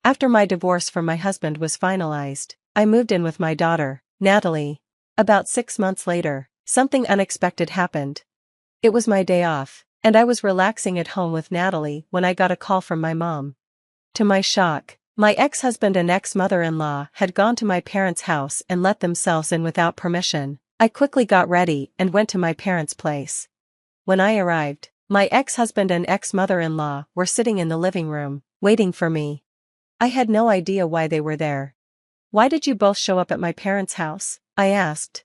After my divorce from my husband was finalized, I moved in with my daughter, Natalie. About 6 months later, something unexpected happened. It was my day off, and I was relaxing at home with Natalie when I got a call from my mom. To my shock, my ex-husband and ex-mother-in-law had gone to my parents' house and let themselves in without permission. I quickly got ready and went to my parents' place. When I arrived, my ex-husband and ex-mother-in-law were sitting in the living room, waiting for me. I had no idea why they were there. "Why did you both show up at my parents' house?" I asked.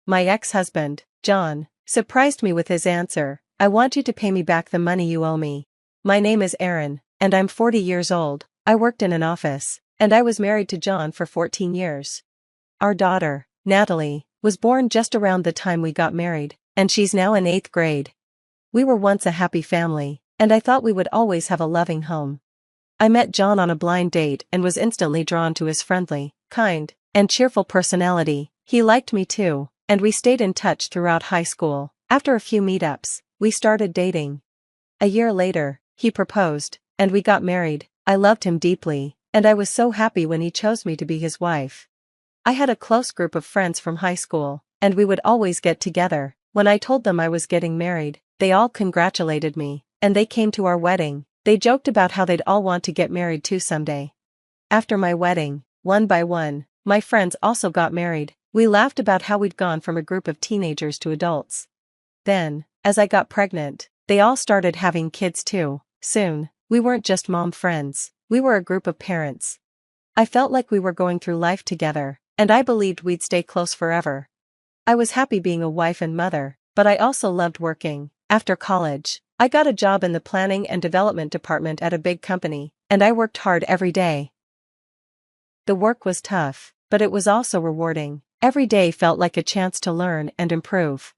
My ex-husband, John, surprised me with his answer, "I want you to pay me back the money you owe me. My name is Aaron, and I'm 40 years old. I worked in an office, and I was married to John for 14 years. Our daughter, Natalie, was born just around the time we got married, and she's now in 8th grade. We were once a happy family, and I thought we would always have a loving home." I met John on a blind date and was instantly drawn to his friendly, kind, and cheerful personality. He liked me too, and we stayed in touch throughout high school. After a few meetups, we started dating. A year later, he proposed, and we got married. I loved him deeply, and I was so happy when he chose me to be his wife. I had a close group of friends from high school, and we would always get together. When I told them I was getting married, they all congratulated me, and they came to our wedding. They joked about how they'd all want to get married too someday. After my wedding, one by one, my friends also got married. We laughed about how we'd gone from a group of teenagers to adults. Then, as I got pregnant, they all started having kids too. Soon, we weren't just mom friends, we were a group of parents. I felt like we were going through life together, and I believed we'd stay close forever. I was happy being a wife and mother, but I also loved working. After college, I got a job in the planning and development department at a big company, and I worked hard every day. The work was tough, but it was also rewarding. Every day felt like a chance to learn and improve.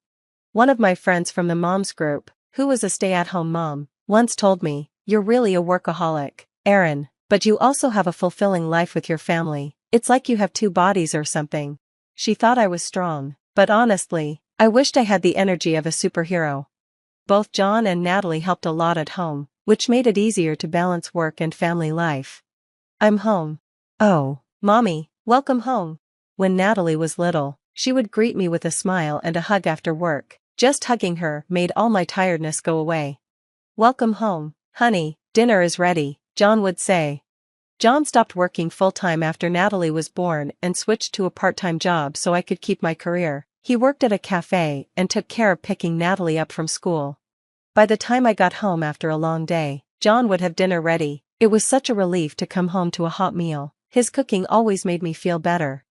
One of my friends from the moms group, who was a stay-at-home mom, once told me, "You're really a workaholic, Aaron, but you also have a fulfilling life with your family. It's like you have two bodies or something." She thought I was strong, but honestly, I wished I had the energy of a superhero. Both John and Natalie helped a lot at home, which made it easier to balance work and family life. "I'm home." "Oh, Mommy, welcome home." When Natalie was little, she would greet me with a smile and a hug after work. Just hugging her made all my tiredness go away. "Welcome home, honey, dinner is ready," John would say. John stopped working full-time after Natalie was born and switched to a part-time job so I could keep my career. He worked at a cafe and took care of picking Natalie up from school. By the time I got home after a long day, John would have dinner ready. It was such a relief to come home to a hot meal. His cooking always made me feel better.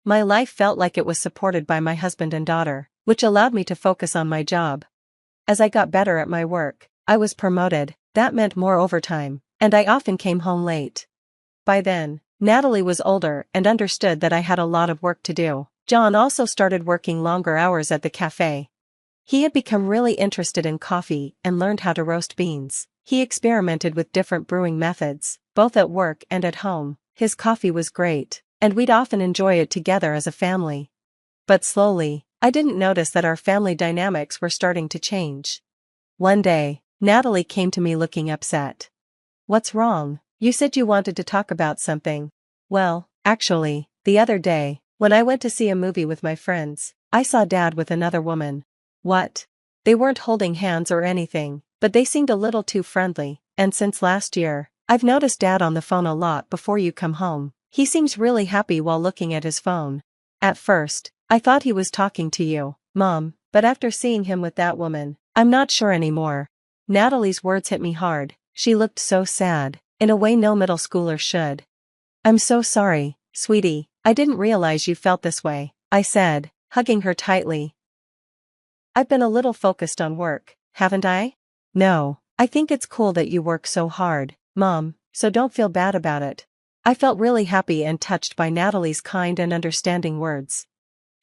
My life felt like it was supported by my husband and daughter, which allowed me to focus on my job. As I got better at my work, I was promoted. That meant more overtime, and I often came home late. By then, Natalie was older and understood that I had a lot of work to do. John also started working longer hours at the cafe. He had become really interested in coffee and learned how to roast beans. He experimented with different brewing methods, both at work and at home. His coffee was great, and we'd often enjoy it together as a family. But slowly, I didn't notice that our family dynamics were starting to change. One day, Natalie came to me looking upset. "What's wrong? You said you wanted to talk about something." "Well, actually, the other day, when I went to see a movie with my friends, I saw Dad with another woman." "What?" "They weren't holding hands or anything, but they seemed a little too friendly, and since last year, I've noticed Dad on the phone a lot before you come home. He seems really happy while looking at his phone. At first, I thought he was talking to you, Mom, but after seeing him with that woman, I'm not sure anymore." Natalie's words hit me hard. She looked so sad, in a way no middle schooler should. "I'm so sorry, sweetie, I didn't realize you felt this way," I said, hugging her tightly. "I've been a little focused on work, haven't I?" "No, I think it's cool that you work so hard, Mom, so don't feel bad about it." I felt really happy and touched by Natalie's kind and understanding words.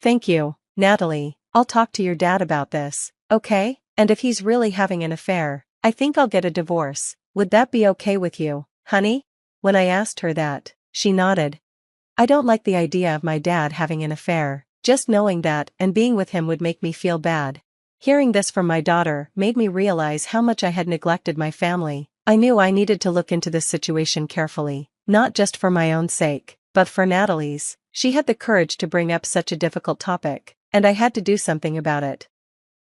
"Thank you, Natalie, I'll talk to your dad about this, okay? And if he's really having an affair, I think I'll get a divorce. Would that be okay with you, honey?" When I asked her that, she nodded. I don't like the idea of my dad having an affair. Just knowing that and being with him would make me feel bad. Hearing this from my daughter made me realize how much I had neglected my family. I knew I needed to look into this situation carefully. not just for my own sake, but for Natalie's. She had the courage to bring up such a difficult topic, and I had to do something about it.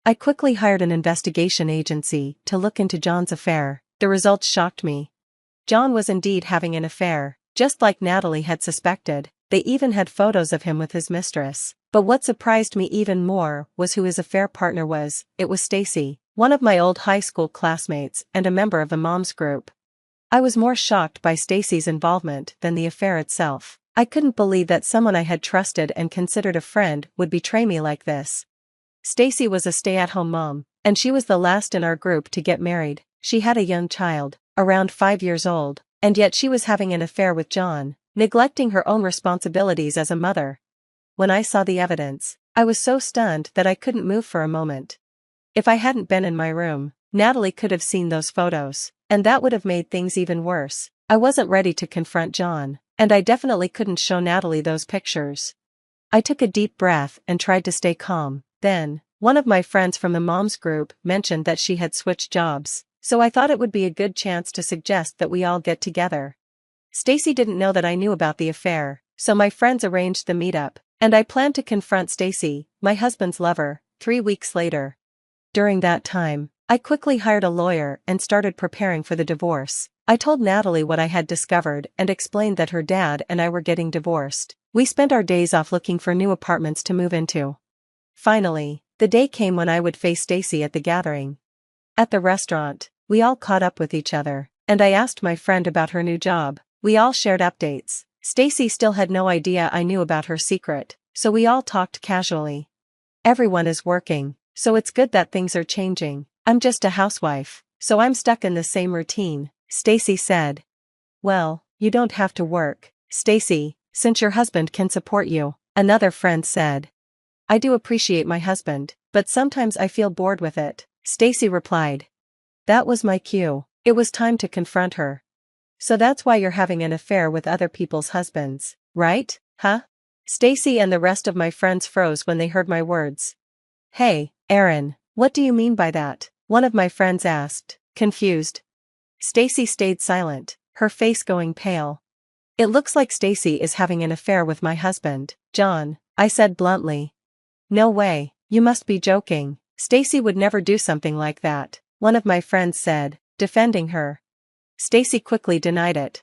I quickly hired an investigation agency to look into John's affair. The results shocked me. John was indeed having an affair, just like Natalie had suspected. They even had photos of him with his mistress. But what surprised me even more was who his affair partner was. It was Stacy, one of my old high school classmates and a member of the mom's group. I was more shocked by Stacy's involvement than the affair itself. I couldn't believe that someone I had trusted and considered a friend would betray me like this. Stacy was a stay-at-home mom, and she was the last in our group to get married. She had a young child, around 5 years old, and yet she was having an affair with John, neglecting her own responsibilities as a mother. When I saw the evidence, I was so stunned that I couldn't move for a moment. If I hadn't been in my room, Natalie could have seen those photos, and that would have made things even worse. I wasn't ready to confront John, and I definitely couldn't show Natalie those pictures. I took a deep breath and tried to stay calm. Then, one of my friends from the mom's group mentioned that she had switched jobs, so I thought it would be a good chance to suggest that we all get together. Stacy didn't know that I knew about the affair, so my friends arranged the meetup, and I planned to confront Stacy, my husband's lover, 3 weeks later. During that time, I quickly hired a lawyer and started preparing for the divorce. I told Natalie what I had discovered and explained that her dad and I were getting divorced. We spent our days off looking for new apartments to move into. Finally, the day came when I would face Stacy at the gathering. At the restaurant, we all caught up with each other, and I asked my friend about her new job. We all shared updates. Stacy still had no idea I knew about her secret, so we all talked casually. Everyone is working, so it's good that things are changing. I'm just a housewife, so I'm stuck in the same routine, Stacy said. Well, you don't have to work, Stacy, since your husband can support you, another friend said. I do appreciate my husband, but sometimes I feel bored with it, Stacy replied. That was my cue. It was time to confront her. So that's why you're having an affair with other people's husbands, right? Huh? Stacy and the rest of my friends froze when they heard my words. Hey, Aaron, what do you mean by that? One of my friends asked, confused. Stacy stayed silent, her face going pale. It looks like Stacy is having an affair with my husband, John, I said bluntly. No way, you must be joking. Stacy would never do something like that, one of my friends said, defending her. Stacy quickly denied it.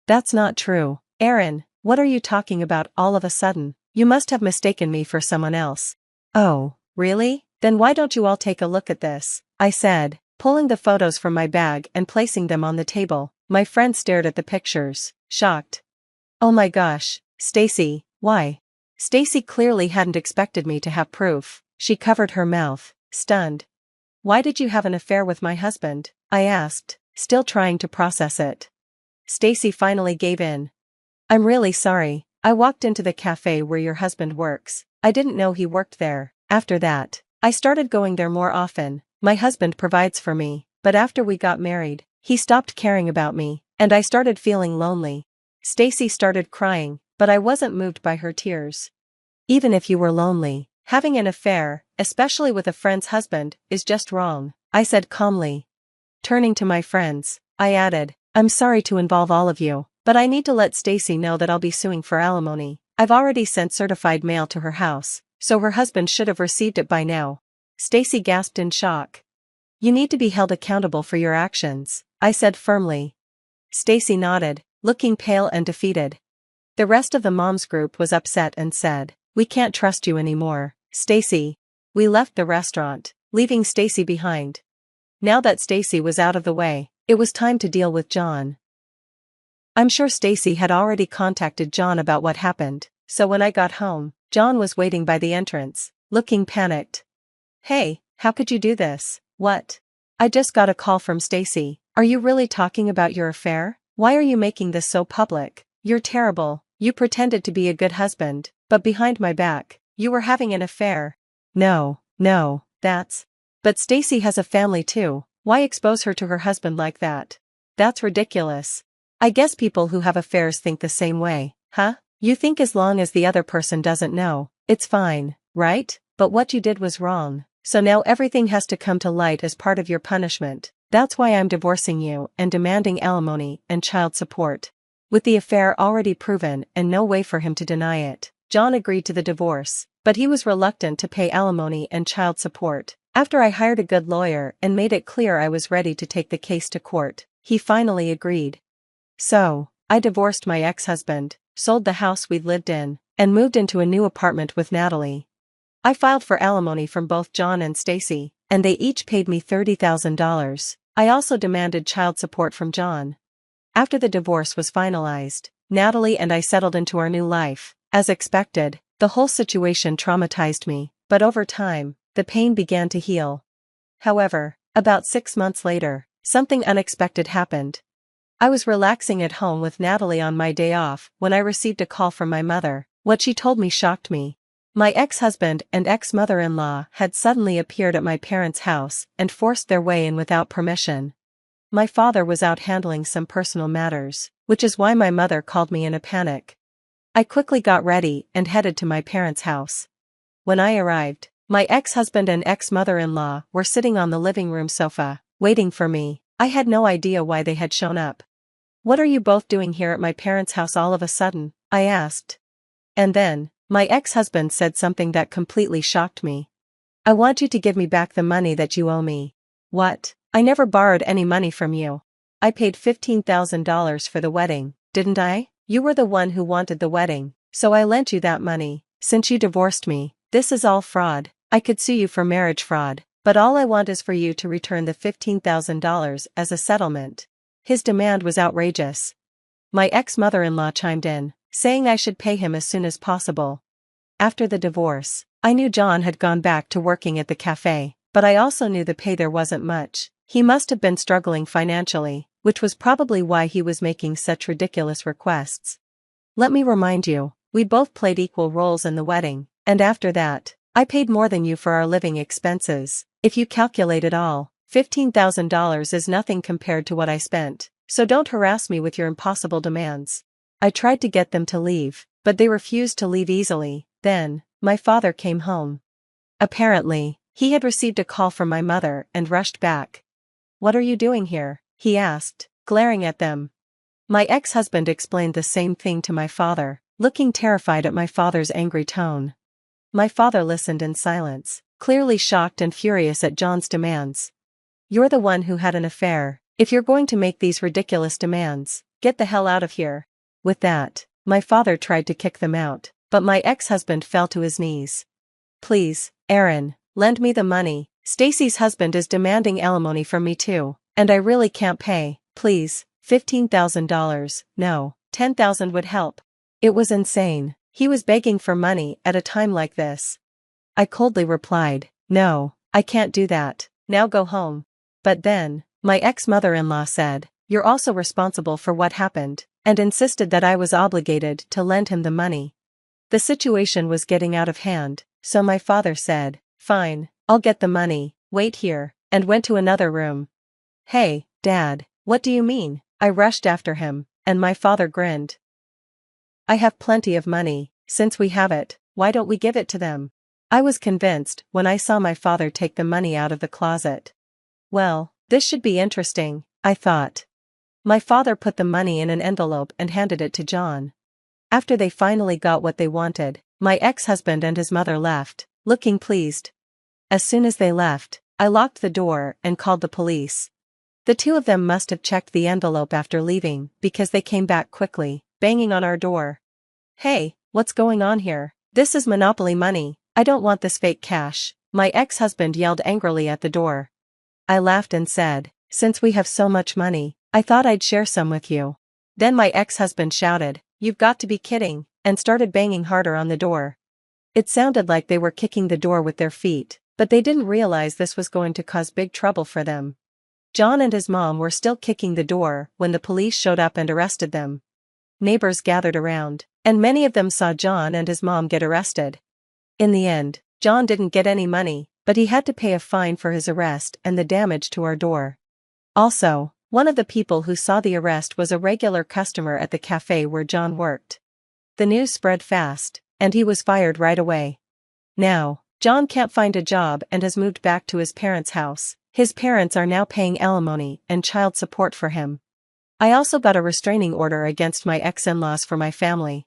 That's not true. Aaron, what are you talking about all of a sudden? You must have mistaken me for someone else. Oh, really? Then why don't you all take a look at this? I said, pulling the photos from my bag and placing them on the table. My friend stared at the pictures, shocked. Oh my gosh, Stacy, why? Stacy clearly hadn't expected me to have proof. She covered her mouth, stunned. Why did you have an affair with my husband? I asked, still trying to process it. Stacy finally gave in. I'm really sorry. I walked into the cafe where your husband works. I didn't know he worked there. After that, I started going there more often. My husband provides for me, but after we got married, he stopped caring about me, and I started feeling lonely. Stacy started crying, but I wasn't moved by her tears. Even if you were lonely, having an affair, especially with a friend's husband, is just wrong, I said calmly. Turning to my friends, I added, I'm sorry to involve all of you, but I need to let Stacy know that I'll be suing for alimony. I've already sent certified mail to her house, so her husband should have received it by now. Stacy gasped in shock. You need to be held accountable for your actions, I said firmly. Stacy nodded, looking pale and defeated. The rest of the mom's group was upset and said, we can't trust you anymore, Stacy. We left the restaurant, leaving Stacy behind. Now that Stacy was out of the way, it was time to deal with John. I'm sure Stacy had already contacted John about what happened, so when I got home, John was waiting by the entrance, looking panicked. Hey, how could you do this? What? I just got a call from Stacy. Are you really talking about your affair? Why are you making this so public? You're terrible. You pretended to be a good husband, but behind my back, you were having an affair. No, that's... But Stacy has a family too. Why expose her to her husband like that? That's ridiculous. I guess people who have affairs think the same way, huh? You think as long as the other person doesn't know, it's fine, right? But what you did was wrong, so now everything has to come to light as part of your punishment. That's why I'm divorcing you and demanding alimony and child support. With the affair already proven and no way for him to deny it, John agreed to the divorce, but he was reluctant to pay alimony and child support. After I hired a good lawyer and made it clear I was ready to take the case to court, he finally agreed. So, I divorced my ex-husband, sold the house we'd lived in, and moved into a new apartment with Natalie. I filed for alimony from both John and Stacy, and they each paid me $30,000. I also demanded child support from John. After the divorce was finalized, Natalie and I settled into our new life. As expected, the whole situation traumatized me, but over time, the pain began to heal. However, about 6 months later, something unexpected happened. I was relaxing at home with Natalie on my day off when I received a call from my mother. What she told me shocked me. My ex-husband and ex-mother-in-law had suddenly appeared at my parents' house and forced their way in without permission. My father was out handling some personal matters, which is why my mother called me in a panic. I quickly got ready and headed to my parents' house. When I arrived, my ex-husband and ex-mother-in-law were sitting on the living room sofa, waiting for me. I had no idea why they had shown up. "What are you both doing here at my parents' house all of a sudden?" I asked. And then, my ex-husband said something that completely shocked me. "I want you to give me back the money that you owe me." "What? I never borrowed any money from you. I paid $15,000 for the wedding, didn't I? You were the one who wanted the wedding, so I lent you that money. Since you divorced me, this is all fraud. I could sue you for marriage fraud, but all I want is for you to return the $15,000 as a settlement." His demand was outrageous. My ex-mother-in-law chimed in, saying I should pay him as soon as possible. After the divorce, I knew John had gone back to working at the cafe, but I also knew the pay there wasn't much. He must have been struggling financially, which was probably why he was making such ridiculous requests. Let me remind you, we both played equal roles in the wedding, and after that, I paid more than you for our living expenses. If you calculate it all, $15,000 is nothing compared to what I spent, so don't harass me with your impossible demands. I tried to get them to leave, but they refused to leave easily. Then, my father came home. Apparently, he had received a call from my mother and rushed back. "What are you doing here?" he asked, glaring at them. My ex-husband explained the same thing to my father, looking terrified at my father's angry tone. My father listened in silence, clearly shocked and furious at John's demands. "You're the one who had an affair. If you're going to make these ridiculous demands, get the hell out of here." With that, my father tried to kick them out, but my ex-husband fell to his knees. "Please, Aaron, lend me the money. Stacy's husband is demanding alimony from me too, and I really can't pay. Please, $15,000, no, $10,000 would help." It was insane. He was begging for money at a time like this. I coldly replied, "No, I can't do that. Now go home." But then, my ex-mother-in-law said, "You're also responsible for what happened," and insisted that I was obligated to lend him the money. The situation was getting out of hand, so my father said, "Fine, I'll get the money, wait here," and went to another room. "Hey, Dad, what do you mean?" I rushed after him, and my father grinned. "I have plenty of money. Since we have it, why don't we give it to them?" I was convinced when I saw my father take the money out of the closet. Well, this should be interesting, I thought. My father put the money in an envelope and handed it to John. After they finally got what they wanted, my ex-husband and his mother left, looking pleased. As soon as they left, I locked the door and called the police. The two of them must have checked the envelope after leaving, because they came back quickly, banging on our door. "Hey, what's going on here? This is Monopoly money. I don't want this fake cash," my ex-husband yelled angrily at the door. I laughed and said, "Since we have so much money, I thought I'd share some with you." Then my ex-husband shouted, "You've got to be kidding," and started banging harder on the door. It sounded like they were kicking the door with their feet, but they didn't realize this was going to cause big trouble for them. John and his mom were still kicking the door when the police showed up and arrested them. Neighbors gathered around, and many of them saw John and his mom get arrested. In the end, John didn't get any money, but he had to pay a fine for his arrest and the damage to our door. Also, one of the people who saw the arrest was a regular customer at the cafe where John worked. The news spread fast, and he was fired right away. Now, John can't find a job and has moved back to his parents' house. His parents are now paying alimony and child support for him. I also got a restraining order against my ex-in-laws for my family.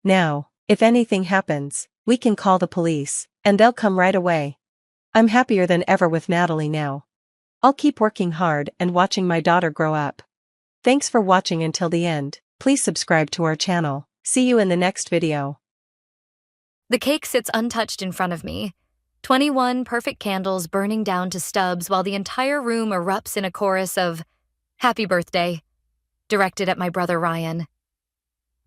Now, if anything happens, we can call the police, and they'll come right away. I'm happier than ever with Natalie now. I'll keep working hard and watching my daughter grow up. Thanks for watching until the end. Please subscribe to our channel. See you in the next video. The cake sits untouched in front of me. 21 perfect candles burning down to stubs while the entire room erupts in a chorus of "Happy Birthday," directed at my brother Ryan.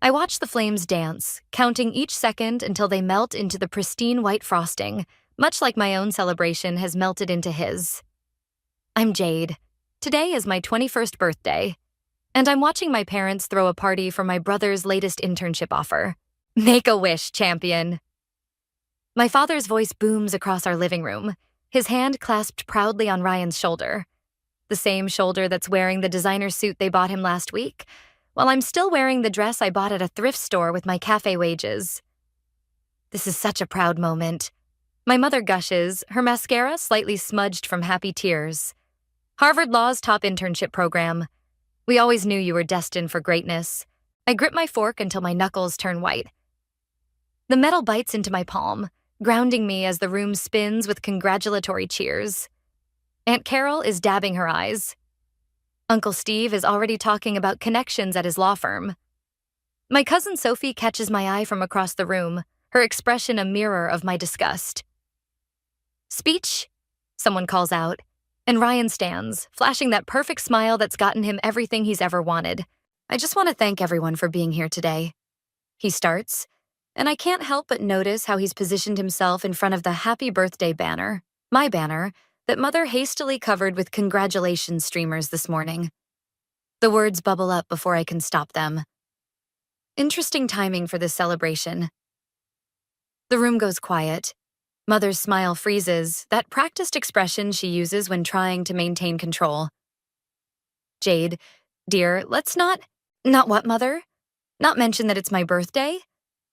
I watch the flames dance, counting each second until they melt into the pristine white frosting, much like my own celebration has melted into his. I'm Jade. Today is my 21st birthday, and I'm watching my parents throw a party for my brother's latest internship offer. Make a wish, champion. My father's voice booms across our living room, his hand clasped proudly on Ryan's shoulder. The same shoulder that's wearing the designer suit they bought him last week, while I'm still wearing the dress I bought at a thrift store with my cafe wages. This is such a proud moment. My mother gushes, her mascara slightly smudged from happy tears. Harvard Law's top internship program. We always knew you were destined for greatness. I grip my fork until my knuckles turn white. The metal bites into my palm, grounding me as the room spins with congratulatory cheers. Aunt Carol is dabbing her eyes. Uncle Steve is already talking about connections at his law firm. My cousin Sophie catches my eye from across the room, her expression a mirror of my disgust. "Speech?" someone calls out, and Ryan stands, flashing that perfect smile that's gotten him everything he's ever wanted. "I just want to thank everyone for being here today." He starts, and I can't help but notice how he's positioned himself in front of the happy birthday banner, my banner, that Mother hastily covered with congratulations streamers this morning. The words bubble up before I can stop them. Interesting timing for this celebration. The room goes quiet. Mother's smile freezes, that practiced expression she uses when trying to maintain control. "Jade, dear, let's not..." "Not what, Mother? Not mention that it's my birthday?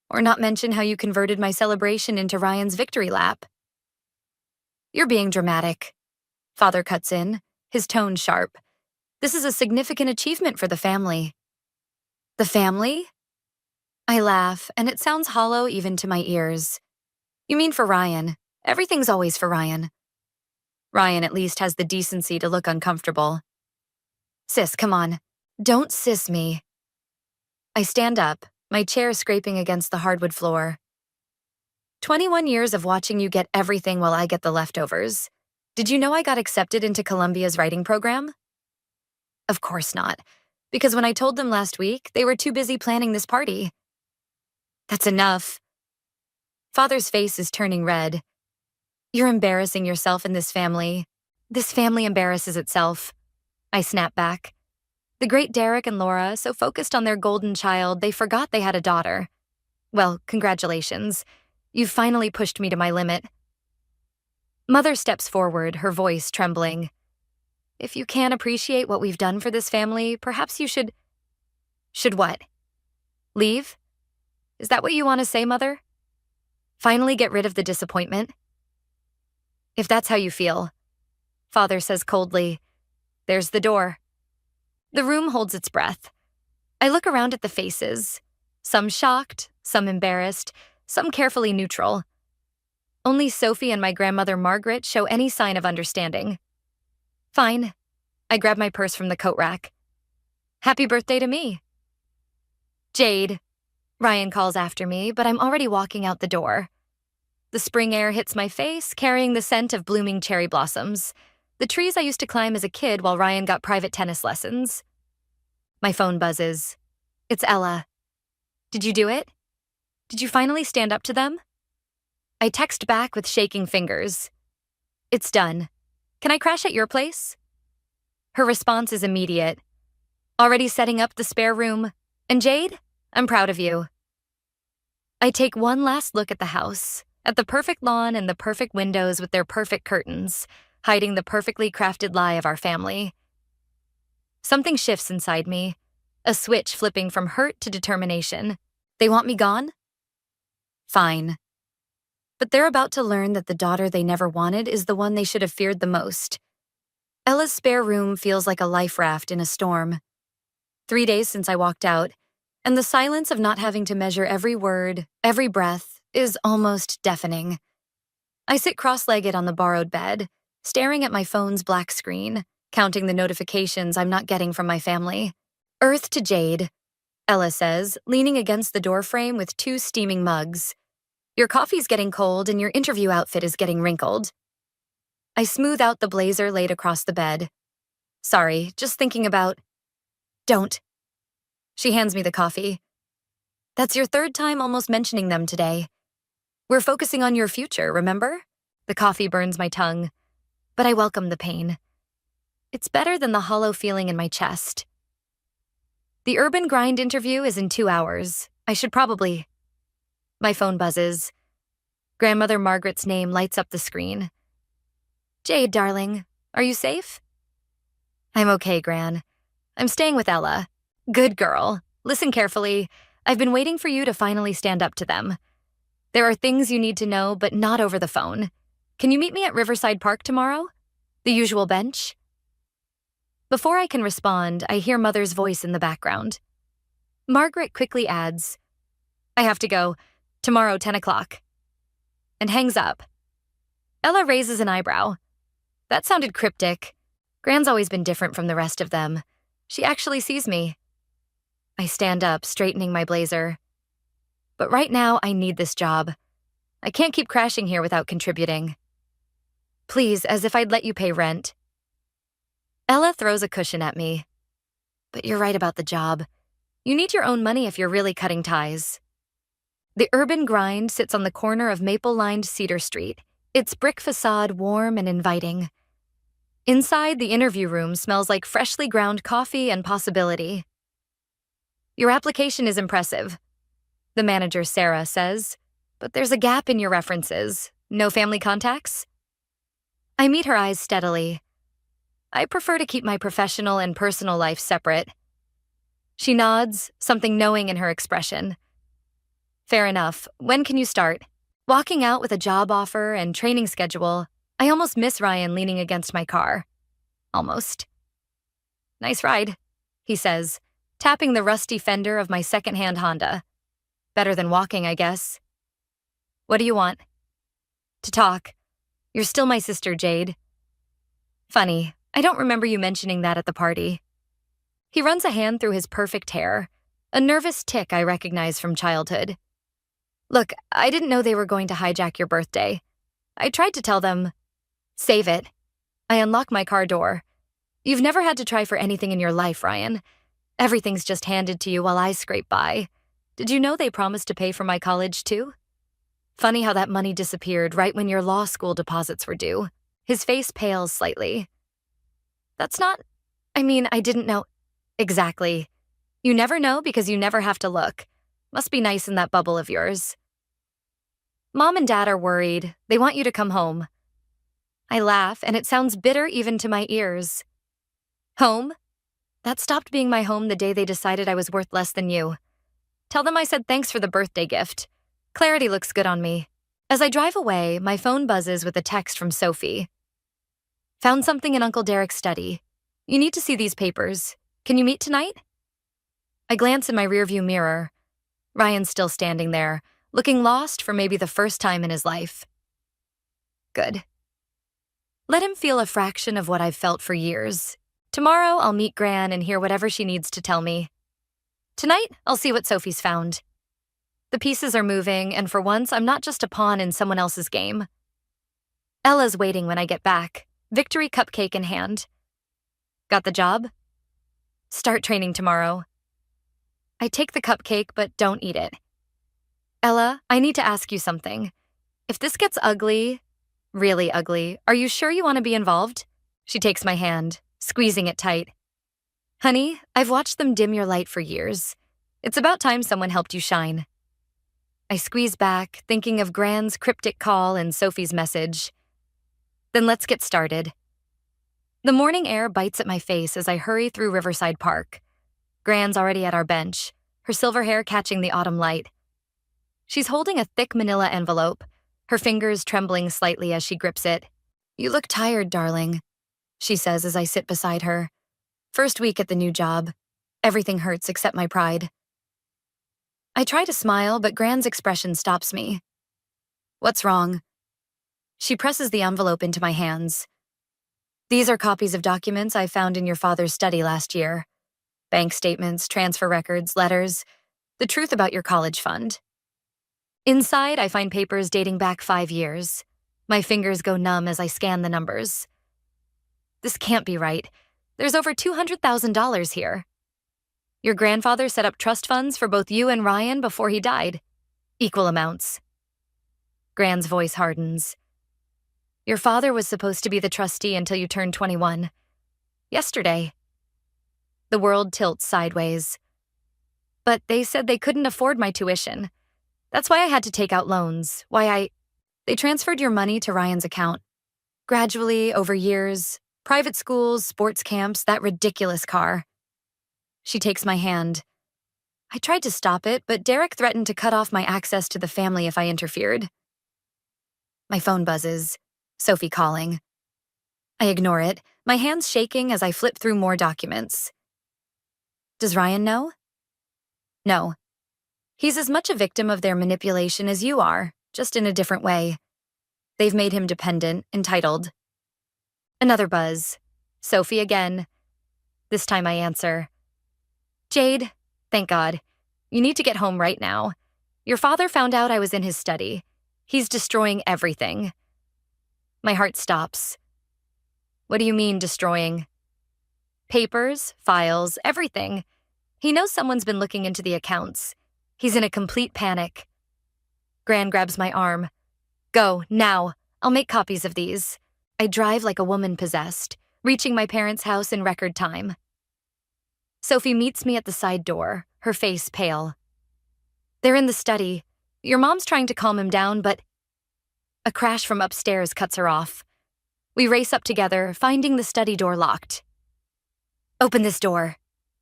Or not mention how you converted my celebration into Ryan's victory lap?" "You're being dramatic." Father cuts in, his tone sharp. "This is a significant achievement for the family." "The family?" I laugh, and it sounds hollow even to my ears. "You mean for Ryan. Everything's always for Ryan." Ryan at least has the decency to look uncomfortable. "Sis, come on. Don't sis me." I stand up, my chair scraping against the hardwood floor. 21 years of watching you get everything while I get the leftovers. Did you know I got accepted into Columbia's writing program? Of course not, because when I told them last week, they were too busy planning this party. That's enough. Father's face is turning red. "You're embarrassing yourself in this family. This family embarrasses itself." I snap back. The great Derek and Laura, so focused on their golden child, they forgot they had a daughter. Well, congratulations. You've finally pushed me to my limit. Mother steps forward, her voice trembling. "If you can't appreciate what we've done for this family, perhaps you should..." "Should what? Leave? Is that what you want to say, Mother? Finally get rid of the disappointment?" "If that's how you feel," Father says coldly. "There's the door." The room holds its breath. I look around at the faces, some shocked, some embarrassed, some carefully neutral. Only Sophie and my grandmother Margaret show any sign of understanding. Fine. I grab my purse from the coat rack. "Happy birthday to me." "Jade," Ryan calls after me, but I'm already walking out the door. The spring air hits my face, carrying the scent of blooming cherry blossoms, the trees I used to climb as a kid while Ryan got private tennis lessons. My phone buzzes. It's Ella. "Did you do it? Did you finally stand up to them?" I text back with shaking fingers. "It's done. Can I crash at your place?" Her response is immediate. "Already setting up the spare room. And Jade, I'm proud of you." I take one last look at the house, at the perfect lawn and the perfect windows with their perfect curtains, hiding the perfectly crafted lie of our family. Something shifts inside me, a switch flipping from hurt to determination. They want me gone? Fine. But they're about to learn that the daughter they never wanted is the one they should have feared the most. Ella's spare room feels like a life raft in a storm. 3 days since I walked out, and the silence of not having to measure every word, every breath, is almost deafening. I sit cross-legged on the borrowed bed, staring at my phone's black screen, counting the notifications I'm not getting from my family. Earth to Jade, Ella says, leaning against the doorframe with 2 steaming mugs. Your coffee's getting cold and your interview outfit is getting wrinkled. I smooth out the blazer laid across the bed. Sorry, just thinking about... Don't. She hands me the coffee. That's your 3rd time almost mentioning them today. We're focusing on your future, remember? The coffee burns my tongue, but I welcome the pain. It's better than the hollow feeling in my chest. The Urban Grind interview is in 2 hours. I should probably... My phone buzzes. Grandmother Margaret's name lights up the screen. Jade, darling, are you safe? I'm okay, Gran. I'm staying with Ella. Good girl. Listen carefully. I've been waiting for you to finally stand up to them. There are things you need to know, but not over the phone. Can you meet me at Riverside Park tomorrow? The usual bench? Before I can respond, I hear Mother's voice in the background. Margaret quickly adds, I have to go. Tomorrow, 10 o'clock. And hangs up. Ella raises an eyebrow. That sounded cryptic. Gran's always been different from the rest of them. She actually sees me. I stand up, straightening my blazer. But right now, I need this job. I can't keep crashing here without contributing. Please, as if I'd let you pay rent. Ella throws a cushion at me. But you're right about the job. You need your own money if you're really cutting ties. The Urban Grind sits on the corner of maple-lined Cedar Street, its brick facade warm and inviting. Inside, the interview room smells like freshly ground coffee and possibility. Your application is impressive, the manager, Sarah, says, but there's a gap in your references. No family contacts? I meet her eyes steadily. I prefer to keep my professional and personal life separate. She nods, something knowing in her expression. Fair enough. When can you start? Walking out with a job offer and training schedule, I almost miss Ryan leaning against my car. Almost. Nice ride, he says, tapping the rusty fender of my second-hand Honda. Better than walking, I guess. What do you want? To talk. You're still my sister, Jade. Funny, I don't remember you mentioning that at the party. He runs a hand through his perfect hair, a nervous tic I recognize from childhood. Look, I didn't know they were going to hijack your birthday. I tried to tell them, save it. I unlock my car door. You've never had to try for anything in your life, Ryan. Everything's just handed to you while I scrape by. Did you know they promised to pay for my college, too? Funny how that money disappeared right when your law school deposits were due. His face pales slightly. That's not... I didn't know... Exactly. You never know because you never have to look. Must be nice in that bubble of yours. Mom and Dad are worried. They want you to come home. I laugh, and it sounds bitter even to my ears. Home? That stopped being my home the day they decided I was worth less than you. Tell them I said thanks for the birthday gift. Clarity looks good on me. As I drive away, my phone buzzes with a text from Sophie. Found something in Uncle Derek's study. You need to see these papers. Can you meet tonight? I glance in my rearview mirror. Ryan's still standing there, looking lost for maybe the first time in his life. Good. Let him feel a fraction of what I've felt for years. Tomorrow, I'll meet Gran and hear whatever she needs to tell me. Tonight, I'll see what Sophie's found. The pieces are moving, and for once, I'm not just a pawn in someone else's game. Ella's waiting when I get back, victory cupcake in hand. Got the job? Start training tomorrow. I take the cupcake, but don't eat it. Ella, I need to ask you something. If this gets ugly, really ugly, are you sure you want to be involved? She takes my hand, squeezing it tight. Honey, I've watched them dim your light for years. It's about time someone helped you shine. I squeeze back, thinking of Gran's cryptic call and Sophie's message. Then let's get started. The morning air bites at my face as I hurry through Riverside Park. Gran's already at our bench, her silver hair catching the autumn light. She's holding a thick manila envelope, her fingers trembling slightly as she grips it. You look tired, darling, she says as I sit beside her. First week at the new job. Everything hurts except my pride. I try to smile, but Gran's expression stops me. What's wrong? She presses the envelope into my hands. These are copies of documents I found in your father's study last year. Bank statements, transfer records, letters, the truth about your college fund. Inside, I find papers dating back 5 years. My fingers go numb as I scan the numbers. This can't be right. There's over $200,000 here. Your grandfather set up trust funds for both you and Ryan before he died. Equal amounts. Gran's voice hardens. Your father was supposed to be the trustee until you turned 21. Yesterday. The world tilts sideways. But they said they couldn't afford my tuition. That's why I had to take out loans. They transferred your money to Ryan's account. Gradually, over years, private schools, sports camps, that ridiculous car. She takes my hand. I tried to stop it, but Derek threatened to cut off my access to the family if I interfered. My phone buzzes. Sophie calling. I ignore it, my hands shaking as I flip through more documents. Does Ryan know? No. He's as much a victim of their manipulation as you are, just in a different way. They've made him dependent, entitled. Another buzz. Sophie again. This time I answer. Jade, thank God. You need to get home right now. Your father found out I was in his study. He's destroying everything. My heart stops. What do you mean, destroying? Papers, files, everything. He knows someone's been looking into the accounts. He's in a complete panic. Gran grabs my arm. Go, now. I'll make copies of these. I drive like a woman possessed, reaching my parents' house in record time. Sophie meets me at the side door, her face pale. They're in the study. Your mom's trying to calm him down, but a crash from upstairs cuts her off. We race up together, finding the study door locked. Open this door.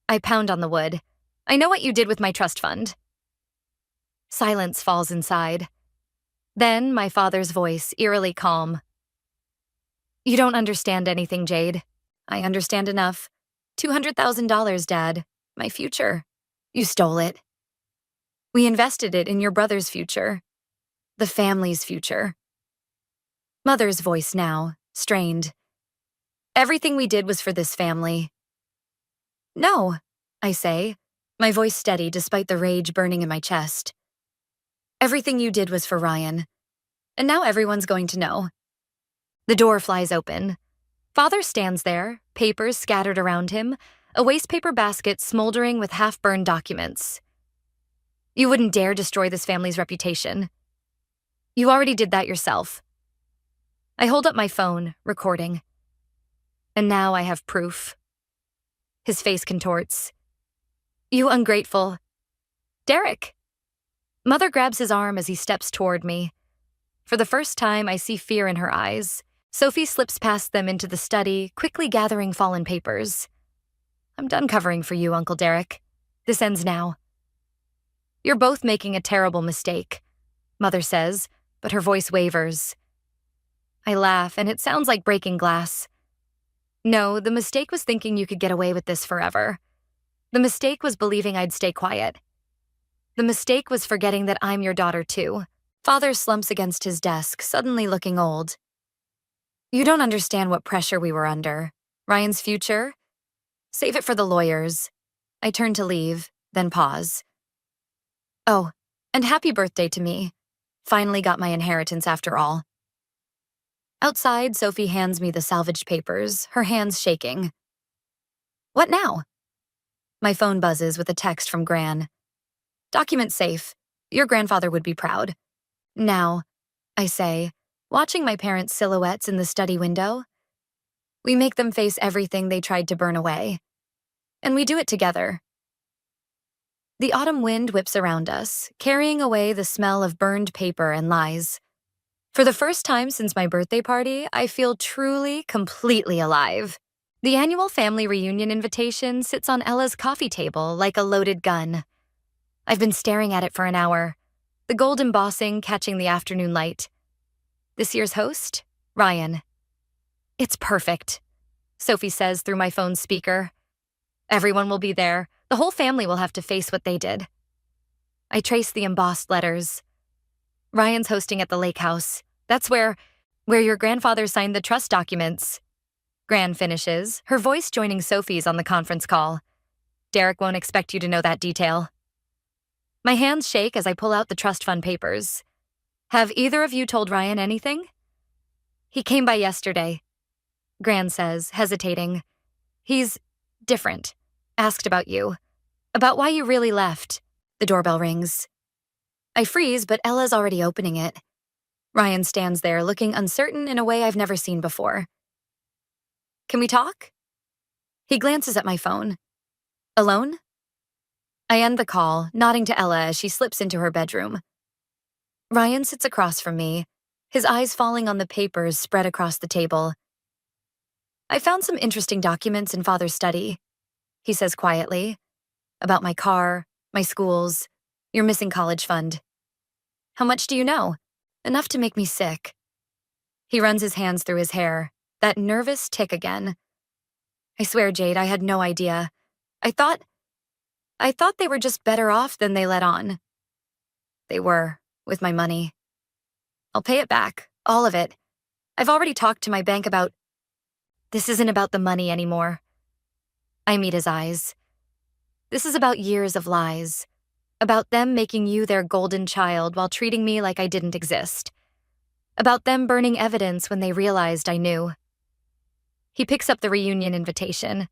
I pound on the wood. I know what you did with my trust fund. Silence falls inside. Then my father's voice, eerily calm. You don't understand anything, Jade. I understand enough. $200,000, Dad. My future. You stole it. We invested it in your brother's future. The family's future. Mother's voice now, strained. Everything we did was for this family. No, I say, my voice steady despite the rage burning in my chest. Everything you did was for Ryan. And now everyone's going to know. The door flies open. Father stands there, papers scattered around him, a wastepaper basket smoldering with half-burned documents. You wouldn't dare destroy this family's reputation. You already did that yourself. I hold up my phone, recording. And now I have proof. His face contorts. You ungrateful. Derek. Mother grabs his arm as he steps toward me. For the first time, I see fear in her eyes. Sophie slips past them into the study, quickly gathering fallen papers. I'm done covering for you, Uncle Derek. This ends now. You're both making a terrible mistake, Mother says, but her voice wavers. I laugh, and it sounds like breaking glass. No, the mistake was thinking you could get away with this forever. The mistake was believing I'd stay quiet. The mistake was forgetting that I'm your daughter, too. Father slumps against his desk, suddenly looking old. You don't understand what pressure we were under. Ryan's future? Save it for the lawyers. I turn to leave, then pause. Oh, and happy birthday to me. Finally got my inheritance after all. Outside, Sophie hands me the salvaged papers, her hands shaking. What now? My phone buzzes with a text from Gran. Document safe. Your grandfather would be proud. Now, I say, watching my parents' silhouettes in the study window. We make them face everything they tried to burn away. And we do it together. The autumn wind whips around us, carrying away the smell of burned paper and lies. For the first time since my birthday party, I feel truly, completely alive. The annual family reunion invitation sits on Ella's coffee table like a loaded gun. I've been staring at it for an hour, the gold embossing catching the afternoon light. This year's host? Ryan. It's perfect, Sophie says through my phone's speaker. Everyone will be there, The whole family will have to face what they did. I trace the embossed letters. Ryan's hosting at the lake house. That's where your grandfather signed the trust documents. Gran finishes, her voice joining Sophie's on the conference call. Derek won't expect you to know that detail. My hands shake as I pull out the trust fund papers. Have either of you told Ryan anything? He came by yesterday, Gran says, hesitating. He's different. Asked about you. About why you really left. The doorbell rings. I freeze, but Ella's already opening it. Ryan stands there, looking uncertain in a way I've never seen before. Can we talk? He glances at my phone. Alone? I end the call, nodding to Ella as she slips into her bedroom. Ryan sits across from me, his eyes falling on the papers spread across the table. I found some interesting documents in Father's study, he says quietly, about my car, my schools, your missing college fund. How much do you know? Enough to make me sick. He runs his hands through his hair, that nervous tick again. I swear, Jade, I had no idea. I thought they were just better off than they let on. They were, with my money. I'll pay it back, all of it. I've already talked to my bank about... This isn't about the money anymore. I meet his eyes. This is about years of lies. About them making you their golden child while treating me like I didn't exist. About them burning evidence when they realized I knew. He picks up the reunion invitation.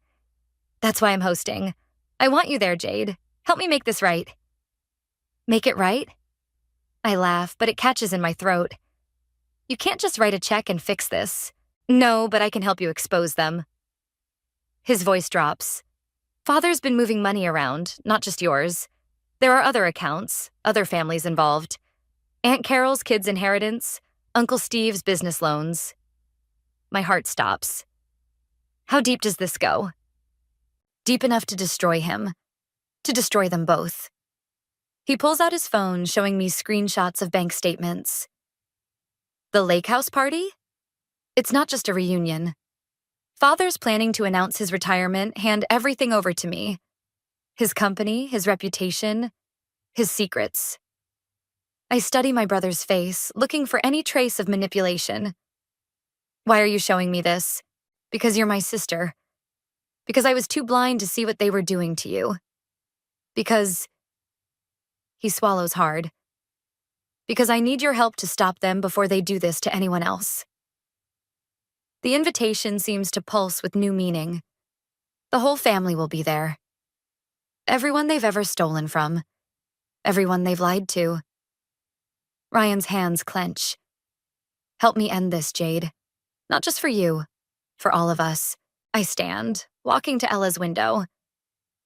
That's why I'm hosting. I want you there, Jade. Help me make this right. Make it right? I laugh, but it catches in my throat. You can't just write a check and fix this. No, but I can help you expose them. His voice drops. Father's been moving money around, not just yours. There are other accounts, other families involved. Aunt Carol's kids' inheritance, Uncle Steve's business loans. My heart stops. How deep does this go? Deep enough to destroy him. To destroy them both. He pulls out his phone, showing me screenshots of bank statements. The lake house party? It's not just a reunion. Father's planning to announce his retirement, hand everything over to me. His company, his reputation, his secrets. I study my brother's face, looking for any trace of manipulation. Why are you showing me this? Because you're my sister. Because I was too blind to see what they were doing to you. Because... He swallows hard. Because I need your help to stop them before they do this to anyone else. The invitation seems to pulse with new meaning. The whole family will be there. Everyone they've ever stolen from. Everyone they've lied to. Ryan's hands clench. Help me end this, Jade. Not just for you. For all of us. I stand, walking to Ella's window.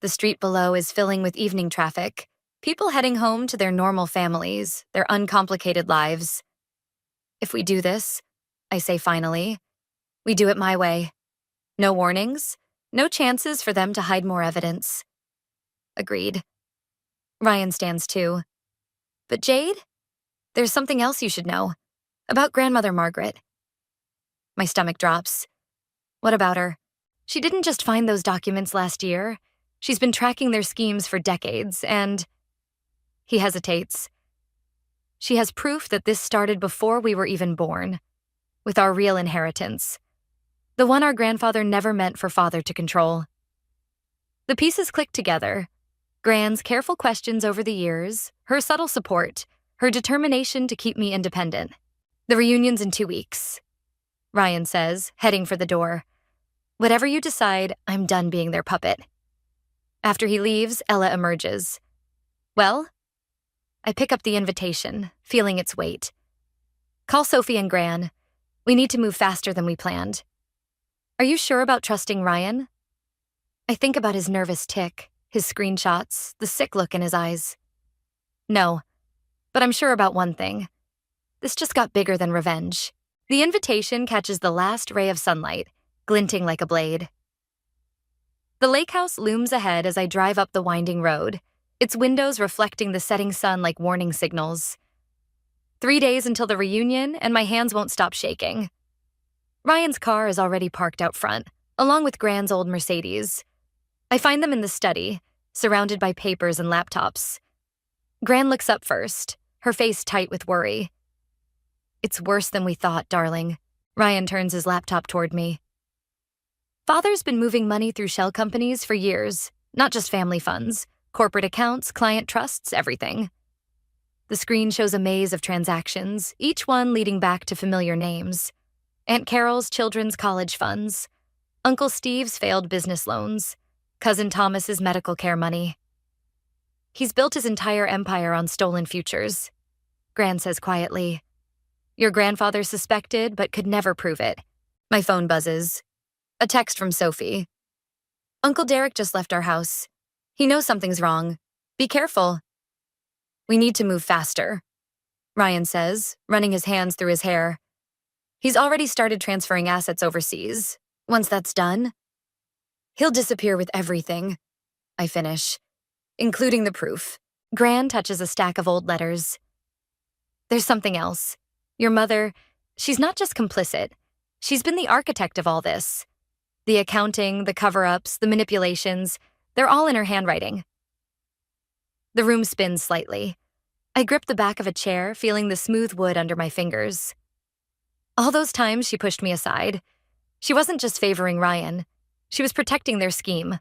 The street below is filling with evening traffic. People heading home to their normal families, their uncomplicated lives. If we do this, I say finally, we do it my way. No warnings, no chances for them to hide more evidence. Agreed. Ryan stands too. But Jade, there's something else you should know. About grandmother Margaret. My stomach drops. What about her? She didn't just find those documents last year. She's been tracking their schemes for decades, and... He hesitates. She has proof that this started before we were even born. With our real inheritance. The one our grandfather never meant for Father to control. The pieces click together. Gran's careful questions over the years, her subtle support, her determination to keep me independent. The reunion's in 2 weeks, Ryan says, heading for the door. Whatever you decide, I'm done being their puppet. After he leaves, Ella emerges. Well? I pick up the invitation, feeling its weight. Call Sophie and Gran. We need to move faster than we planned. Are you sure about trusting Ryan? I think about his nervous tick, his screenshots, the sick look in his eyes. No, but I'm sure about one thing. This just got bigger than revenge. The invitation catches the last ray of sunlight, glinting like a blade. The lake house looms ahead as I drive up the winding road, its windows reflecting the setting sun like warning signals. 3 days until the reunion, and my hands won't stop shaking. Ryan's car is already parked out front, along with Gran's old Mercedes. I find them in the study, surrounded by papers and laptops. Gran looks up first, her face tight with worry. "It's worse than we thought, darling." Ryan turns his laptop toward me. "Father's been moving money through shell companies for years, not just family funds, corporate accounts, client trusts, everything." The screen shows a maze of transactions, each one leading back to familiar names. Aunt Carol's children's college funds, Uncle Steve's failed business loans, Cousin Thomas's medical care money. "He's built his entire empire on stolen futures," Gran says quietly. "Your grandfather suspected but could never prove it." My phone buzzes. A text from Sophie. "Uncle Derek just left our house. He knows something's wrong. Be careful." "We need to move faster," Ryan says, running his hands through his hair. "He's already started transferring assets overseas. Once that's done, he'll disappear with everything," I finish, "including the proof." Gran touches a stack of old letters. "There's something else. Your mother, she's not just complicit. She's been the architect of all this. The accounting, the cover-ups, the manipulations, they're all in her handwriting." The room spins slightly. I grip the back of a chair, feeling the smooth wood under my fingers. All those times she pushed me aside. She wasn't just favoring Ryan. She was protecting their scheme.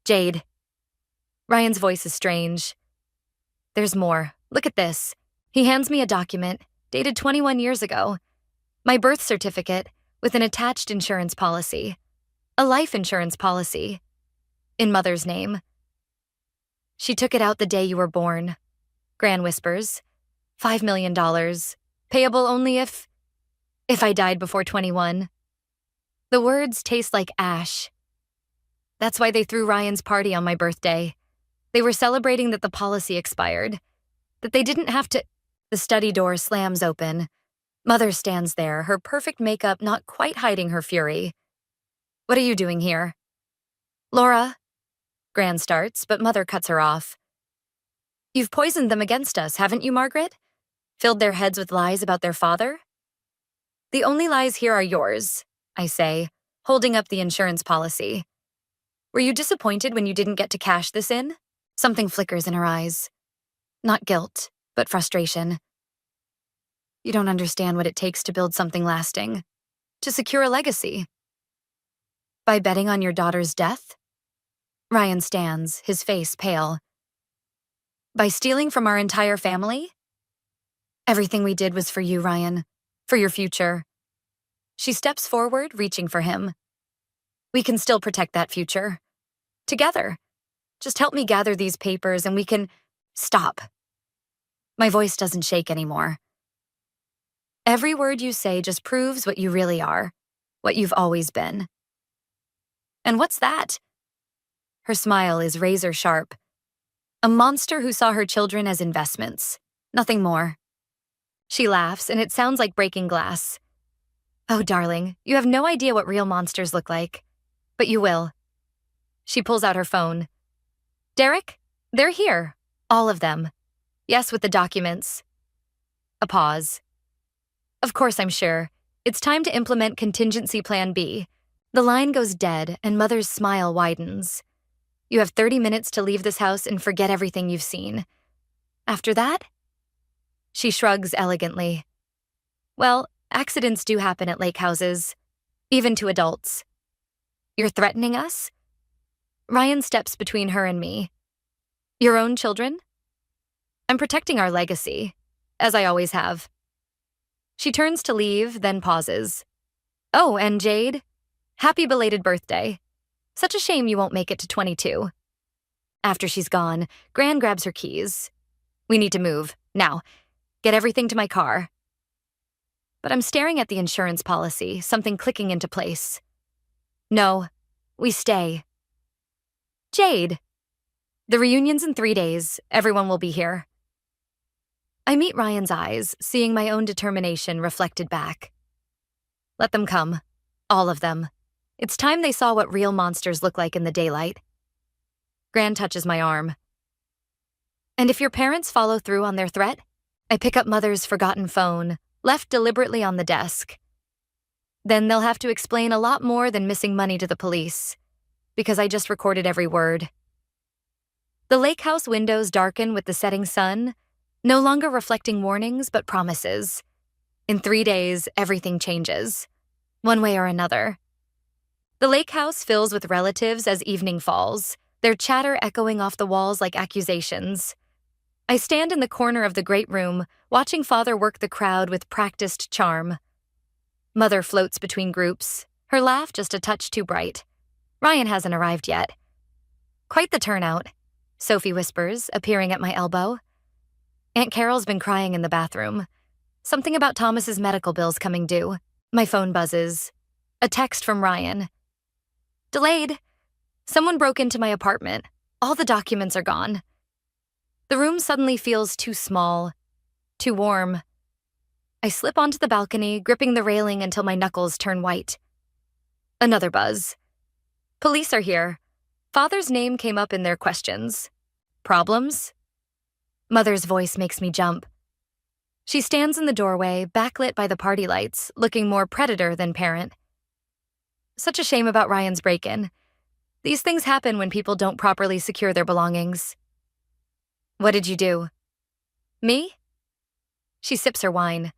"Jade." Ryan's voice is strange. "There's more. Look at this." He hands me a document, dated 21 years ago. My birth certificate, with an attached insurance policy. A life insurance policy. In Mother's name. "She took it out the day you were born," Gran whispers. $5 million. Payable only if I died before 21. The words taste like ash. That's why they threw Ryan's party on my birthday. They were celebrating that the policy expired. That they didn't have to. The study door slams open. Mother stands there, her perfect makeup not quite hiding her fury. "What are you doing here?" "Laura," Gran starts, but Mother cuts her off. "You've poisoned them against us, haven't you, Margaret? Filled their heads with lies about their father?" "The only lies here are yours," I say, holding up the insurance policy. "Were you disappointed when you didn't get to cash this in?" Something flickers in her eyes. Not guilt, but frustration. "You don't understand what it takes to build something lasting. To secure a legacy." "By betting on your daughter's death?" Ryan stands, his face pale. "By stealing from our entire family?" "Everything we did was for you, Ryan. For your future." She steps forward, reaching for him. "We can still protect that future. Together. Just help me gather these papers and we can—" "Stop." My voice doesn't shake anymore. "Every word you say just proves what you really are. What you've always been." "And what's that?" Her smile is razor sharp. "A monster who saw her children as investments. Nothing more." She laughs, and it sounds like breaking glass. "Oh, darling, you have no idea what real monsters look like. But you will." She pulls out her phone. "Derek, they're here. All of them. Yes, with the documents." A pause. "Of course, I'm sure. It's time to implement contingency plan B." The line goes dead, and Mother's smile widens. "You have 30 minutes to leave this house and forget everything you've seen. After that?" She shrugs elegantly. "Well, accidents do happen at lake houses, even to adults." "You're threatening us?" Ryan steps between her and me. "Your own children?" "I'm protecting our legacy, as I always have." She turns to leave, then pauses. "Oh, and Jade, happy belated birthday. Such a shame you won't make it to 22. After she's gone, Gran grabs her keys. "We need to move, now. Get everything to my car." But I'm staring at the insurance policy, something clicking into place. "No, we stay." "Jade." "The reunion's in 3 days. Everyone will be here." I meet Ryan's eyes, seeing my own determination reflected back. Let them come. All of them. It's time they saw what real monsters look like in the daylight. Gran touches my arm. "And if your parents follow through on their threat?" I pick up Mother's forgotten phone, left deliberately on the desk. "Then they'll have to explain a lot more than missing money to the police, because I just recorded every word." The lake house windows darken with the setting sun, no longer reflecting warnings but promises. In 3 days, everything changes, one way or another. The lake house fills with relatives as evening falls, their chatter echoing off the walls like accusations. I stand in the corner of the great room, watching Father work the crowd with practiced charm. Mother floats between groups, her laugh just a touch too bright. Ryan hasn't arrived yet. Quite the turnout, Sophie whispers, appearing at my elbow. Aunt Carol's been crying in the bathroom. Something about Thomas's medical bills coming due. My phone buzzes. A text from Ryan. Delayed. Someone broke into my apartment. All the documents are gone. The room suddenly feels too small, too warm. I slip onto the balcony, gripping the railing until my knuckles turn white. Another buzz. Police are here. Father's name came up in their questions. Problems? Mother's voice makes me jump. She stands in the doorway, backlit by the party lights, looking more predator than parent. Such a shame about Ryan's break-in. These things happen when people don't properly secure their belongings. What did you do? Me? She sips her wine.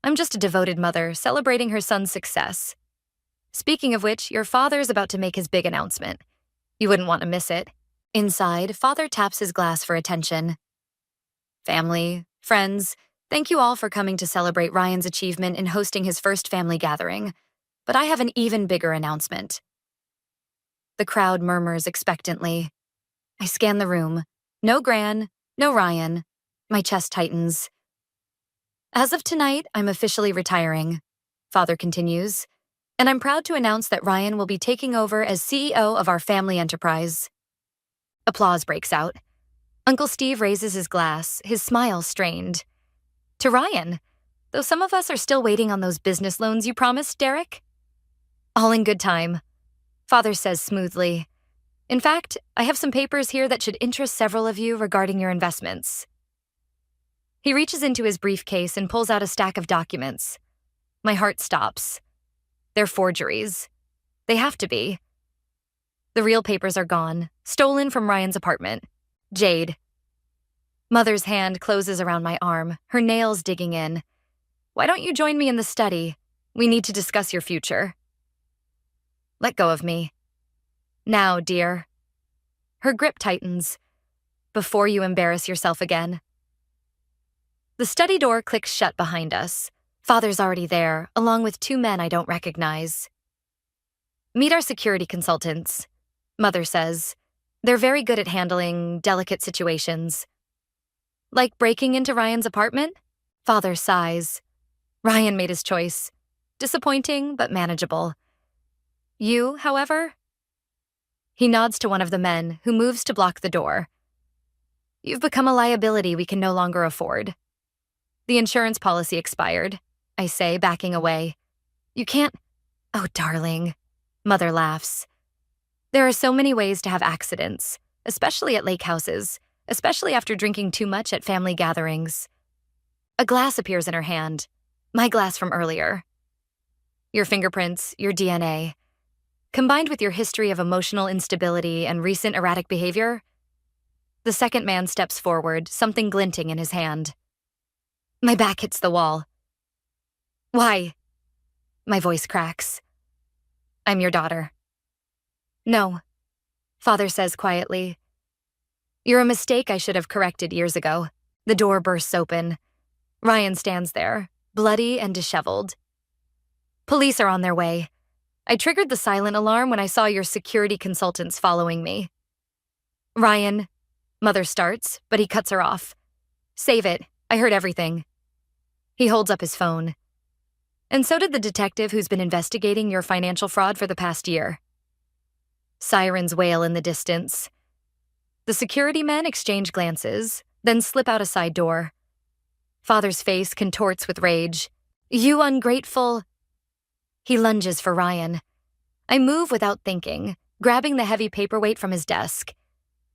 I'm just a devoted mother, celebrating her son's success. Speaking of which, your father's about to make his big announcement. You wouldn't want to miss it. Inside, Father taps his glass for attention. Family, friends, thank you all for coming to celebrate Ryan's achievement in hosting his first family gathering. But I have an even bigger announcement. The crowd murmurs expectantly. I scan the room. No Gran, no Ryan. My chest tightens. As of tonight, I'm officially retiring, Father continues, and I'm proud to announce that Ryan will be taking over as CEO of our family enterprise. Applause breaks out. Uncle Steve raises his glass, his smile strained. To Ryan, though some of us are still waiting on those business loans you promised, Derek? All in good time, Father says smoothly. In fact, I have some papers here that should interest several of you regarding your investments. He reaches into his briefcase and pulls out a stack of documents. My heart stops. They're forgeries. They have to be. The real papers are gone, stolen from Ryan's apartment. Jade. Mother's hand closes around my arm, her nails digging in. Why don't you join me in the study? We need to discuss your future. Let go of me. Now, dear. Her grip tightens. Before you embarrass yourself again. The study door clicks shut behind us. Father's already there, along with 2 men I don't recognize. Meet our security consultants, Mother says. They're very good at handling delicate situations. Like breaking into Ryan's apartment? Father sighs. Ryan made his choice. Disappointing, but manageable. You, however? He nods to one of the men, who moves to block the door. You've become a liability we can no longer afford. The insurance policy expired, I say, backing away. You can't... Oh, darling. Mother laughs. There are so many ways to have accidents, especially at lake houses, especially after drinking too much at family gatherings. A glass appears in her hand. My glass from earlier. Your fingerprints, your DNA. Combined with your history of emotional instability and recent erratic behavior, the second man steps forward, something glinting in his hand. My back hits the wall. Why? My voice cracks. I'm your daughter. No, Father says quietly. You're a mistake I should have corrected years ago. The door bursts open. Ryan stands there, bloody and disheveled. Police are on their way. I triggered the silent alarm when I saw your security consultants following me. Ryan, Mother starts, but he cuts her off. Save it. I heard everything. He holds up his phone. And so did the detective who's been investigating your financial fraud for the past year. Sirens wail in the distance. The security men exchange glances, then slip out a side door. Father's face contorts with rage. You ungrateful... He lunges for Ryan. I move without thinking, grabbing the heavy paperweight from his desk.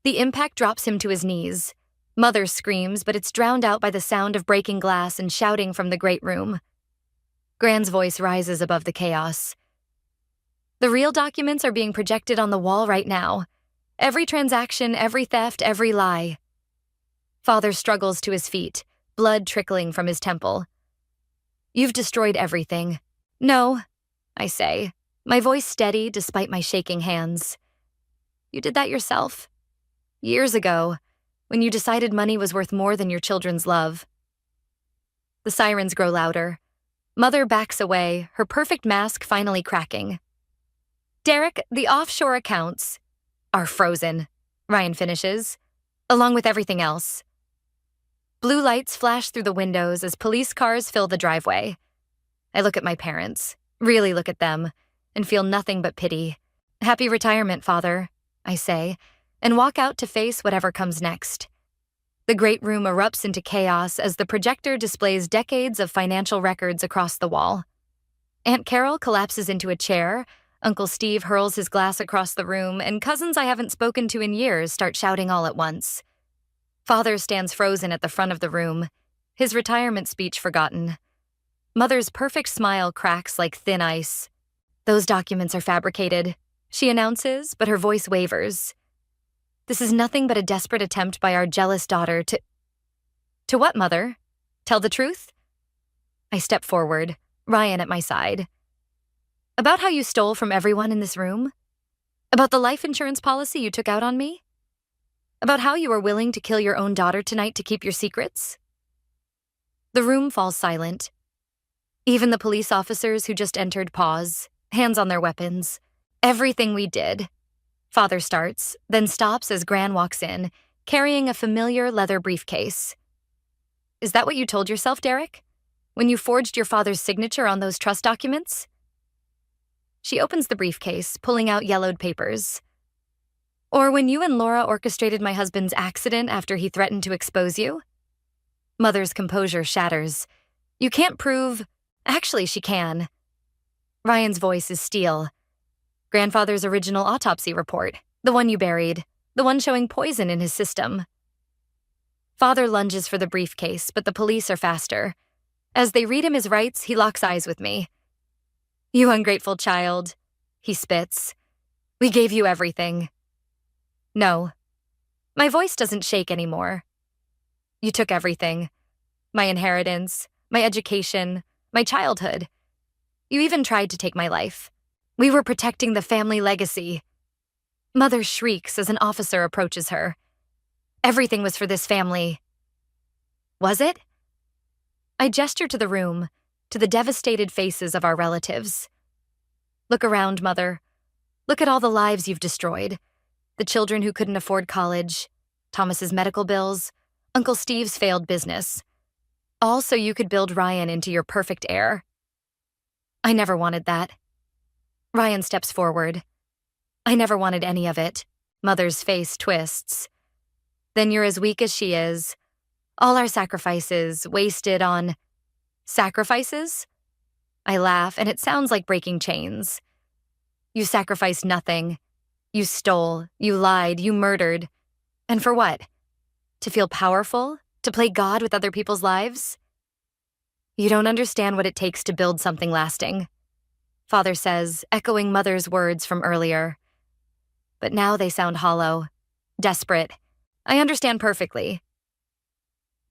The impact drops him to his knees. Mother screams, but it's drowned out by the sound of breaking glass and shouting from the great room. Gran's voice rises above the chaos. The real documents are being projected on the wall right now. Every transaction, every theft, every lie. Father struggles to his feet, blood trickling from his temple. You've destroyed everything. No, I say, my voice steady despite my shaking hands. You did that yourself. Years ago, when you decided money was worth more than your children's love. The sirens grow louder. Mother backs away, her perfect mask finally cracking. Derek, the offshore accounts are frozen, Ryan finishes, along with everything else. Blue lights flash through the windows as police cars fill the driveway. I look at my parents, really look at them, and feel nothing but pity. Happy retirement, Father, I say, and walk out to face whatever comes next. The great room erupts into chaos as the projector displays decades of financial records across the wall. Aunt Carol collapses into a chair, Uncle Steve hurls his glass across the room, and cousins I haven't spoken to in years start shouting all at once. Father stands frozen at the front of the room, his retirement speech forgotten. Mother's perfect smile cracks like thin ice. Those documents are fabricated, she announces, but her voice wavers. This is nothing but a desperate attempt by our jealous daughter to... To what, Mother? Tell the truth? I step forward, Ryan at my side. About how you stole from everyone in this room? About the life insurance policy you took out on me? About how you were willing to kill your own daughter tonight to keep your secrets? The room falls silent. Even the police officers who just entered pause, hands on their weapons. Everything we did. Father starts, then stops as Gran walks in, carrying a familiar leather briefcase. Is that what you told yourself, Derek? When you forged your father's signature on those trust documents? She opens the briefcase, pulling out yellowed papers. Or when you and Laura orchestrated my husband's accident after he threatened to expose you? Mother's composure shatters. You can't prove... Actually, she can. Ryan's voice is steel. Grandfather's original autopsy report, the one you buried, the one showing poison in his system. Father lunges for the briefcase, but the police are faster. As they read him his rights, he locks eyes with me. You ungrateful child, he spits. We gave you everything. No. My voice doesn't shake anymore. You took everything. My inheritance, my education, my childhood. You even tried to take my life. We were protecting the family legacy. Mother shrieks as an officer approaches her. Everything was for this family. Was it? I gesture to the room, to the devastated faces of our relatives. Look around, Mother. Look at all the lives you've destroyed. The children who couldn't afford college, Thomas's medical bills, Uncle Steve's failed business. All so you could build Ryan into your perfect heir. I never wanted that. Ryan steps forward. I never wanted any of it. Mother's face twists. Then you're as weak as she is. All our sacrifices wasted on... Sacrifices? I laugh, and it sounds like breaking chains. You sacrificed nothing. You stole, you lied, you murdered. And for what? To feel powerful? To play God with other people's lives? You don't understand what it takes to build something lasting, Father says, echoing Mother's words from earlier. But now they sound hollow, desperate. I understand perfectly.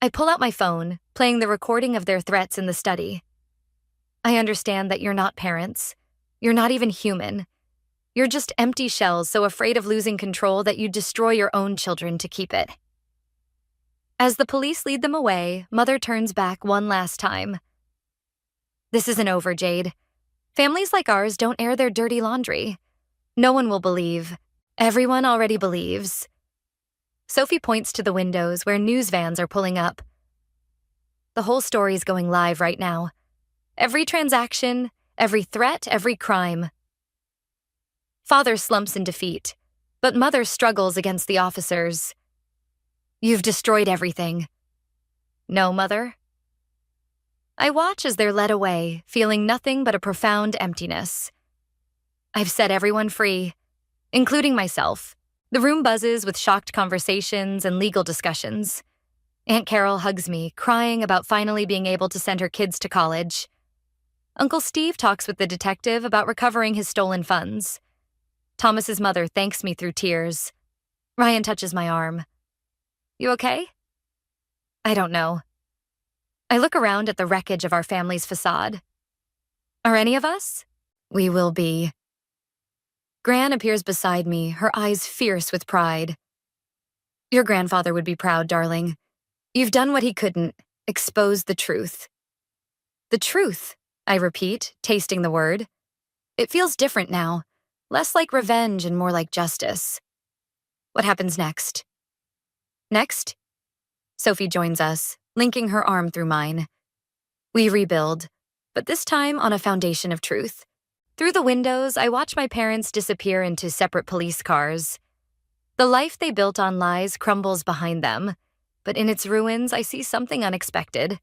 I pull out my phone, playing the recording of their threats in the study. I understand that you're not parents. You're not even human. You're just empty shells so afraid of losing control that you destroy your own children to keep it. As the police lead them away, Mother turns back one last time. This isn't over, Jade. Families like ours don't air their dirty laundry. No one will believe. Everyone already believes. Sophie points to the windows where news vans are pulling up. The whole story's going live right now. Every transaction, every threat, every crime. Father slumps in defeat, but Mother struggles against the officers. You've destroyed everything. No, Mother. I watch as they're led away, feeling nothing but a profound emptiness. I've set everyone free, including myself. The room buzzes with shocked conversations and legal discussions. Aunt Carol hugs me, crying about finally being able to send her kids to college. Uncle Steve talks with the detective about recovering his stolen funds. Thomas's mother thanks me through tears. Ryan touches my arm. You okay? I don't know. I look around at the wreckage of our family's facade. Are any of us? We will be. Gran appears beside me, her eyes fierce with pride. Your grandfather would be proud, darling. You've done what he couldn't, exposed the truth. The truth, I repeat, tasting the word. It feels different now, less like revenge and more like justice. What happens next? Next? Sophie joins us, linking her arm through mine. We rebuild, but this time on a foundation of truth. Through the windows, I watch my parents disappear into separate police cars. The life they built on lies crumbles behind them, but in its ruins, I see something unexpected.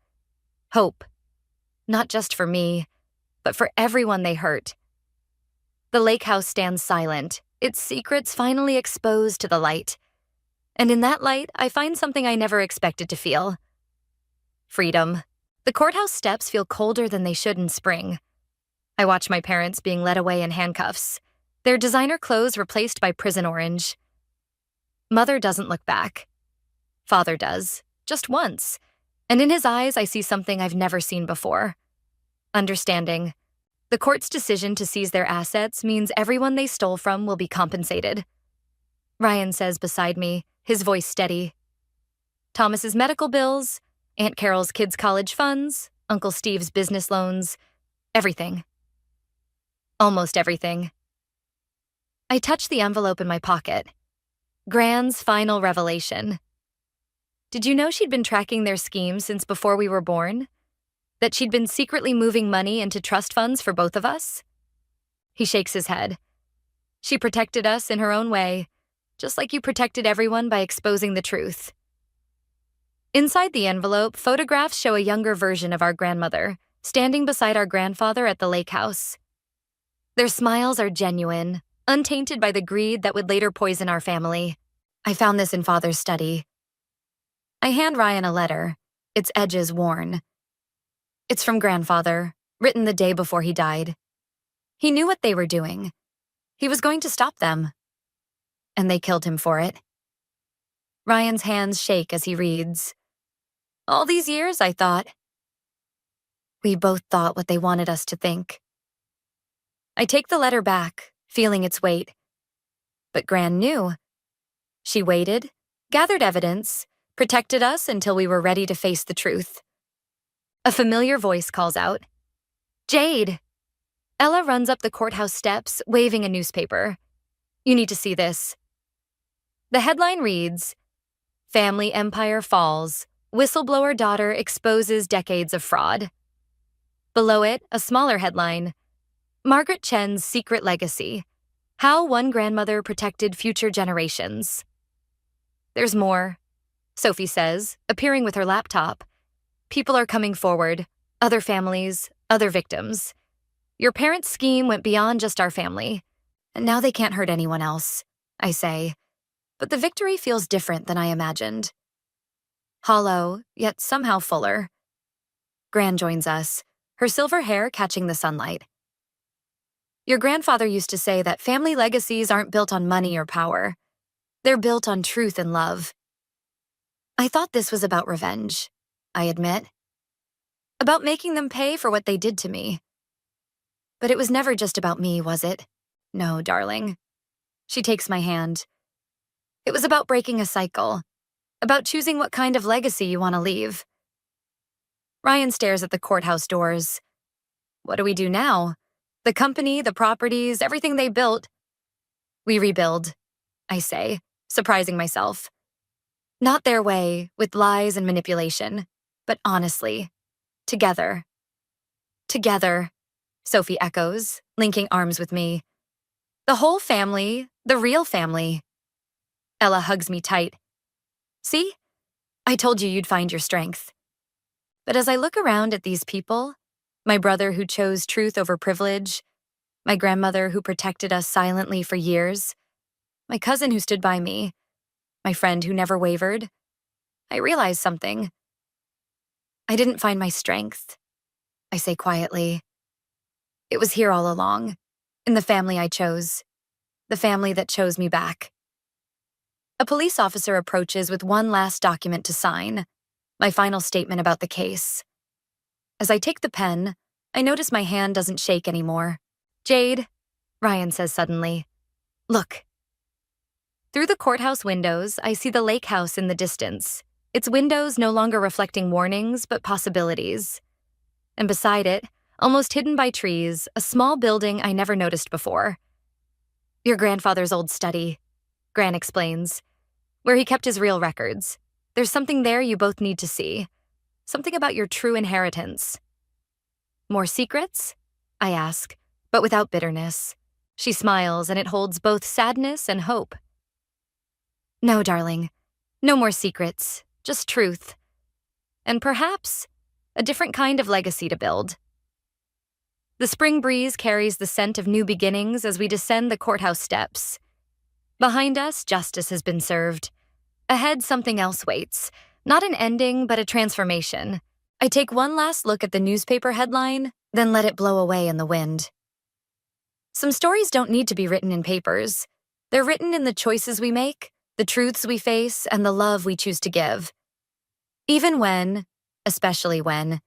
Hope. Not just for me, but for everyone they hurt. The lake house stands silent, its secrets finally exposed to the light. And in that light, I find something I never expected to feel. Freedom. The courthouse steps feel colder than they should in spring. I watch my parents being led away in handcuffs, their designer clothes replaced by prison orange. Mother doesn't look back. Father does, just once, and in his eyes I see something I've never seen before. Understanding. The court's decision to seize their assets means everyone they stole from will be compensated. Ryan says beside me, his voice steady. Thomas's medical bills, Aunt Carol's kids' college funds, Uncle Steve's business loans, everything. Almost everything. I touch the envelope in my pocket. Gran's final revelation. Did you know she'd been tracking their scheme since before we were born? That she'd been secretly moving money into trust funds for both of us? He shakes his head. She protected us in her own way, just like you protected everyone by exposing the truth. Inside the envelope, photographs show a younger version of our grandmother, standing beside our grandfather at the lake house. Their smiles are genuine, untainted by the greed that would later poison our family. I found this in Father's study. I hand Ryan a letter, its edges worn. It's from Grandfather, written the day before he died. He knew what they were doing. He was going to stop them. And they killed him for it. Ryan's hands shake as he reads. All these years, I thought. We both thought what they wanted us to think. I take the letter back, feeling its weight. But Gran knew. She waited, gathered evidence, protected us until we were ready to face the truth. A familiar voice calls out, Jade! Ella runs up the courthouse steps, waving a newspaper. You need to see this. The headline reads, Family Empire Falls, Whistleblower Daughter Exposes Decades of Fraud. Below it, a smaller headline, Margaret Chen's Secret Legacy, How One Grandmother Protected Future Generations. There's more, Sophie says, appearing with her laptop. People are coming forward, other families, other victims. Your parents' scheme went beyond just our family, and now they can't hurt anyone else, I say. But the victory feels different than I imagined. Hollow, yet somehow fuller. Gran joins us, her silver hair catching the sunlight. Your grandfather used to say that family legacies aren't built on money or power. They're built on truth and love. I thought this was about revenge, I admit. About making them pay for what they did to me. But it was never just about me, was it? No, darling. She takes my hand. It was about breaking a cycle, about choosing what kind of legacy you want to leave. Ryan stares at the courthouse doors. What do we do now? The company, the properties, everything they built. We rebuild, I say, surprising myself. Not their way, with lies and manipulation, but honestly, together. Together, Sophie echoes, linking arms with me. The whole family, the real family. Ella hugs me tight. See? I told you you'd find your strength. But as I look around at these people, my brother who chose truth over privilege, my grandmother who protected us silently for years, my cousin who stood by me, my friend who never wavered, I realize something. I didn't find my strength, I say quietly. It was here all along, in the family I chose, the family that chose me back. A police officer approaches with one last document to sign, my final statement about the case. As I take the pen, I notice my hand doesn't shake anymore. "Jade," Ryan says suddenly, "look." Through the courthouse windows, I see the lake house in the distance, its windows no longer reflecting warnings but possibilities. And beside it, almost hidden by trees, a small building I never noticed before. "Your grandfather's old study," Gran explains, "where he kept his real records. There's something there you both need to see. Something about your true inheritance." "More secrets?" I ask, but without bitterness. She smiles, and it holds both sadness and hope. "No, darling. No more secrets. Just truth. And perhaps a different kind of legacy to build." The spring breeze carries the scent of new beginnings as we descend the courthouse steps. Behind us, justice has been served. Ahead, something else waits. Not an ending, but a transformation. I take one last look at the newspaper headline, then let it blow away in the wind. Some stories don't need to be written in papers. They're written in the choices we make, the truths we face, and the love we choose to give. Even when, especially when,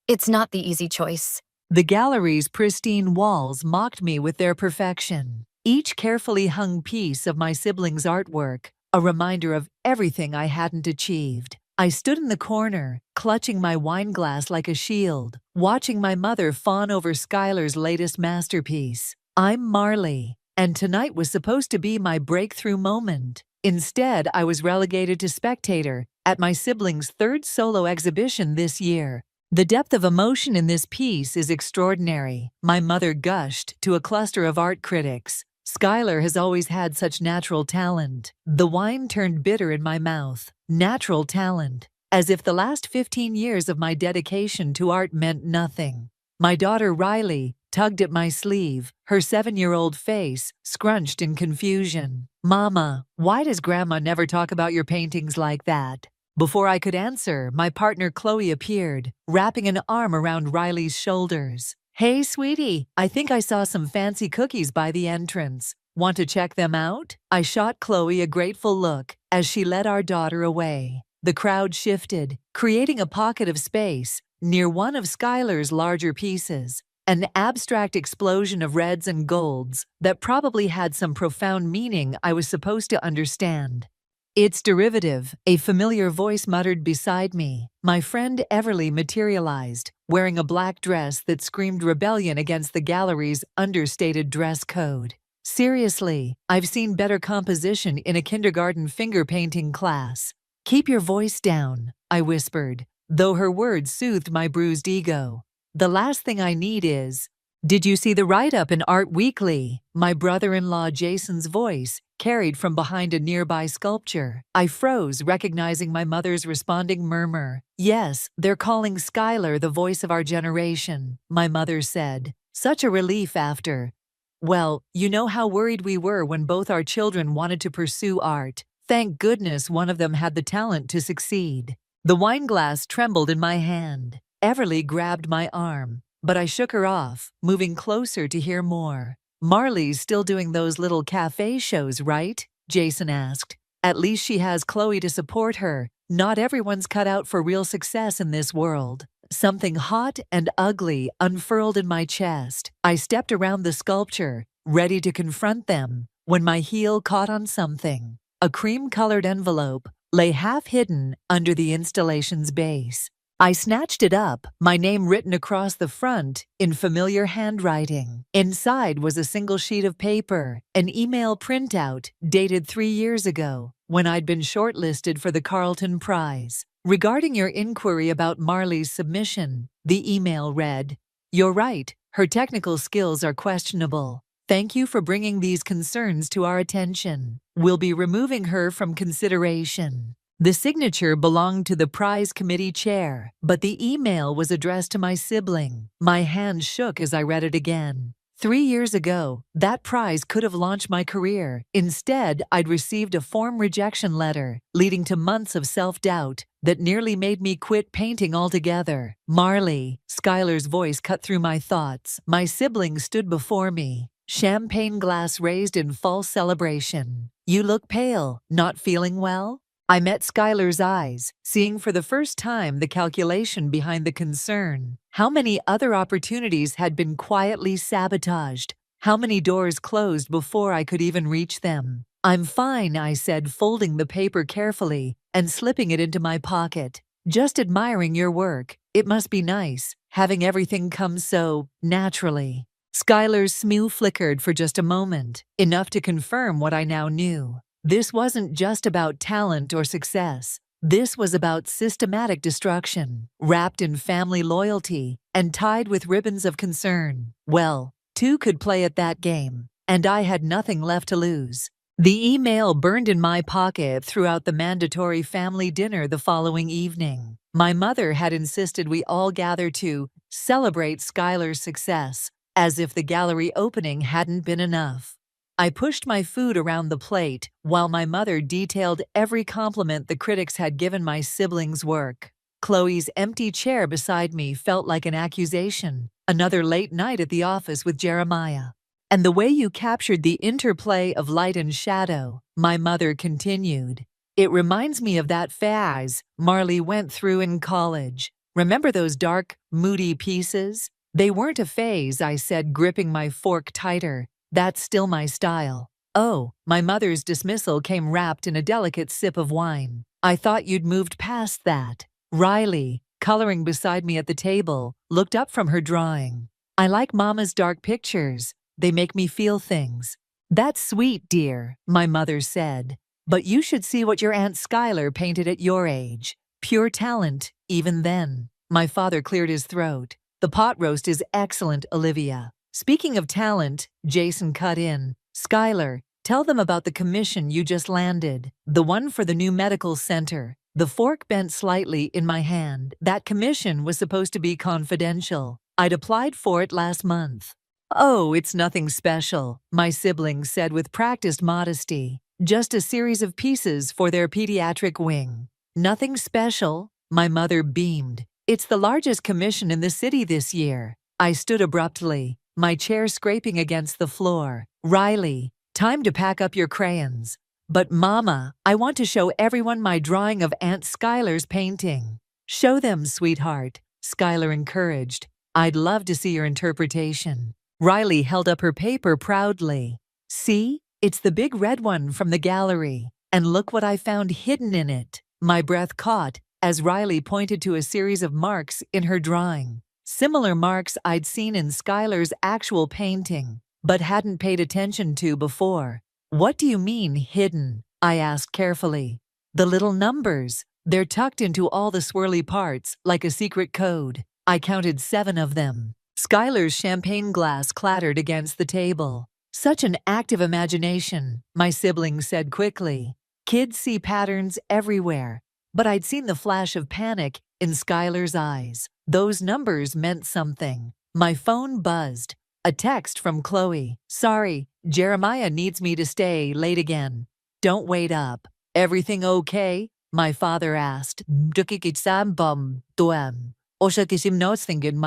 it's not the easy choice. The gallery's pristine walls mocked me with their perfection. Each carefully hung piece of my siblings' artwork, a reminder of everything I hadn't achieved. I stood in the corner, clutching my wine glass like a shield, watching my mother fawn over Skylar's latest masterpiece. I'm Marley, and tonight was supposed to be my breakthrough moment. Instead, I was relegated to spectator at my siblings' third solo exhibition this year. The depth of emotion in this piece is extraordinary. My mother gushed to a cluster of art critics. "Skylar has always had such natural talent." The wine turned bitter in my mouth. Natural talent. As if the last 15 years of my dedication to art meant nothing. My daughter Riley tugged at my sleeve, her 7-year-old face scrunched in confusion. "Mama, why does Grandma never talk about your paintings like that?" Before I could answer, my partner Chloe appeared, wrapping an arm around Riley's shoulders. "Hey, sweetie, I think I saw some fancy cookies by the entrance. Want to check them out?" I shot Chloe a grateful look as she led our daughter away. The crowd shifted, creating a pocket of space near one of Skylar's larger pieces. An abstract explosion of reds and golds that probably had some profound meaning I was supposed to understand. "It's derivative," a familiar voice muttered beside me. My friend Everly materialized, wearing a black dress that screamed rebellion against the gallery's understated dress code. "Seriously, I've seen better composition in a kindergarten finger painting class." "Keep your voice down," I whispered, though her words soothed my bruised ego. "The last thing I need is..." "Did you see the write-up in Art Weekly?" My brother-in-law Jason's voice carried from behind a nearby sculpture. I froze, recognizing my mother's responding murmur. "Yes, they're calling Skylar the voice of our generation," my mother said. "Such a relief after... Well, you know how worried we were when both our children wanted to pursue art. Thank goodness one of them had the talent to succeed." The wine glass trembled in my hand. Everly grabbed my arm, but I shook her off, moving closer to hear more. "Marley's still doing those little cafe shows, right?" Jason asked. "At least she has Chloe to support her. Not everyone's cut out for real success in this world." Something hot and ugly unfurled in my chest. I stepped around the sculpture, ready to confront them, when my heel caught on something. A cream-colored envelope lay half-hidden under the installation's base. I snatched it up, my name written across the front in familiar handwriting. Inside was a single sheet of paper, an email printout dated 3 years ago, when I'd been shortlisted for the Carlton Prize. "Regarding your inquiry about Marley's submission," the email read, "You're right, her technical skills are questionable. Thank you for bringing these concerns to our attention. We'll be removing her from consideration." The signature belonged to the prize committee chair, but the email was addressed to my sibling. My hand shook as I read it again. 3 years ago, that prize could have launched my career. Instead, I'd received a form rejection letter, leading to months of self-doubt that nearly made me quit painting altogether. "Marley," Skylar's voice cut through my thoughts. My sibling stood before me, champagne glass raised in false celebration. You look pale, not feeling well? I met Skylar's eyes, seeing for the first time the calculation behind the concern. How many other opportunities had been quietly sabotaged? How many doors closed before I could even reach them? I'm fine, I said, folding the paper carefully and slipping it into my pocket. Just admiring your work. It must be nice, having everything come so naturally. Skylar's smile flickered for just a moment, enough to confirm what I now knew. This wasn't just about talent or success. This was about systematic destruction, wrapped in family loyalty and tied with ribbons of concern. Well, two could play at that game, and I had nothing left to lose. The email burned in my pocket throughout the mandatory family dinner the following evening. My mother had insisted we all gather to celebrate Skylar's success, as if the gallery opening hadn't been enough. I pushed my food around the plate while my mother detailed every compliment the critics had given my siblings' work. Chloe's empty chair beside me felt like an accusation. Another late night at the office with Jeremiah. And the way you captured the interplay of light and shadow, my mother continued. It reminds me of that phase Marley went through in college. Remember those dark, moody pieces? They weren't a phase, I said, gripping my fork tighter. That's still my style. Oh, my mother's dismissal came wrapped in a delicate sip of wine. I thought you'd moved past that. Riley, coloring beside me at the table, looked up from her drawing. I like Mama's dark pictures. They make me feel things. That's sweet, dear, my mother said. But you should see what your Aunt Skylar painted at your age. Pure talent, even then. My father cleared his throat. The pot roast is excellent, Olivia. Speaking of talent, Jason cut in. Skylar, tell them about the commission you just landed. The one for the new medical center. The fork bent slightly in my hand. That commission was supposed to be confidential. I'd applied for it last month. Oh, it's nothing special, my siblings said with practiced modesty. Just a series of pieces for their pediatric wing. Nothing special, my mother beamed. It's the largest commission in the city this year. I stood abruptly, my chair scraping against the floor. Riley, time to pack up your crayons. But Mama, I want to show everyone my drawing of Aunt Skylar's painting. Show them, sweetheart, Skylar encouraged. I'd love to see your interpretation. Riley held up her paper proudly. See? It's the big red one from the gallery. And look what I found hidden in it. My breath caught as Riley pointed to a series of marks in her drawing. Similar marks I'd seen in Skylar's actual painting, but hadn't paid attention to before. What do you mean, hidden? I asked carefully. The little numbers. They're tucked into all the swirly parts, like a secret code. I counted 7 of them. Skylar's champagne glass clattered against the table. Such an active imagination, my siblings said quickly. Kids see patterns everywhere. But I'd seen the flash of panic in Skylar's eyes. Those numbers meant something. My phone buzzed. A text from Chloe. Sorry, Jeremiah needs me to stay late again. Don't wait up. Everything okay? My father asked. My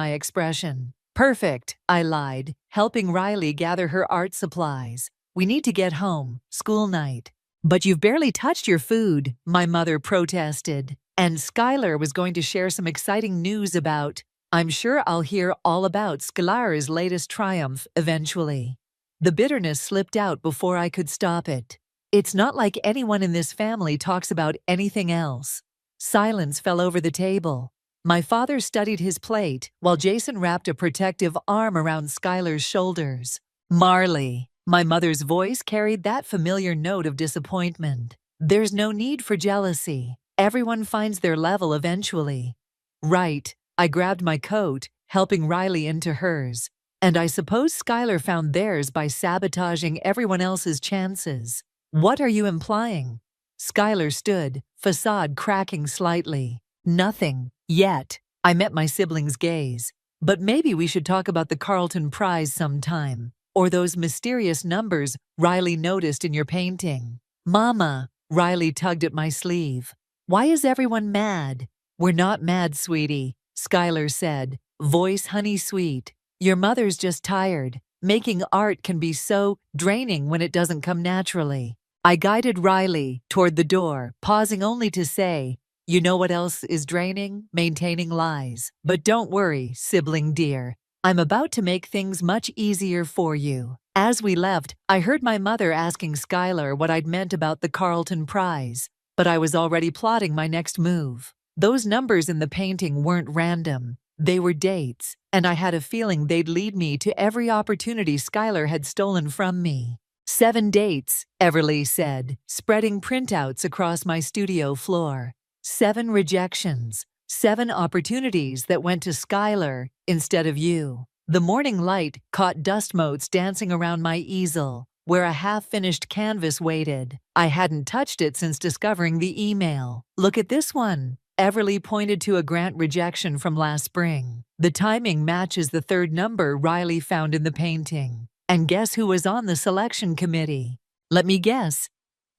expression. Perfect, I lied, helping Riley gather her art supplies. We need to get home, school night. But you've barely touched your food, my mother protested. And Skylar was going to share some exciting news about. I'm sure I'll hear all about Skylar's latest triumph eventually. The bitterness slipped out before I could stop it. It's not like anyone in this family talks about anything else. Silence fell over the table. My father studied his plate while Jason wrapped a protective arm around Skylar's shoulders. Marley, my mother's voice carried that familiar note of disappointment. There's no need for jealousy. Everyone finds their level eventually. Right, I grabbed my coat, helping Riley into hers. And I suppose Skylar found theirs by sabotaging everyone else's chances. What are you implying? Skylar stood, facade cracking slightly. Nothing. Yet. I met my siblings' gaze. But maybe we should talk about the Carlton Prize sometime. Or those mysterious numbers Riley noticed in your painting. Mama, Riley tugged at my sleeve. Why is everyone mad? We're not mad, sweetie, Skylar said, voice honey sweet. Your mother's just tired. Making art can be so draining when it doesn't come naturally. I guided Riley toward the door, pausing only to say, "You know what else is draining? Maintaining lies. But don't worry, sibling dear. I'm about to make things much easier for you." As we left, I heard my mother asking Skylar what I'd meant about the Carlton Prize, but I was already plotting my next move. Those numbers in the painting weren't random. They were dates, and I had a feeling they'd lead me to every opportunity Skylar had stolen from me. 7 dates, Everly said, spreading printouts across my studio floor. 7 rejections. 7 opportunities that went to Skylar instead of you. The morning light caught dust motes dancing around my easel, where a half-finished canvas waited. I hadn't touched it since discovering the email. "Look at this one." Everly pointed to a grant rejection from last spring. The timing matches the 3rd number Riley found in the painting. And guess who was on the selection committee? Let me guess.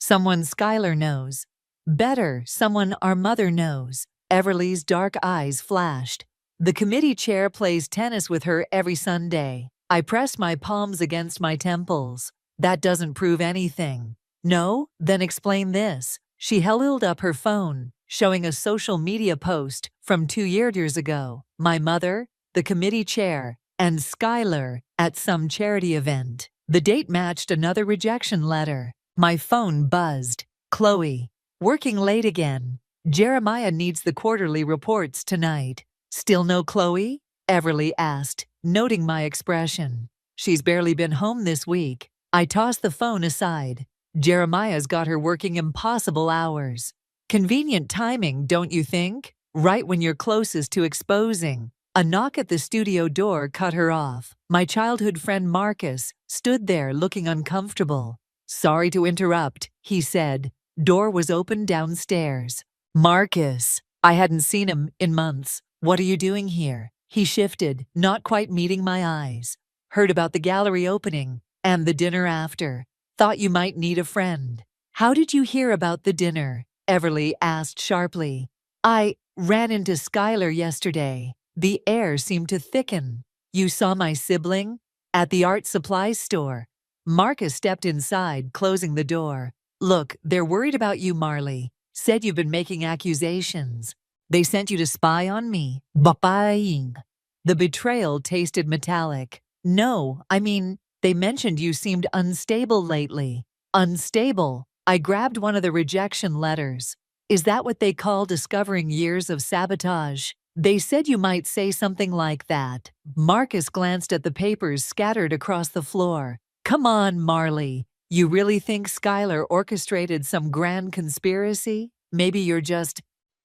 Someone Skylar knows. Better, someone our mother knows. Everly's dark eyes flashed. The committee chair plays tennis with her every Sunday. I pressed my palms against my temples. That doesn't prove anything. No? Then explain this. She held up her phone, showing a social media post from 2 years ago. My mother, the committee chair, and Skylar at some charity event. The date matched another rejection letter. My phone buzzed. "Chloe. Working late again. Jeremiah needs the quarterly reports tonight." "Still no Chloe?" Everly asked, noting my expression. "She's barely been home this week." I tossed the phone aside. Jeremiah's got her working impossible hours. Convenient timing, don't you think? Right when you're closest to exposing. A knock at the studio door cut her off. My childhood friend Marcus stood there looking uncomfortable. "Sorry to interrupt," he said. Door was open downstairs. "Marcus." I hadn't seen him in months. "What are you doing here?" He shifted, not quite meeting my eyes. "Heard about the gallery opening and the dinner after. Thought you might need a friend." "How did you hear about the dinner?" Everly asked sharply. "I ran into Skylar yesterday." The air seemed to thicken. "You saw my sibling?" "At the art supplies store." Marcus stepped inside, closing the door. "Look, they're worried about you, Marley. Said you've been making accusations. They sent you to spy on me." Bapaying. The betrayal tasted metallic. "No, I mean, they mentioned you seemed unstable lately." "Unstable?" I grabbed one of the rejection letters. "Is that what they call discovering years of sabotage?" "They said you might say something like that." Marcus glanced at the papers scattered across the floor. "Come on, Marley. You really think Skylar orchestrated some grand conspiracy? Maybe you're just—"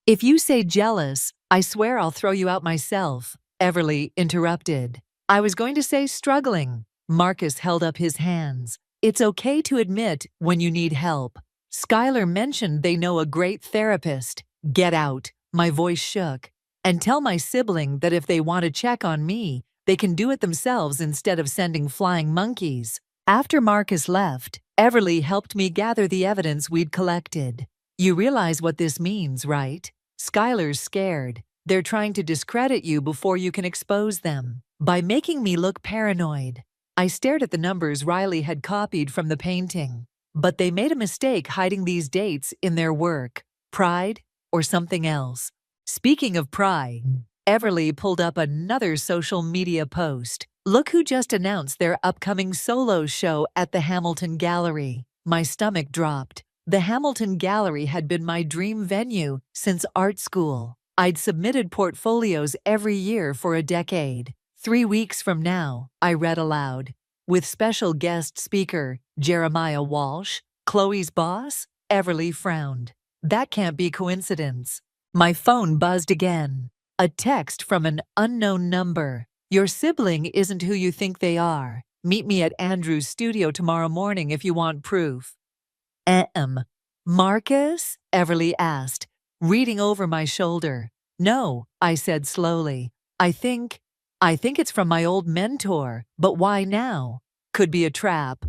"If you say jealous, I swear I'll throw you out myself," Everly interrupted. "I was going to say struggling." Marcus held up his hands. "It's okay to admit when you need help. Skylar mentioned they know a great therapist." "Get out." My voice shook. "And tell my sibling that if they want to check on me, they can do it themselves instead of sending flying monkeys." After Marcus left, Everly helped me gather the evidence we'd collected. "You realize what this means, right? Skylar's scared. They're trying to discredit you before you can expose them, by making me look paranoid." I stared at the numbers Riley had copied from the painting. But they made a mistake hiding these dates in their work. Pride or something else. Speaking of pride, Everly pulled up another social media post. "Look who just announced their upcoming solo show at the Hamilton Gallery." My stomach dropped. The Hamilton Gallery had been my dream venue since art school. I'd submitted portfolios every year for a decade. 3 weeks from now, I read aloud. "With special guest speaker, Jeremiah Walsh, Chloe's boss?" Everly frowned. "That can't be coincidence." My phone buzzed again. A text from an unknown number. "Your sibling isn't who you think they are. Meet me at Andrew's studio tomorrow morning if you want proof." Marcus?" Everly asked, reading over my shoulder. "No," I said slowly. I think it's from my old mentor, but why now? Could be a trap.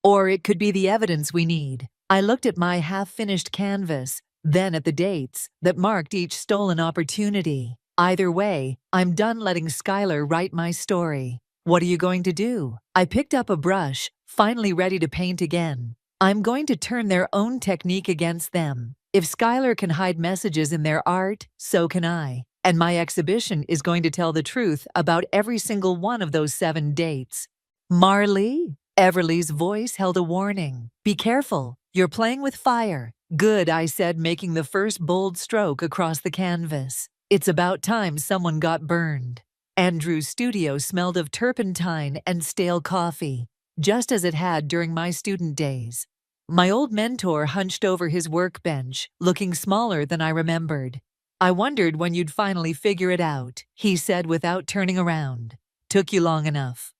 Or it could be the evidence we need." I looked at my half-finished canvas, then at the dates that marked each stolen opportunity. Either way, I'm done letting Skylar write my story. What are you going to do? I picked up a brush, finally ready to paint again. I'm going to turn their own technique against them. If Skylar can hide messages in their art, so can I. And my exhibition is going to tell the truth about every single one of those 7 dates. Marley? Everly's voice held a warning. Be careful, you're playing with fire. Good, I said, making the first bold stroke across the canvas. It's about time someone got burned. Andrew's studio smelled of turpentine and stale coffee, just as it had during my student days. My old mentor hunched over his workbench, looking smaller than I remembered. I wondered when you'd finally figure it out, he said without turning around. Took you long enough.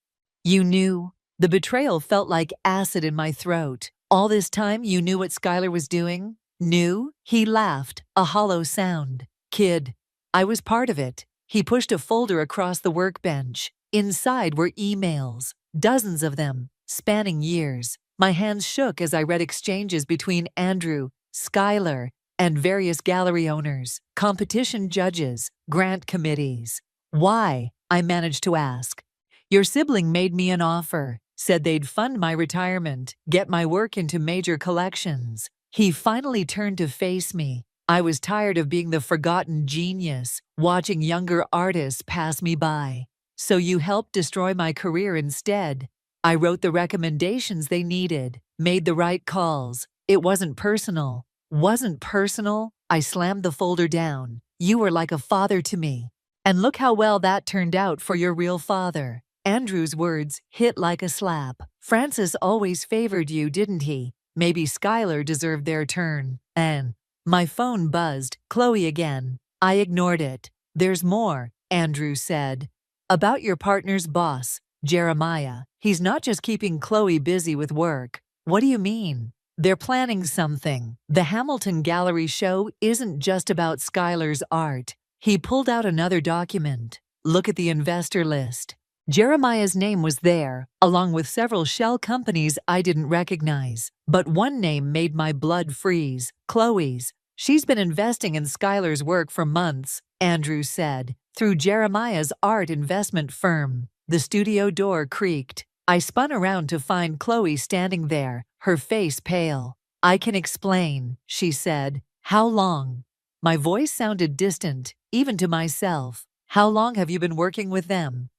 You knew? The betrayal felt like acid in my throat. All this time you knew what Skylar was doing? Knew? He laughed, a hollow sound. Kid, I was part of it. He pushed a folder across the workbench. Inside were emails, dozens of them, spanning years. My hands shook as I read exchanges between Andrew, Skylar, and various gallery owners, competition judges, grant committees. Why? I managed to ask. Your sibling made me an offer, said they'd fund my retirement, get my work into major collections. He finally turned to face me. I was tired of being the forgotten genius, watching younger artists pass me by. So you helped destroy my career instead. I wrote the recommendations they needed, made the right calls. It wasn't personal. Wasn't personal? I slammed the folder down. You were like a father to me. And look how well that turned out for your real father. Andrew's words hit like a slap. Francis always favored you, didn't he? Maybe Skylar deserved their turn. And my phone buzzed. Chloe again. I ignored it. There's more, Andrew said. About your partner's boss, Jeremiah. He's not just keeping Chloe busy with work. What do you mean? They're planning something. The Hamilton Gallery show isn't just about Skylar's art. He pulled out another document. Look at the investor list. Jeremiah's name was there, along with several shell companies I didn't recognize. But one name made my blood freeze. Chloe's. She's been investing in Skylar's work for months, Andrew said, through Jeremiah's art investment firm. The studio door creaked. I spun around to find Chloe standing there, her face pale. I can explain, she said. How long? My voice sounded distant, even to myself. How long have you been working with them?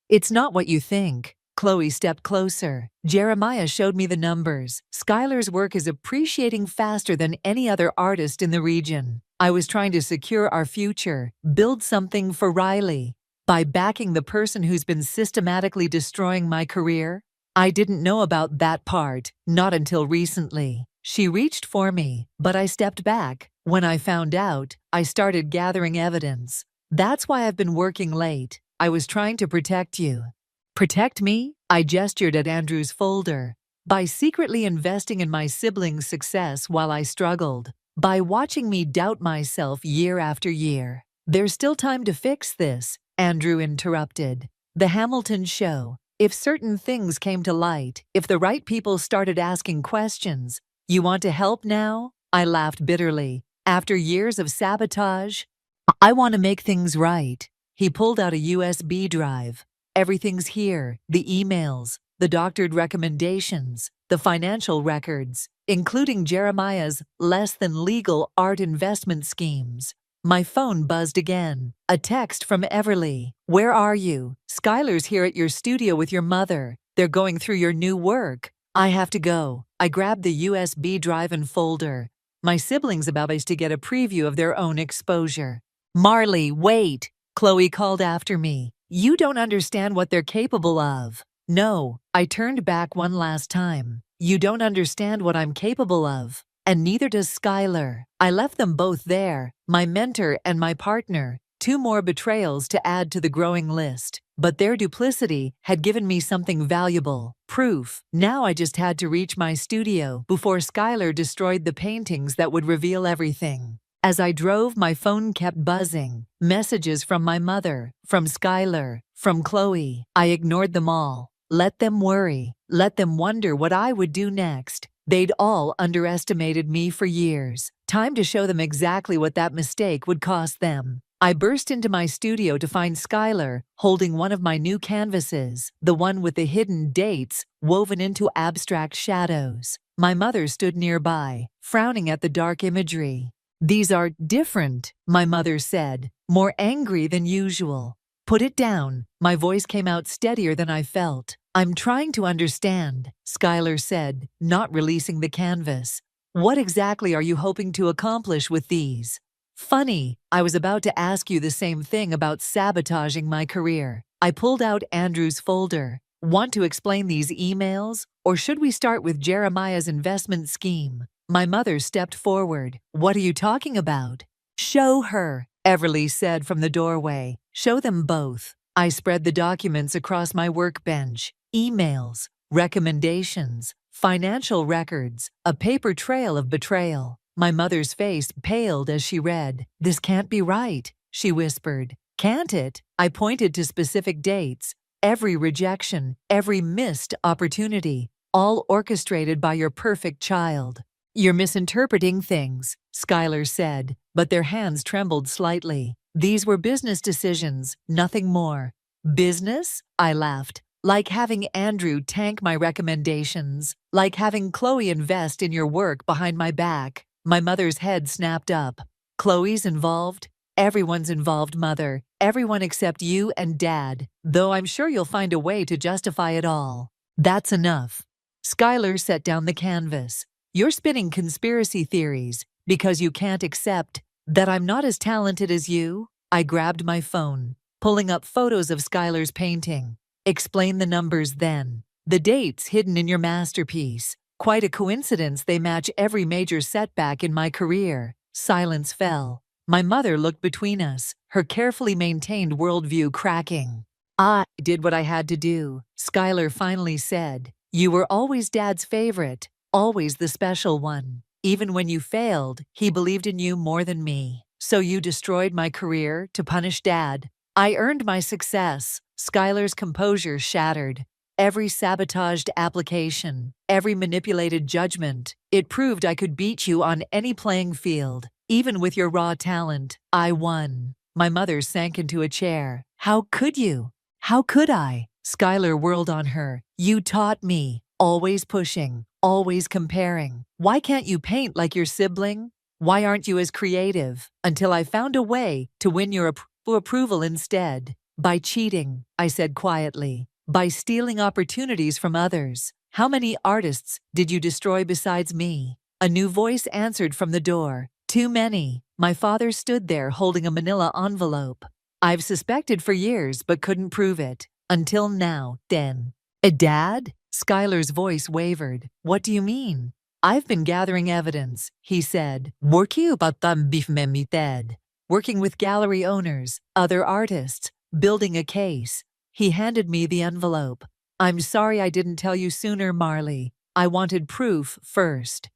It's not what you think. Chloe stepped closer. Jeremiah showed me the numbers. Skylar's work is appreciating faster than any other artist in the region. I was trying to secure our future, build something for Riley. By backing the person who's been systematically destroying my career? I didn't know about that part, not until recently. She reached for me, but I stepped back. When I found out, I started gathering evidence. That's why I've been working late. I was trying to protect you. Protect me? I gestured at Andrew's folder. By secretly investing in my siblings' success while I struggled. By watching me doubt myself year after year. There's still time to fix this, Andrew interrupted. The Hamilton show. If certain things came to light, if the right people started asking questions, you want to help now? I laughed bitterly. After years of sabotage, I want to make things right. He pulled out a USB drive. Everything's here, the emails, the doctored recommendations, the financial records, including Jeremiah's less-than-legal art investment schemes. My phone buzzed again. A text from Everly. Where are you? Skylar's here at your studio with your mother. They're going through your new work. I have to go. I grabbed the USB drive and folder. My siblings about to get a preview of their own exposure. Marley, wait! Chloe called after me. You don't understand what they're capable of. No, I turned back one last time. You don't understand what I'm capable of. And neither does Skylar. I left them both there, my mentor and my partner, 2 more betrayals to add to the growing list. But their duplicity had given me something valuable, proof. Now I just had to reach my studio before Skylar destroyed the paintings that would reveal everything. As I drove, my phone kept buzzing. Messages from my mother, from Skylar, from Chloe. I ignored them all. Let them worry. Let them wonder what I would do next. They'd all underestimated me for years. Time to show them exactly what that mistake would cost them. I burst into my studio to find Skylar holding one of my new canvases, the one with the hidden dates woven into abstract shadows. My mother stood nearby, frowning at the dark imagery. "These are different," my mother said, more angry than usual. "Put it down." My voice came out steadier than I felt. "I'm trying to understand," Skylar said, not releasing the canvas. "What exactly are you hoping to accomplish with these?" "Funny, I was about to ask you the same thing about sabotaging my career." I pulled out Andrew's folder. "Want to explain these emails? Or should we start with Jeremiah's investment scheme?" My mother stepped forward. "What are you talking about?" "Show her," Everly said from the doorway. "Show them both." I spread the documents across my workbench. Emails, recommendations, financial records, a paper trail of betrayal. My mother's face paled as she read. "This can't be right," she whispered. "Can't it?" I pointed to specific dates. "Every rejection, every missed opportunity, all orchestrated by your perfect child." "You're misinterpreting things," Skylar said, but their hands trembled slightly. "These were business decisions, nothing more." "Business?" I laughed. "Like having Andrew tank my recommendations, like having Chloe invest in your work behind my back." My mother's head snapped up. "Chloe's involved?" "Everyone's involved, Mother. Everyone except you and Dad, though I'm sure you'll find a way to justify it all." "That's enough." Skylar set down the canvas. "You're spinning conspiracy theories because you can't accept that I'm not as talented as you." I grabbed my phone, pulling up photos of Skylar's painting. "Explain the numbers then. The dates hidden in your masterpiece. Quite a coincidence they match every major setback in my career." Silence fell. My mother looked between us, her carefully maintained worldview cracking. "I did what I had to do," Skylar finally said. "You were always Dad's favorite, always the special one. Even when you failed, he believed in you more than me. So you destroyed my career to punish Dad." "I earned my success." Skylar's composure shattered. "Every sabotaged application, every manipulated judgment, it proved I could beat you on any playing field. Even with your raw talent, I won." My mother sank into a chair. "How could you? How could I?" Skylar whirled on her. "You taught me. Always pushing, always comparing. Why can't you paint like your sibling? Why aren't you as creative?" Until I found a way to win your approval instead. "By cheating," I said quietly. "By stealing opportunities from others. How many artists did you destroy besides me?" A new voice answered from the door. "Too many." My father stood there holding a manila envelope. "I've suspected for years but couldn't prove it. Until now, then." "Dad?" Skylar's voice wavered. "What do you mean?" "I've been gathering evidence," he said. Working with gallery owners, other artists, building a case." He handed me the envelope. "I'm sorry I didn't tell you sooner, Marley. I wanted proof first."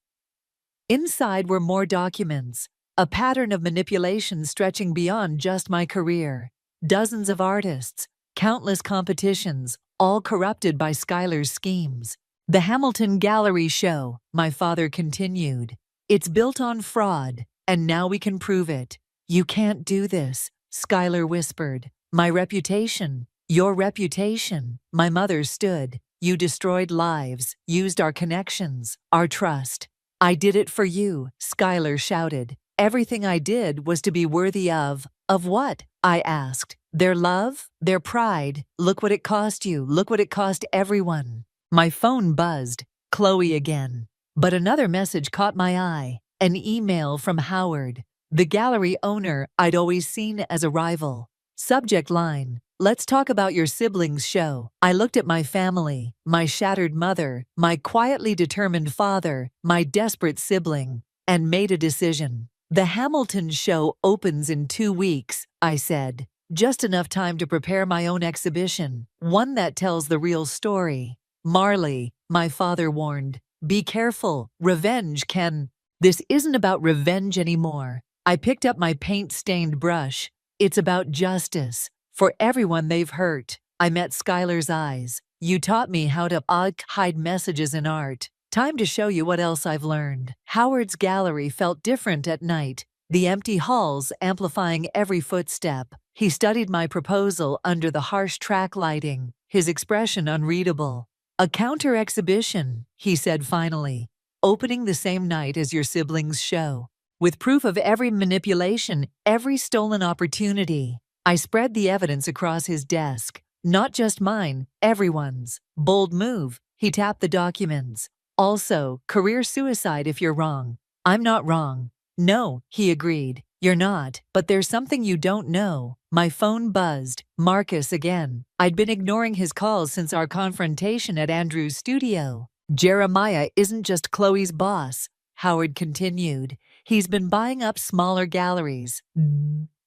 Inside were more documents, a pattern of manipulation stretching beyond just my career. Dozens of artists, countless competitions, all corrupted by Skylar's schemes. "The Hamilton Gallery show," my father continued. "It's built on fraud, and now we can prove it." "You can't do this," Skylar whispered. "My reputation." "Your reputation." My mother stood. "You destroyed lives, used our connections, our trust." "I did it for you," Skylar shouted. "Everything I did was to be worthy of what?" I asked. "Their love, their pride. Look what it cost you. Look what it cost everyone." My phone buzzed. Chloe again. But another message caught my eye. An email from Howard, the gallery owner I'd always seen as a rival. Subject line: "Let's talk about your siblings' show." I looked at my family, my shattered mother, my quietly determined father, my desperate sibling, and made a decision. "The Hamilton show opens in 2 weeks," I said. "Just enough time to prepare my own exhibition, one that tells the real story." "Marley," my father warned, "be careful. Revenge can—" "This isn't about revenge anymore." I picked up my paint-stained brush. "It's about justice. For everyone they've hurt." I met Skylar's eyes. "You taught me how to hide messages in art. Time to show you what else I've learned." Howard's gallery felt different at night. the empty halls amplifying every footstep. He studied my proposal under the harsh track lighting, his expression unreadable. "A counter-exhibition," he said finally, "opening the same night as your siblings' show. With proof of every manipulation, every stolen opportunity." I spread the evidence across his desk. "Not just mine, everyone's." "Bold move." He tapped the documents. "Also, career suicide if you're wrong." "I'm not wrong." "No," he agreed. "You're not, but there's something you don't know." My phone buzzed. Marcus again. I'd been ignoring his calls since our confrontation at Andrew's studio. "Jeremiah isn't just Chloe's boss," Howard continued. "He's been buying up smaller galleries.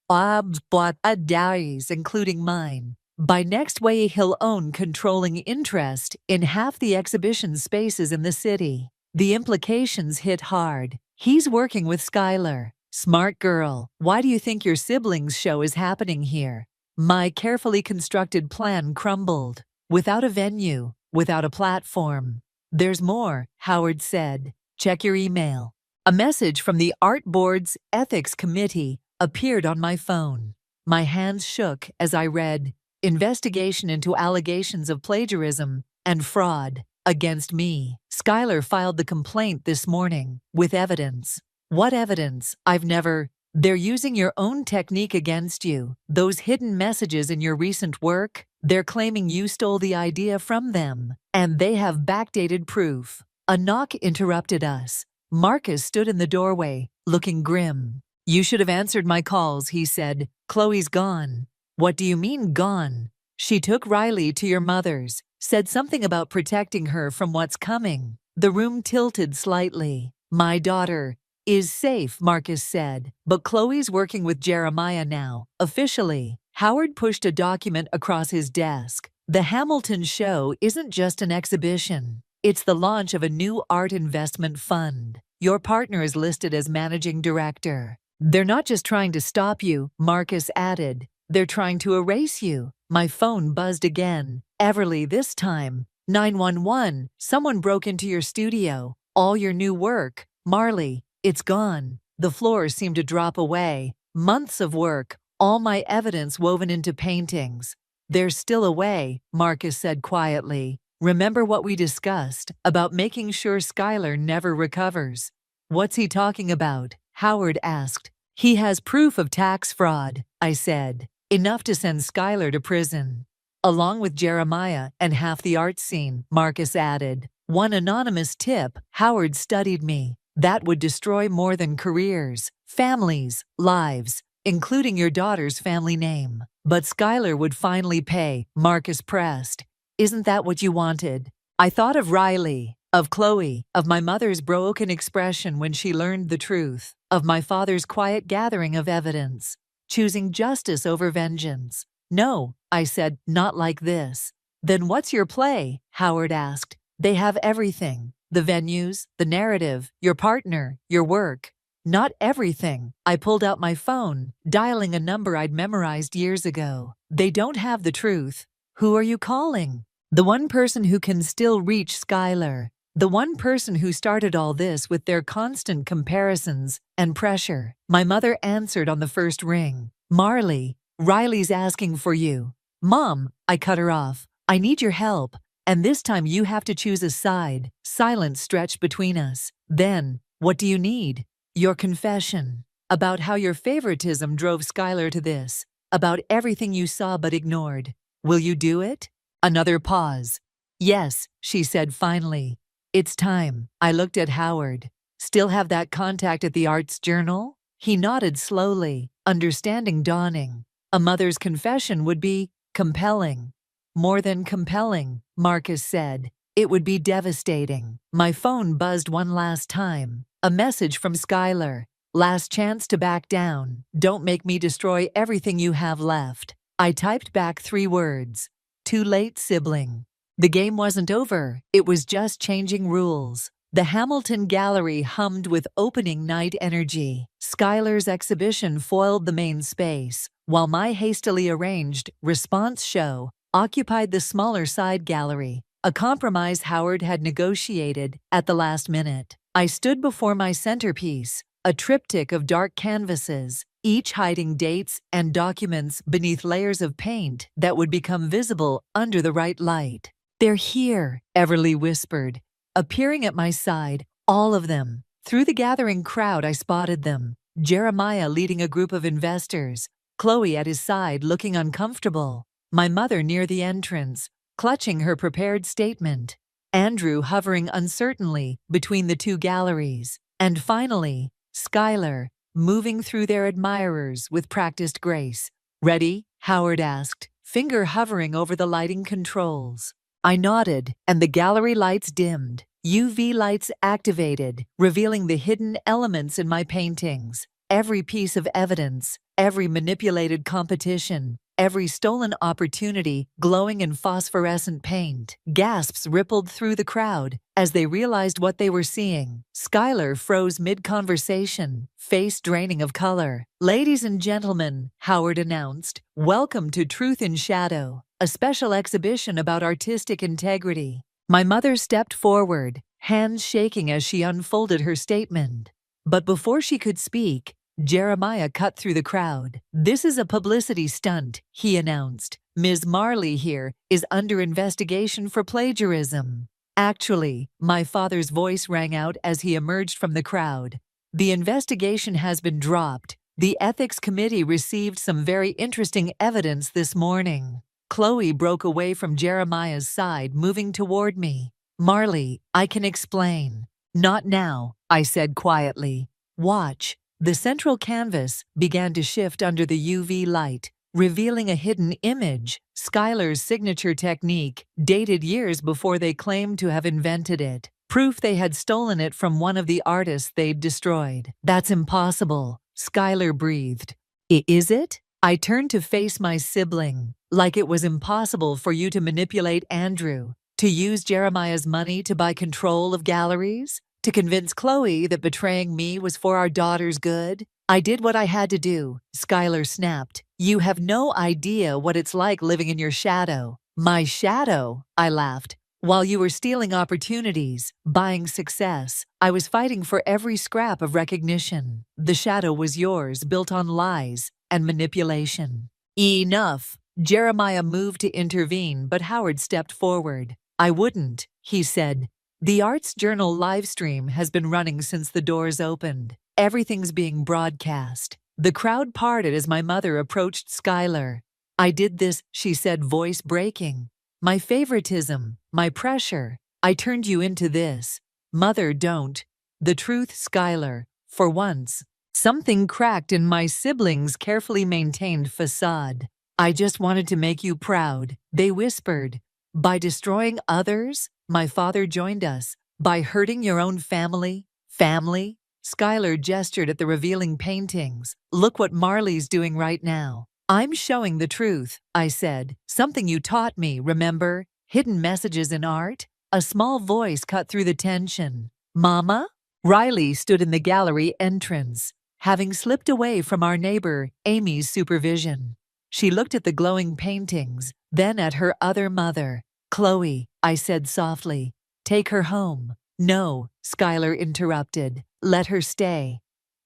Bob's bought diaries, including mine. By next way, he'll own controlling interest in half the exhibition spaces in the city." The implications hit hard. "He's working with Skylar." "Smart girl. Why do you think your siblings' show is happening here?" My carefully constructed plan crumbled. Without a venue, without a platform. "There's more," Howard said. "Check your email." A message from the Art Board's Ethics Committee appeared on my phone. My hands shook as I read, "Investigation into allegations of plagiarism and fraud against me. Skylar filed the complaint this morning with evidence." "What evidence? I've never—" "They're using your own technique against you. Those hidden messages in your recent work, they're claiming you stole the idea from them, and they have backdated proof." A knock interrupted us. Marcus stood in the doorway, looking grim. "You should have answered my calls," he said. "Chloe's gone." "What do you mean, gone?" "She took Riley to your mother's, said something about protecting her from what's coming." The room tilted slightly. "My daughter is safe," Marcus said, "but Chloe's working with Jeremiah now, officially." Howard pushed a document across his desk. "The Hamilton show isn't just an exhibition. It's the launch of a new art investment fund. Your partner is listed as managing director." "They're not just trying to stop you," Marcus added. "They're trying to erase you." My phone buzzed again. "Everly, this time." 911, "Someone broke into your studio. All your new work. Marley, it's gone." The floor seemed to drop away. Months of work, all my evidence woven into paintings. "There's still a way," Marcus said quietly. "Remember what we discussed about making sure Skylar never recovers?" "What's he talking about?" Howard asked. "He has proof of tax fraud," I said. "Enough to send Skylar to prison." "Along with Jeremiah and half the art scene," Marcus added. "One anonymous tip." Howard studied me. "That would destroy more than careers, families, lives, including your daughter's family name." "But Skylar would finally pay," Marcus pressed. "Isn't that what you wanted?" I thought of Riley, of Chloe, of my mother's broken expression when she learned the truth, of my father's quiet gathering of evidence, choosing justice over vengeance. "No," I said, "not like this." "Then what's your play?" Howard asked. "They have everything. The venues, the narrative, your partner, your work." "Not everything." I pulled out my phone, dialing a number I'd memorized years ago. "They don't have the truth." "Who are you calling?" "The one person who can still reach Skylar. The one person who started all this with their constant comparisons and pressure." My mother answered on the first ring. "Marley, Riley's asking for you." "Mom," I cut her off. "I need your help. And this time you have to choose a side." Silence stretched between us. "Then, what do you need?" "Your confession. About how your favoritism drove Skylar to this. About everything you saw but ignored. Will you do it?" Another pause. "Yes," she said finally. "It's time." I looked at Howard. "Still have that contact at the Arts Journal?" He nodded slowly, understanding dawning. A mother's confession would be compelling. "More than compelling," Marcus said. "It would be devastating." My phone buzzed one last time. A message from Skylar. "Last chance to back down. Don't make me destroy everything you have left." I typed back 3 words. "Too late, sibling." The game wasn't over. It was just changing rules. The Hamilton Gallery hummed with opening night energy. Skylar's exhibition foiled the main space, while my hastily arranged response show occupied the smaller side gallery, a compromise Howard had negotiated at the last minute. I stood before my centerpiece, a triptych of dark canvases, each hiding dates and documents beneath layers of paint that would become visible under the right light. "They're here," Everly whispered, appearing at my side, all of them. Through the gathering crowd I spotted them. Jeremiah leading a group of investors, Chloe at his side looking uncomfortable, my mother near the entrance, clutching her prepared statement, Andrew hovering uncertainly between the two galleries, and finally, Skylar, moving through their admirers with practiced grace. "Ready?" Howard asked, finger hovering over the lighting controls. I nodded, and the gallery lights dimmed. UV lights activated, revealing the hidden elements in my paintings. Every piece of evidence, every manipulated competition, every stolen opportunity glowing in phosphorescent paint. Gasps rippled through the crowd as they realized what they were seeing. Skylar froze mid-conversation, face draining of color. "Ladies and gentlemen," Howard announced, "welcome to Truth in Shadow, a special exhibition about artistic integrity." My mother stepped forward, hands shaking as she unfolded her statement. But before she could speak, Jeremiah cut through the crowd. "This is a publicity stunt," he announced. "Ms. Marley here is under investigation for plagiarism." "Actually," my father's voice rang out as he emerged from the crowd, "the investigation has been dropped. The ethics committee received some very interesting evidence this morning." Chloe broke away from Jeremiah's side, moving toward me. "Marley, I can explain." "Not now," I said quietly. "Watch." The central canvas began to shift under the UV light, revealing a hidden image, Skylar's signature technique, dated years before they claimed to have invented it. Proof they had stolen it from one of the artists they'd destroyed. "That's impossible," Skylar breathed. "Is it?" I turned to face my sibling. "Like it was impossible for you to manipulate Andrew, to use Jeremiah's money to buy control of galleries, to convince Chloe that betraying me was for our daughter's good." "I did what I had to do," Skylar snapped. "You have no idea what it's like living in your shadow." "My shadow?" I laughed. "While you were stealing opportunities, buying success, I was fighting for every scrap of recognition. The shadow was yours, built on lies and manipulation." "Enough." Jeremiah moved to intervene, but Howard stepped forward. "I wouldn't," he said. "The Arts Journal livestream has been running since the doors opened. Everything's being broadcast." The crowd parted as my mother approached Skylar. "I did this," she said, voice breaking. "My favoritism, my pressure. I turned you into this." "Mother, don't." "The truth, Skylar. For once." Something cracked in my siblings' carefully maintained facade. "I just wanted to make you proud," they whispered. "By destroying others?" My father joined us. "By hurting your own family?" "Family?" Skylar gestured at the revealing paintings. "Look what Marley's doing right now." "I'm showing the truth," I said. "Something you taught me, remember? Hidden messages in art?" A small voice cut through the tension. "Mama?" Riley stood in the gallery entrance, having slipped away from our neighbor, Amy's supervision. She looked at the glowing paintings, then at her other mother. "Chloe," I said softly, "take her home." "No," Skylar interrupted. "Let her stay.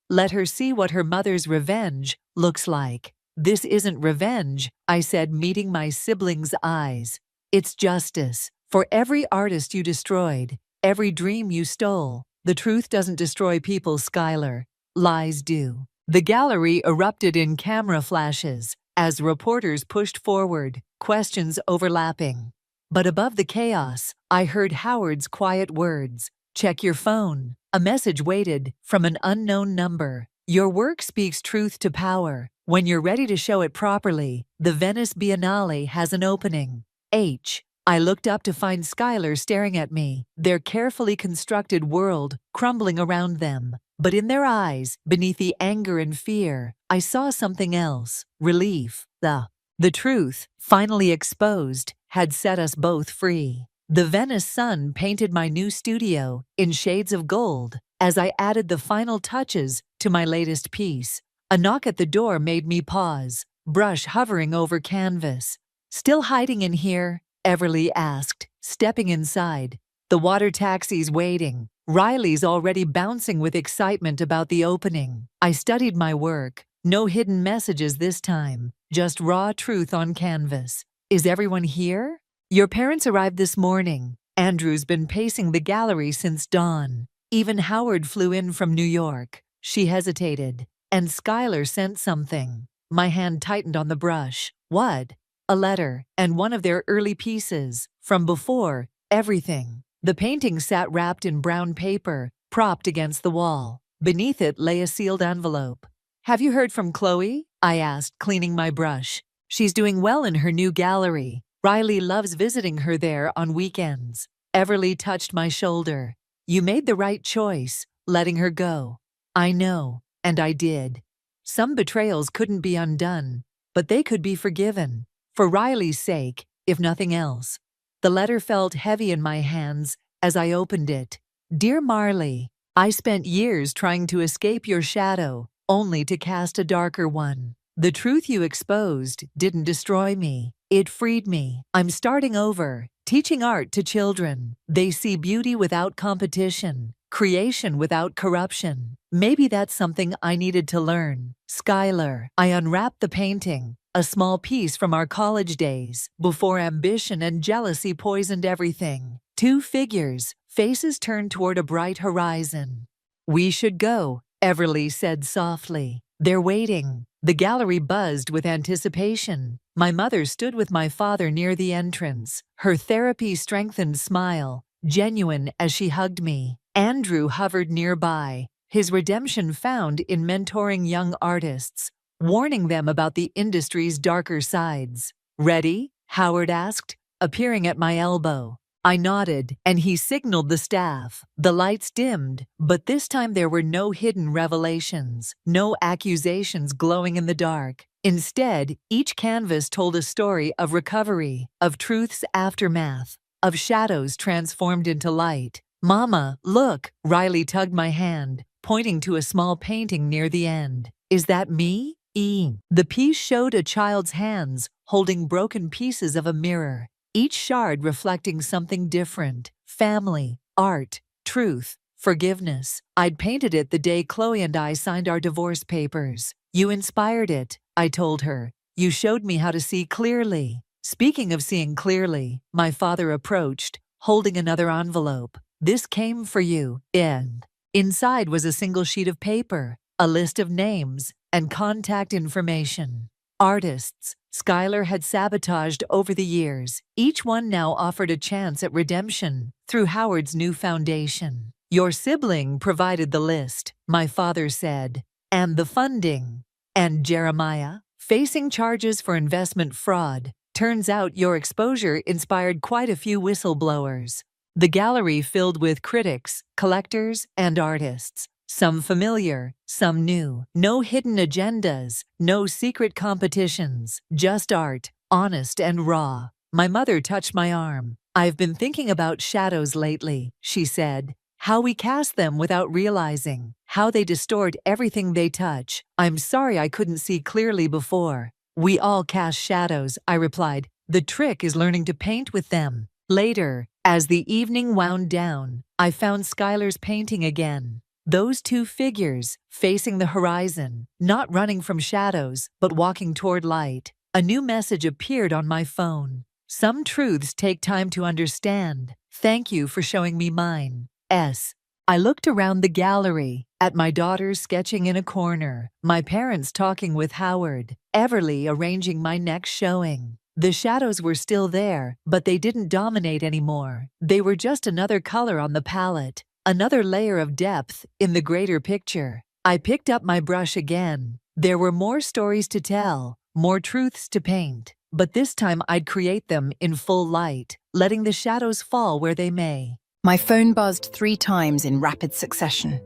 Let her see what her mother's revenge looks like." "This isn't revenge," I said, meeting my siblings' eyes. "It's justice. For every artist you destroyed, every dream you stole, the truth doesn't destroy people, Skylar. Lies do." The gallery erupted in camera flashes as reporters pushed forward, questions overlapping. But above the chaos, I heard Howard's quiet words. "Check your phone." A message waited from an unknown number. "Your work speaks truth to power. When you're ready to show it properly, the Venice Biennale has an opening. H." I looked up to find Skylar staring at me, their carefully constructed world crumbling around them. But in their eyes, beneath the anger and fear, I saw something else. Relief. The truth, finally exposed, had set us both free. The Venice sun painted my new studio in shades of gold as I added the final touches to my latest piece. A knock at the door made me pause, brush hovering over canvas. "Still hiding in here?" Everly asked, stepping inside. The water taxi's waiting. Riley's already bouncing with excitement about the opening. I studied my work. No hidden messages this time, just raw truth on canvas. Is everyone here? Your parents arrived this morning. Andrew's been pacing the gallery since dawn. Even Howard flew in from New York. She hesitated. And Skylar sent something. My hand tightened on the brush. What? A letter, and one of their early pieces. From before, everything. The painting sat wrapped in brown paper, propped against the wall. Beneath it lay a sealed envelope. Have you heard from Chloe? I asked, cleaning my brush. She's doing well in her new gallery. Riley loves visiting her there on weekends. Everly touched my shoulder. You made the right choice, letting her go. I know, and I did. Some betrayals couldn't be undone, but they could be forgiven. For Riley's sake, if nothing else. The letter felt heavy in my hands as I opened it. Dear Marley, I spent years trying to escape your shadow, only to cast a darker one. The truth you exposed didn't destroy me. It freed me. I'm starting over, teaching art to children. They see beauty without competition, creation without corruption. Maybe that's something I needed to learn. Skylar. I unwrapped the painting. A small piece from our college days, before ambition and jealousy poisoned everything. Two figures, faces turned toward a bright horizon. We should go, Everly said softly. They're waiting. The gallery buzzed with anticipation. My mother stood with my father near the entrance, her therapy-strengthened smile, genuine as she hugged me. Andrew hovered nearby, his redemption found in mentoring young artists, warning them about the industry's darker sides. Ready? Howard asked, appearing at my elbow. I nodded, and he signaled the staff. The lights dimmed, but this time there were no hidden revelations, no accusations glowing in the dark. Instead, each canvas told a story of recovery, of truth's aftermath, of shadows transformed into light. Mama, look! Riley tugged my hand, pointing to a small painting near the end. Is that me? The piece showed a child's hands holding broken pieces of a mirror, each shard reflecting something different: family, art, truth, forgiveness. I'd painted it the day Chloe and I signed our divorce papers. You inspired it, I told her. You showed me how to see clearly. Speaking of seeing clearly, my father approached, holding another envelope. This came for you, and inside was a single sheet of paper, a list of names, and contact information. Artists Skylar had sabotaged over the years. Each one now offered a chance at redemption through Howard's new foundation. Your sibling provided the list, my father said, and the funding. And Jeremiah, facing charges for investment fraud. Turns out your exposure inspired quite a few whistleblowers. The gallery filled with critics, collectors, and artists. Some familiar, some new. No hidden agendas, no secret competitions. Just art, honest and raw. My mother touched my arm. I've been thinking about shadows lately, she said. How we cast them without realizing. How they distort everything they touch. I'm sorry I couldn't see clearly before. We all cast shadows, I replied. The trick is learning to paint with them. Later, as the evening wound down, I found Skylar's painting again. Those two figures, facing the horizon, not running from shadows, but walking toward light. A new message appeared on my phone. Some truths take time to understand. Thank you for showing me mine. S. I looked around the gallery, at my daughters sketching in a corner, my parents talking with Howard, Everly arranging my next showing. The shadows were still there, but they didn't dominate anymore. They were just another color on the palette. Another layer of depth in the greater picture. I picked up my brush again. There were more stories to tell, more truths to paint, but this time I'd create them in full light, letting the shadows fall where they may. My phone buzzed 3 times in rapid succession.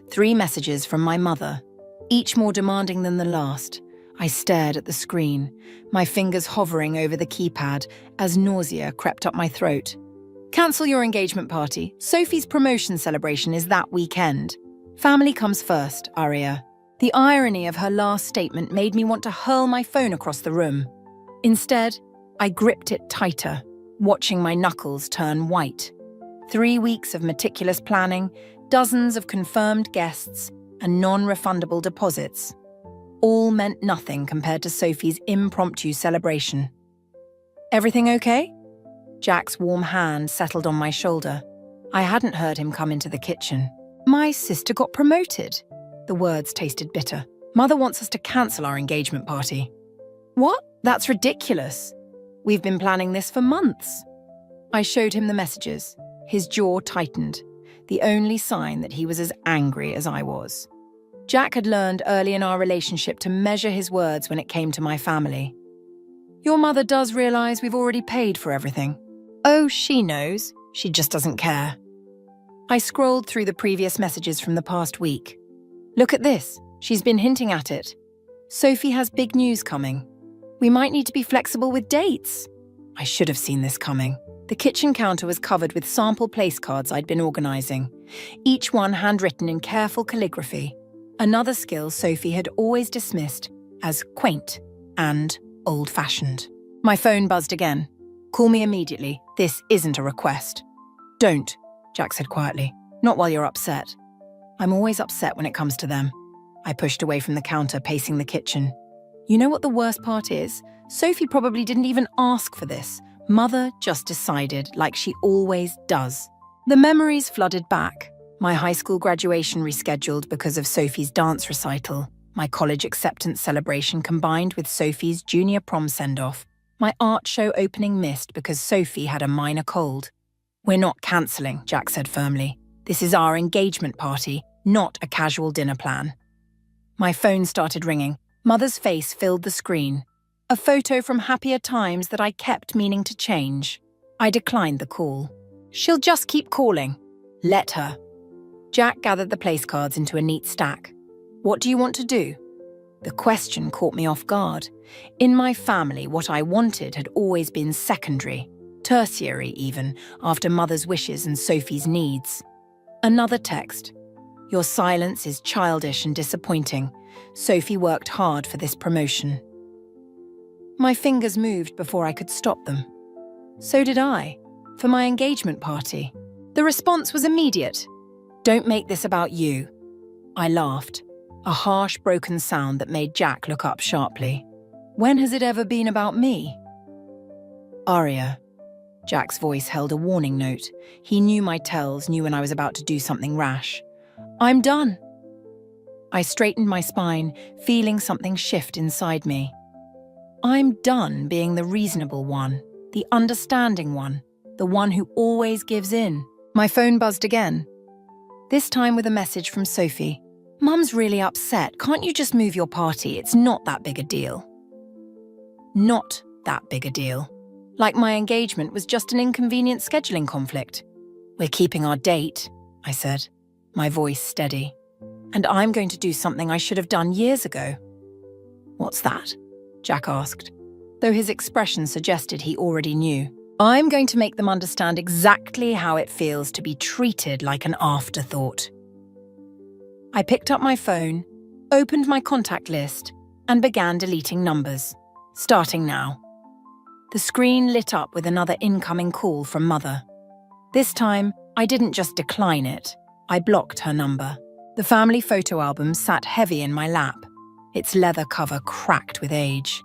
3 messages from my mother, each more demanding than the last. I stared at the screen, my fingers hovering over the keypad as nausea crept up my throat. Cancel your engagement party. Sophie's promotion celebration is that weekend. Family comes first, Aria. The irony of her last statement made me want to hurl my phone across the room. Instead, I gripped it tighter, watching my knuckles turn white. 3 weeks of meticulous planning, dozens of confirmed guests, and non-refundable deposits. All meant nothing compared to Sophie's impromptu celebration. "Everything okay?" Jack's warm hand settled on my shoulder. I hadn't heard him come into the kitchen. "My sister got promoted." The words tasted bitter. "Mother wants us to cancel our engagement party." "What? That's ridiculous. We've been planning this for months." I showed him the messages. His jaw tightened, the only sign that he was as angry as I was. Jack had learned early in our relationship to measure his words when it came to my family. "Your mother does realize we've already paid for everything." "Oh, she knows. She just doesn't care." I scrolled through the previous messages from the past week. "Look at this. She's been hinting at it. Sophie has big news coming. We might need to be flexible with dates." I should have seen this coming. The kitchen counter was covered with sample place cards I'd been organising, each one handwritten in careful calligraphy, another skill Sophie had always dismissed as quaint and old-fashioned. My phone buzzed again. "Call me immediately. This isn't a request." "Don't," Jack said quietly. "Not while you're upset." I'm always upset when it comes to them. I pushed away from the counter, pacing the kitchen. You know what the worst part is? Sophie probably didn't even ask for this. Mother just decided, like she always does. The memories flooded back. My high school graduation rescheduled because of Sophie's dance recital, my college acceptance celebration combined with Sophie's junior prom send-off, my art show opening missed because Sophie had a minor cold. "We're not cancelling," Jack said firmly. "This is our engagement party, not a casual dinner plan." My phone started ringing. Mother's face filled the screen. A photo from happier times that I kept meaning to change. I declined the call. "She'll just keep calling. Let her." Jack gathered the place cards into a neat stack. "What do you want to do?" The question caught me off guard. In my family, what I wanted had always been secondary, tertiary even, after Mother's wishes and Sophie's needs. Another text. "Your silence is childish and disappointing. Sophie worked hard for this promotion." My fingers moved before I could stop them. So did I, for my engagement party. The response was immediate. "Don't make this about you." I laughed, a harsh, broken sound that made Jack look up sharply. "When has it ever been about me?" "Aria." Jack's voice held a warning note. He knew my tells, knew when I was about to do something rash. "I'm done." I straightened my spine, feeling something shift inside me. I'm done being the reasonable one, the understanding one, the one who always gives in. My phone buzzed again, this time with a message from Sophie. "Mum's really upset. Can't you just move your party? It's not that big a deal." Not that big a deal. Like my engagement was just an inconvenient scheduling conflict. "We're keeping our date," I said, my voice steady. "And I'm going to do something I should have done years ago." "What's that?" Jack asked, though his expression suggested he already knew. "I'm going to make them understand exactly how it feels to be treated like an afterthought." I picked up my phone, opened my contact list, and began deleting numbers. Starting now. The screen lit up with another incoming call from Mother. This time, I didn't just decline it. I blocked her number. The family photo album sat heavy in my lap, its leather cover cracked with age.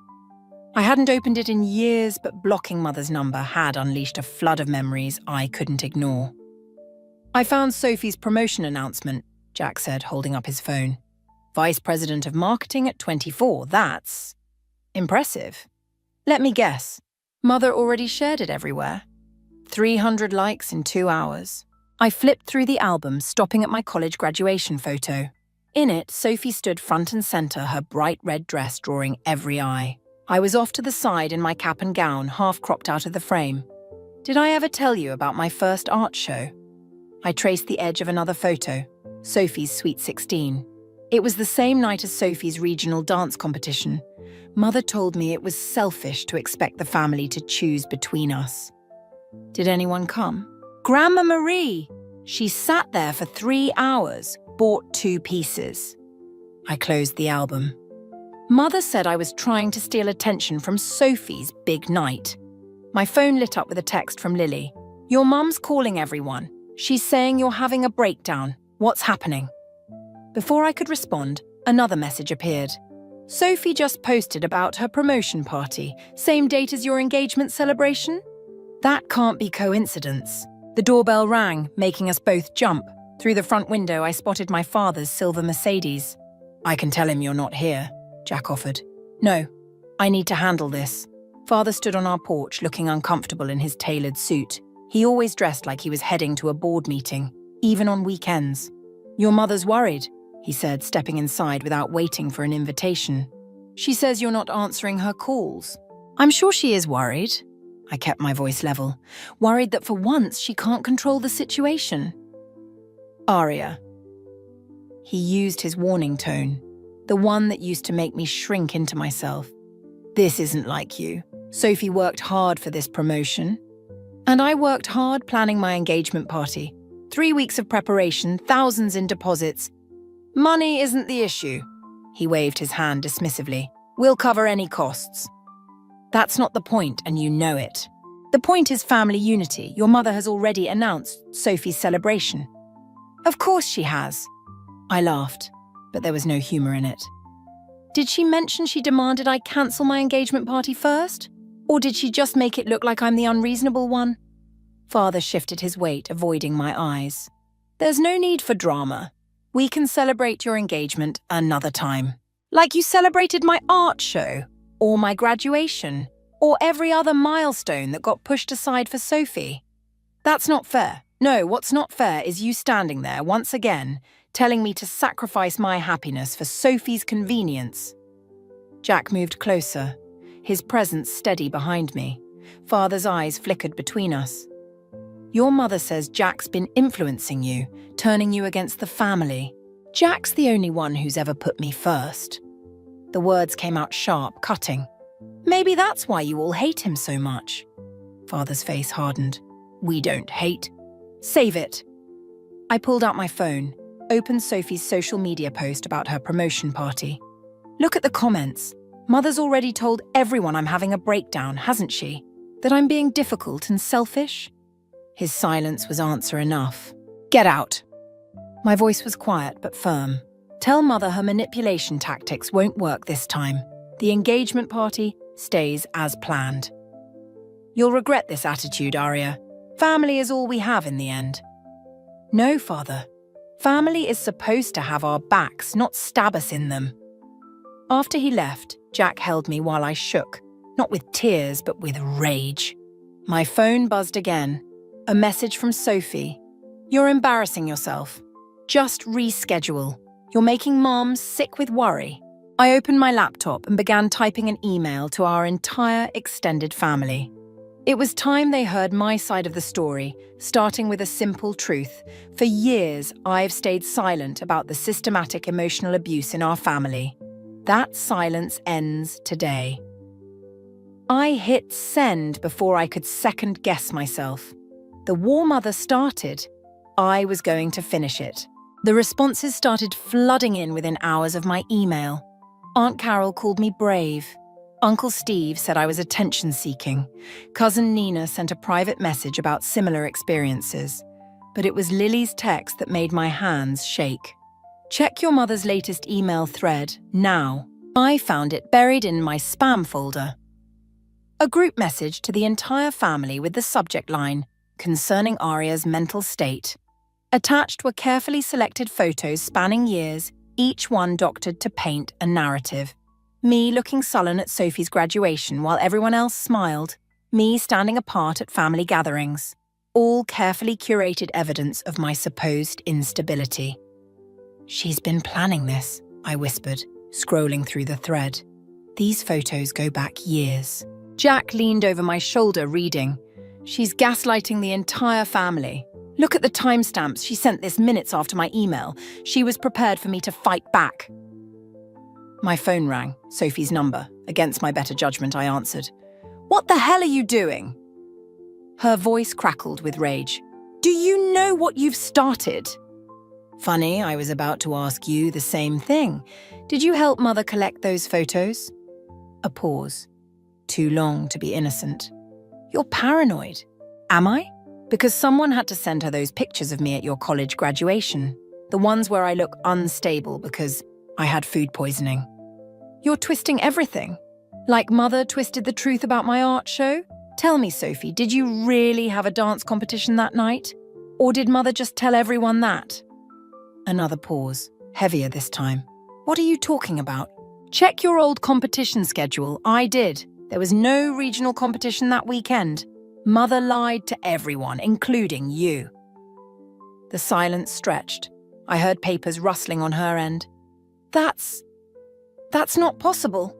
I hadn't opened it in years, but blocking Mother's number had unleashed a flood of memories I couldn't ignore. "I found Sophie's promotion announcement," Jack said, holding up his phone. "Vice President of Marketing at 24, that's impressive. Let me guess, Mother already shared it everywhere? 300 likes in 2 hours. I flipped through the album, stopping at my college graduation photo. In it, Sophie stood front and center, her bright red dress drawing every eye. I was off to the side in my cap and gown, half cropped out of the frame. Did I ever tell you about my first art show? I traced the edge of another photo, Sophie's Sweet 16. It was the same night as Sophie's regional dance competition. Mother told me it was selfish to expect the family to choose between us. Did anyone come? Grandma Marie! She sat there for 3 hours, bought 2 pieces. I closed the album. Mother said I was trying to steal attention from Sophie's big night. My phone lit up with a text from Lily. "Your mum's calling everyone. She's saying you're having a breakdown. What's happening? Before I could respond, another message appeared. Sophie just posted about her promotion party, same date as your engagement celebration? That can't be coincidence. The doorbell rang, making us both jump. Through the front window, I spotted my father's silver Mercedes. I can tell him you're not here, Jack offered. No, I need to handle this. Father stood on our porch, looking uncomfortable in his tailored suit. He always dressed like he was heading to a board meeting, even on weekends. Your mother's worried, he said, stepping inside without waiting for an invitation. She says you're not answering her calls. I'm sure she is worried. I kept my voice level, worried that for once she can't control the situation. Aria. He used his warning tone, the one that used to make me shrink into myself. This isn't like you. Sophie worked hard for this promotion. And I worked hard planning my engagement party. 3 weeks of preparation, thousands in deposits. Money isn't the issue. He waved his hand dismissively. We'll cover any costs. That's not the point, and you know it. The point is family unity. Your mother has already announced Sophie's celebration. Of course she has. I laughed, but there was no humor in it. Did she mention she demanded I cancel my engagement party first? Or did she just make it look like I'm the unreasonable one? Father shifted his weight, avoiding my eyes. There's no need for drama. We can celebrate your engagement another time. Like you celebrated my art show, or my graduation, or every other milestone that got pushed aside for Sophie. That's not fair. No, what's not fair is you standing there once again, telling me to sacrifice my happiness for Sophie's convenience. Jack moved closer, his presence steady behind me. Father's eyes flickered between us. Your mother says Jack's been influencing you, turning you against the family. Jack's the only one who's ever put me first. The words came out sharp, cutting. Maybe that's why you all hate him so much. Father's face hardened. We don't hate. Save it. I pulled out my phone, opened Sophie's social media post about her promotion party. Look at the comments. Mother's already told everyone I'm having a breakdown, hasn't she? That I'm being difficult and selfish? His silence was answer enough. Get out. My voice was quiet but firm. Tell Mother her manipulation tactics won't work this time. The engagement party stays as planned. You'll regret this attitude, Aria. Family is all we have in the end. No, Father. Family is supposed to have our backs, not stab us in them. After he left, Jack held me while I shook, not with tears, but with rage. My phone buzzed again. A message from Sophie. You're embarrassing yourself. Just reschedule. You're making Mom sick with worry. I opened my laptop and began typing an email to our entire extended family. It was time they heard my side of the story, starting with a simple truth. For years, I've stayed silent about the systematic emotional abuse in our family. That silence ends today. I hit send before I could second-guess myself. The war mother started. I was going to finish it. The responses started flooding in within hours of my email. Aunt Carol called me brave. Uncle Steve said I was attention-seeking. Cousin Nina sent a private message about similar experiences. But it was Lily's text that made my hands shake. Check your mother's latest email thread now. I found it buried in my spam folder. A group message to the entire family with the subject line, concerning Aria's mental state. Attached were carefully selected photos spanning years, each one doctored to paint a narrative. Me looking sullen at Sophie's graduation while everyone else smiled. Me standing apart at family gatherings. All carefully curated evidence of my supposed instability. She's been planning this, I whispered, scrolling through the thread. These photos go back years. Jack leaned over my shoulder, reading. She's gaslighting the entire family. Look at the timestamps. She sent this minutes after my email. She was prepared for me to fight back. My phone rang, Sophie's number. Against my better judgment, I answered. What the hell are you doing? Her voice crackled with rage. Do you know what you've started? Funny, I was about to ask you the same thing. Did you help Mother collect those photos? A pause. Too long to be innocent. You're paranoid. Am I? Because someone had to send her those pictures of me at your college graduation. The ones where I look unstable because I had food poisoning. You're twisting everything. Like Mother twisted the truth about my art show? Tell me, Sophie, did you really have a dance competition that night? Or did Mother just tell everyone that? Another pause, heavier this time. What are you talking about? Check your old competition schedule. I did. There was no regional competition that weekend. Mother lied to everyone, including you. The silence stretched. I heard papers rustling on her end. That's not possible.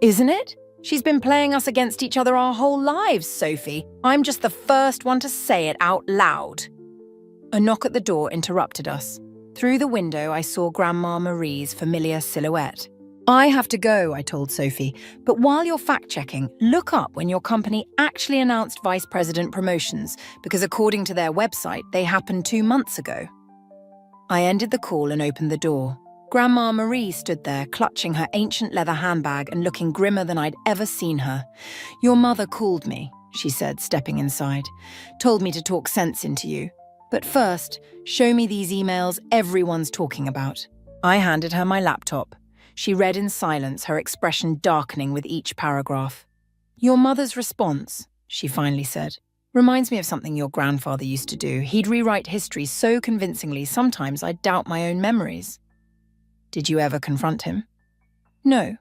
Isn't it? She's been playing us against each other our whole lives, Sophie. I'm just the first one to say it out loud. A knock at the door interrupted us. Through the window, I saw Grandma Marie's familiar silhouette. I have to go, I told Sophie, but while you're fact-checking, look up when your company actually announced vice president promotions, because according to their website, they happened 2 months ago. I ended the call and opened the door. Grandma Marie stood there, clutching her ancient leather handbag and looking grimmer than I'd ever seen her. Your mother called me, she said, stepping inside. Told me to talk sense into you. But first, show me these emails everyone's talking about. I handed her my laptop. She read in silence, her expression darkening with each paragraph. Your mother's response, she finally said, reminds me of something your grandfather used to do. He'd rewrite history so convincingly, sometimes I'd doubt my own memories. Did you ever confront him? No.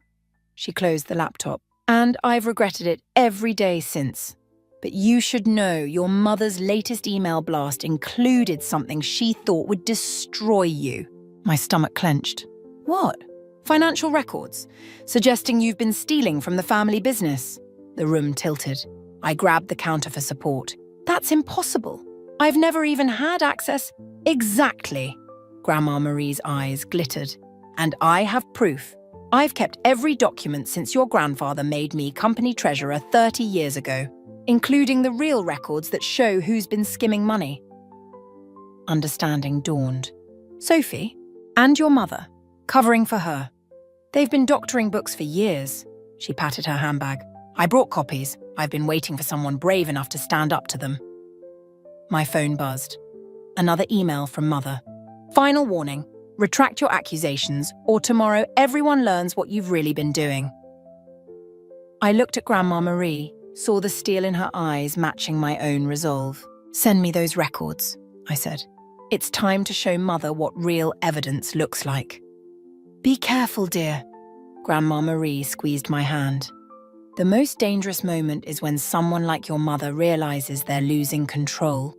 She closed the laptop. And I've regretted it every day since. But you should know your mother's latest email blast included something she thought would destroy you. My stomach clenched. What? Financial records, suggesting you've been stealing from the family business. The room tilted. I grabbed the counter for support. That's impossible. I've never even had access. Exactly. Grandma Marie's eyes glittered. And I have proof. I've kept every document since your grandfather made me company treasurer 30 years ago, including the real records that show who's been skimming money. Understanding dawned. Sophie, and your mother, covering for her. They've been doctoring books for years. She patted her handbag. I brought copies. I've been waiting for someone brave enough to stand up to them. My phone buzzed. Another email from Mother. Final warning. Retract your accusations, or tomorrow everyone learns what you've really been doing. I looked at Grandma Marie, saw the steel in her eyes matching my own resolve. Send me those records, I said. It's time to show Mother what real evidence looks like. Be careful, dear. Grandma Marie squeezed my hand. The most dangerous moment is when someone like your mother realizes they're losing control.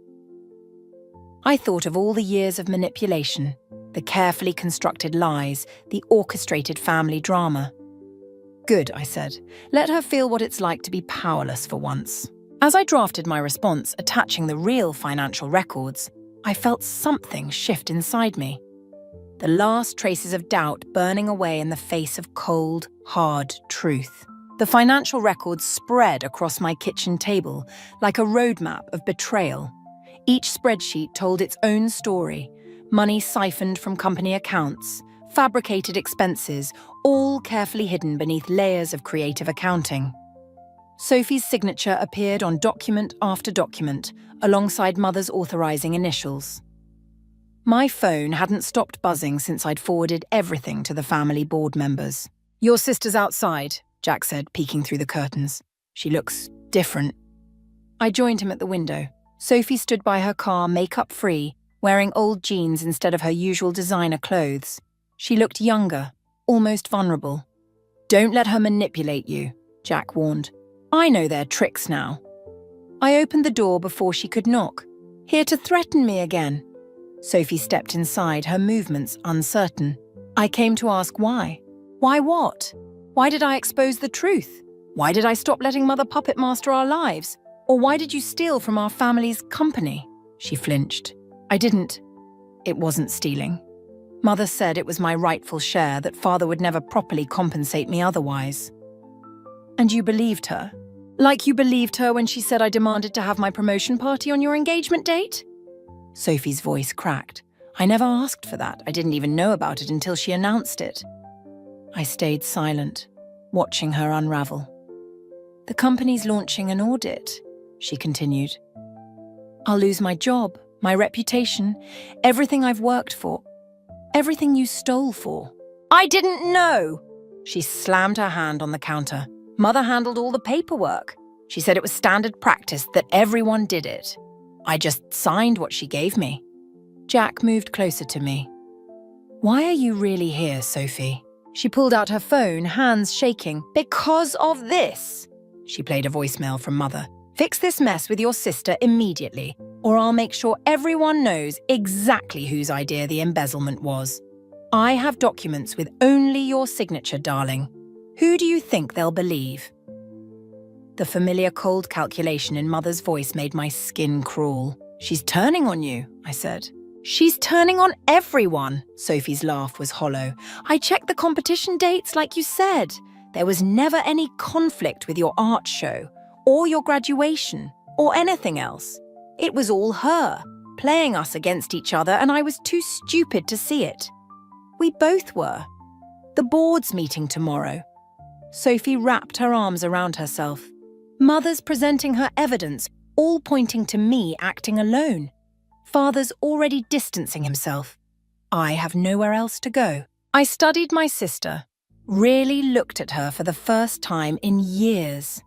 I thought of all the years of manipulation, the carefully constructed lies, the orchestrated family drama. Good, I said. Let her feel what it's like to be powerless for once. As I drafted my response, attaching the real financial records, I felt something shift inside me. The last traces of doubt burning away in the face of cold, hard truth. The financial records spread across my kitchen table like a roadmap of betrayal. Each spreadsheet told its own story. Money siphoned from company accounts, fabricated expenses, all carefully hidden beneath layers of creative accounting. Sophie's signature appeared on document after document, alongside Mother's authorizing initials. My phone hadn't stopped buzzing since I'd forwarded everything to the family board members. Your sister's outside, Jack said, peeking through the curtains. She looks different. I joined him at the window. Sophie stood by her car, makeup-free, wearing old jeans instead of her usual designer clothes. She looked younger, almost vulnerable. Don't let her manipulate you, Jack warned. I know their tricks now. I opened the door before she could knock. Here to threaten me again. Sophie stepped inside, her movements uncertain. I came to ask why. Why what? Why did I expose the truth? Why did I stop letting Mother puppet master our lives? Or why did you steal from our family's company? She flinched. I didn't. It wasn't stealing. Mother said it was my rightful share, that Father would never properly compensate me otherwise. And you believed her? Like you believed her when she said I demanded to have my promotion party on your engagement date? Sophie's voice cracked. I never asked for that. I didn't even know about it until she announced it. I stayed silent, watching her unravel. The company's launching an audit, she continued. I'll lose my job, my reputation, everything I've worked for, everything you stole for. I didn't know! She slammed her hand on the counter. Mother handled all the paperwork. She said it was standard practice that everyone did it. I just signed what she gave me. Jack moved closer to me. Why are you really here, Sophie? She pulled out her phone, hands shaking. Because of this. She played a voicemail from Mother. Fix this mess with your sister immediately, or I'll make sure everyone knows exactly whose idea the embezzlement was. I have documents with only your signature, darling. Who do you think they'll believe? The familiar cold calculation in Mother's voice made my skin crawl. She's turning on you, I said. She's turning on everyone. Sophie's laugh was hollow. I checked the competition dates like you said. There was never any conflict with your art show, or your graduation, or anything else. It was all her, playing us against each other, and I was too stupid to see it. We both were. The board's meeting tomorrow. Sophie wrapped her arms around herself. Mother's presenting her evidence, all pointing to me acting alone. Father's already distancing himself. I have nowhere else to go. I studied my sister, really looked at her for the first time in years.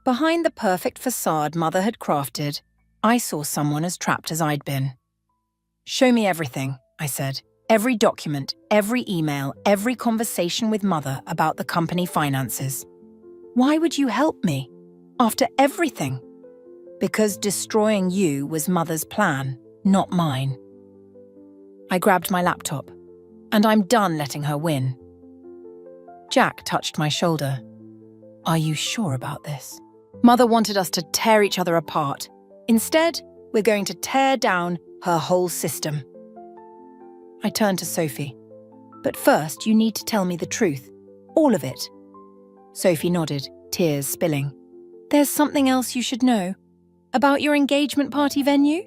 Behind the perfect facade Mother had crafted, I saw someone as trapped as I'd been. Show me everything, I said. Every document, every email, every conversation with Mother about the company finances. Why would you help me? After everything? Because destroying you was Mother's plan, not mine. I grabbed my laptop, and I'm done letting her win. Jack touched my shoulder. Are you sure about this? Mother wanted us to tear each other apart. Instead, we're going to tear down her whole system. I turned to Sophie. But first, you need to tell me the truth. All of it. Sophie nodded, tears spilling. There's something else you should know. About your engagement party venue?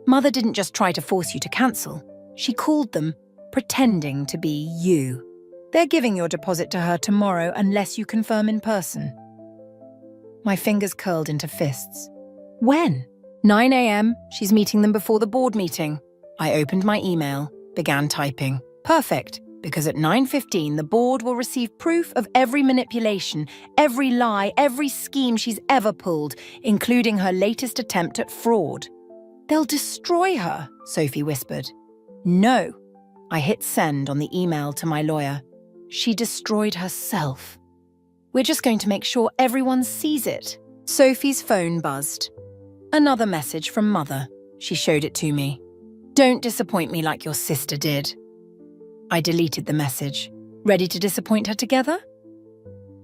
Mother didn't just try to force you to cancel. She called them pretending to be you. They're giving your deposit to her tomorrow unless you confirm in person. My fingers curled into fists. When? 9 a.m. She's meeting them before the board meeting. I opened my email, began typing. Perfect, because at 9:15 the board will receive proof of every manipulation, every lie, every scheme she's ever pulled, including her latest attempt at fraud. They'll destroy her, Sophie whispered. No. I hit send on the email to my lawyer. She destroyed herself. We're just going to make sure everyone sees it. Sophie's phone buzzed. Another message from Mother. She showed it to me. Don't disappoint me like your sister did. I deleted the message. Ready to disappoint her together?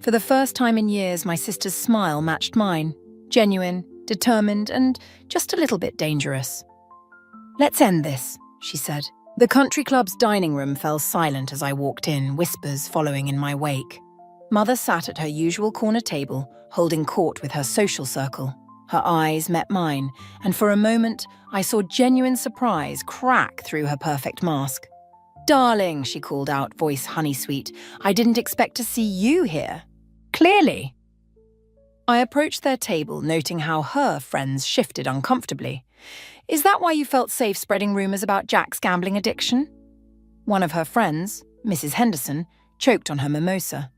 For the first time in years, my sister's smile matched mine. Genuine, determined, and just a little bit dangerous. Let's end this, she said. The country club's dining room fell silent as I walked in, whispers following in my wake. Mother sat at her usual corner table, holding court with her social circle. Her eyes met mine, and for a moment, I saw genuine surprise crack through her perfect mask. Darling, she called out, voice honey-sweet, I didn't expect to see you here. Clearly. I approached their table, noting how her friends shifted uncomfortably. Is that why you felt safe spreading rumors about Jack's gambling addiction? One of her friends, Mrs. Henderson, choked on her mimosa.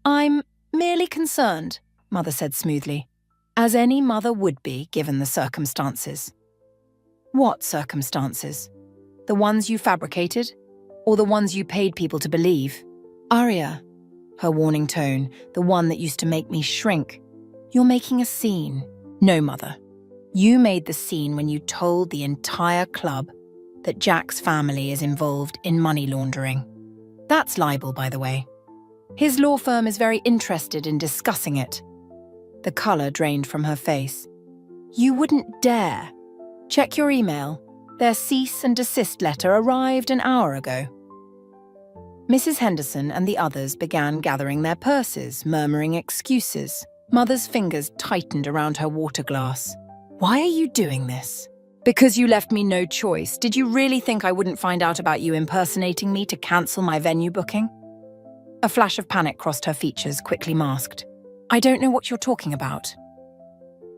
I'm merely concerned, Mother said smoothly, as any mother would be given the circumstances. What circumstances? The ones you fabricated? Or the ones you paid people to believe? Aria, her warning tone, the one that used to make me shrink. You're making a scene. No, Mother. You made the scene when you told the entire club that Jack's family is involved in money laundering. That's libel, by the way. His law firm is very interested in discussing it. The colour drained from her face. You wouldn't dare. Check your email. Their cease and desist letter arrived an hour ago. Mrs. Henderson and the others began gathering their purses, murmuring excuses. Mother's fingers tightened around her water glass. Why are you doing this? Because you left me no choice. Did you really think I wouldn't find out about you impersonating me to cancel my venue booking? A flash of panic crossed her features, quickly masked. I don't know what you're talking about.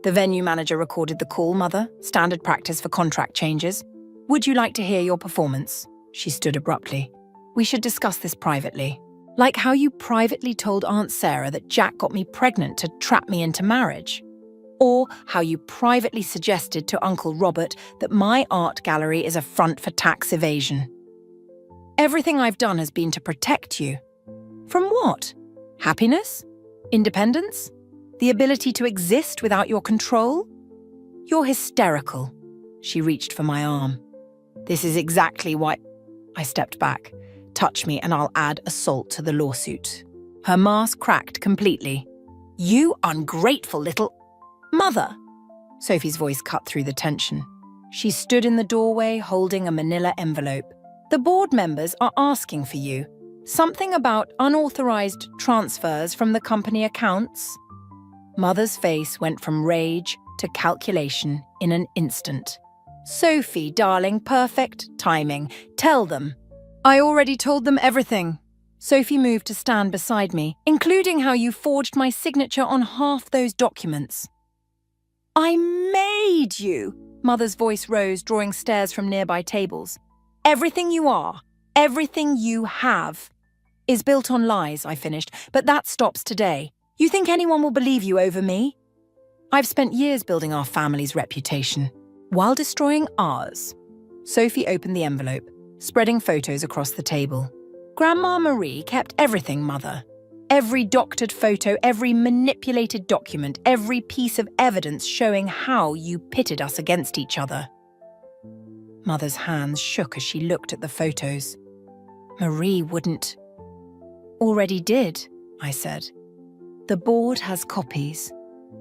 The venue manager recorded the call, Mother. Standard practice for contract changes. Would you like to hear your performance? She stood abruptly. We should discuss this privately. Like how you privately told Aunt Sarah that Jack got me pregnant to trap me into marriage. Or how you privately suggested to Uncle Robert that my art gallery is a front for tax evasion. Everything I've done has been to protect you. From what? Happiness? Independence? The ability to exist without your control? You're hysterical. She reached for my arm. This is exactly why... I stepped back. Touch me and I'll add assault to the lawsuit. Her mask cracked completely. You ungrateful little... Mother! Sophie's voice cut through the tension. She stood in the doorway holding a manila envelope. The board members are asking for you. Something about unauthorized transfers from the company accounts. Mother's face went from rage to calculation in an instant. Sophie, darling, perfect timing. Tell them. I already told them everything. Sophie moved to stand beside me, including how you forged my signature on half those documents. I made you! Mother's voice rose, drawing stares from nearby tables. Everything you are, everything you have, is built on lies, I finished, but that stops today. You think anyone will believe you over me? I've spent years building our family's reputation, while destroying ours. Sophie opened the envelope, spreading photos across the table. Grandma Marie kept everything, Mother. Every doctored photo, every manipulated document, every piece of evidence showing how you pitted us against each other. Mother's hands shook as she looked at the photos. Marie wouldn't... Already did, I said. The board has copies.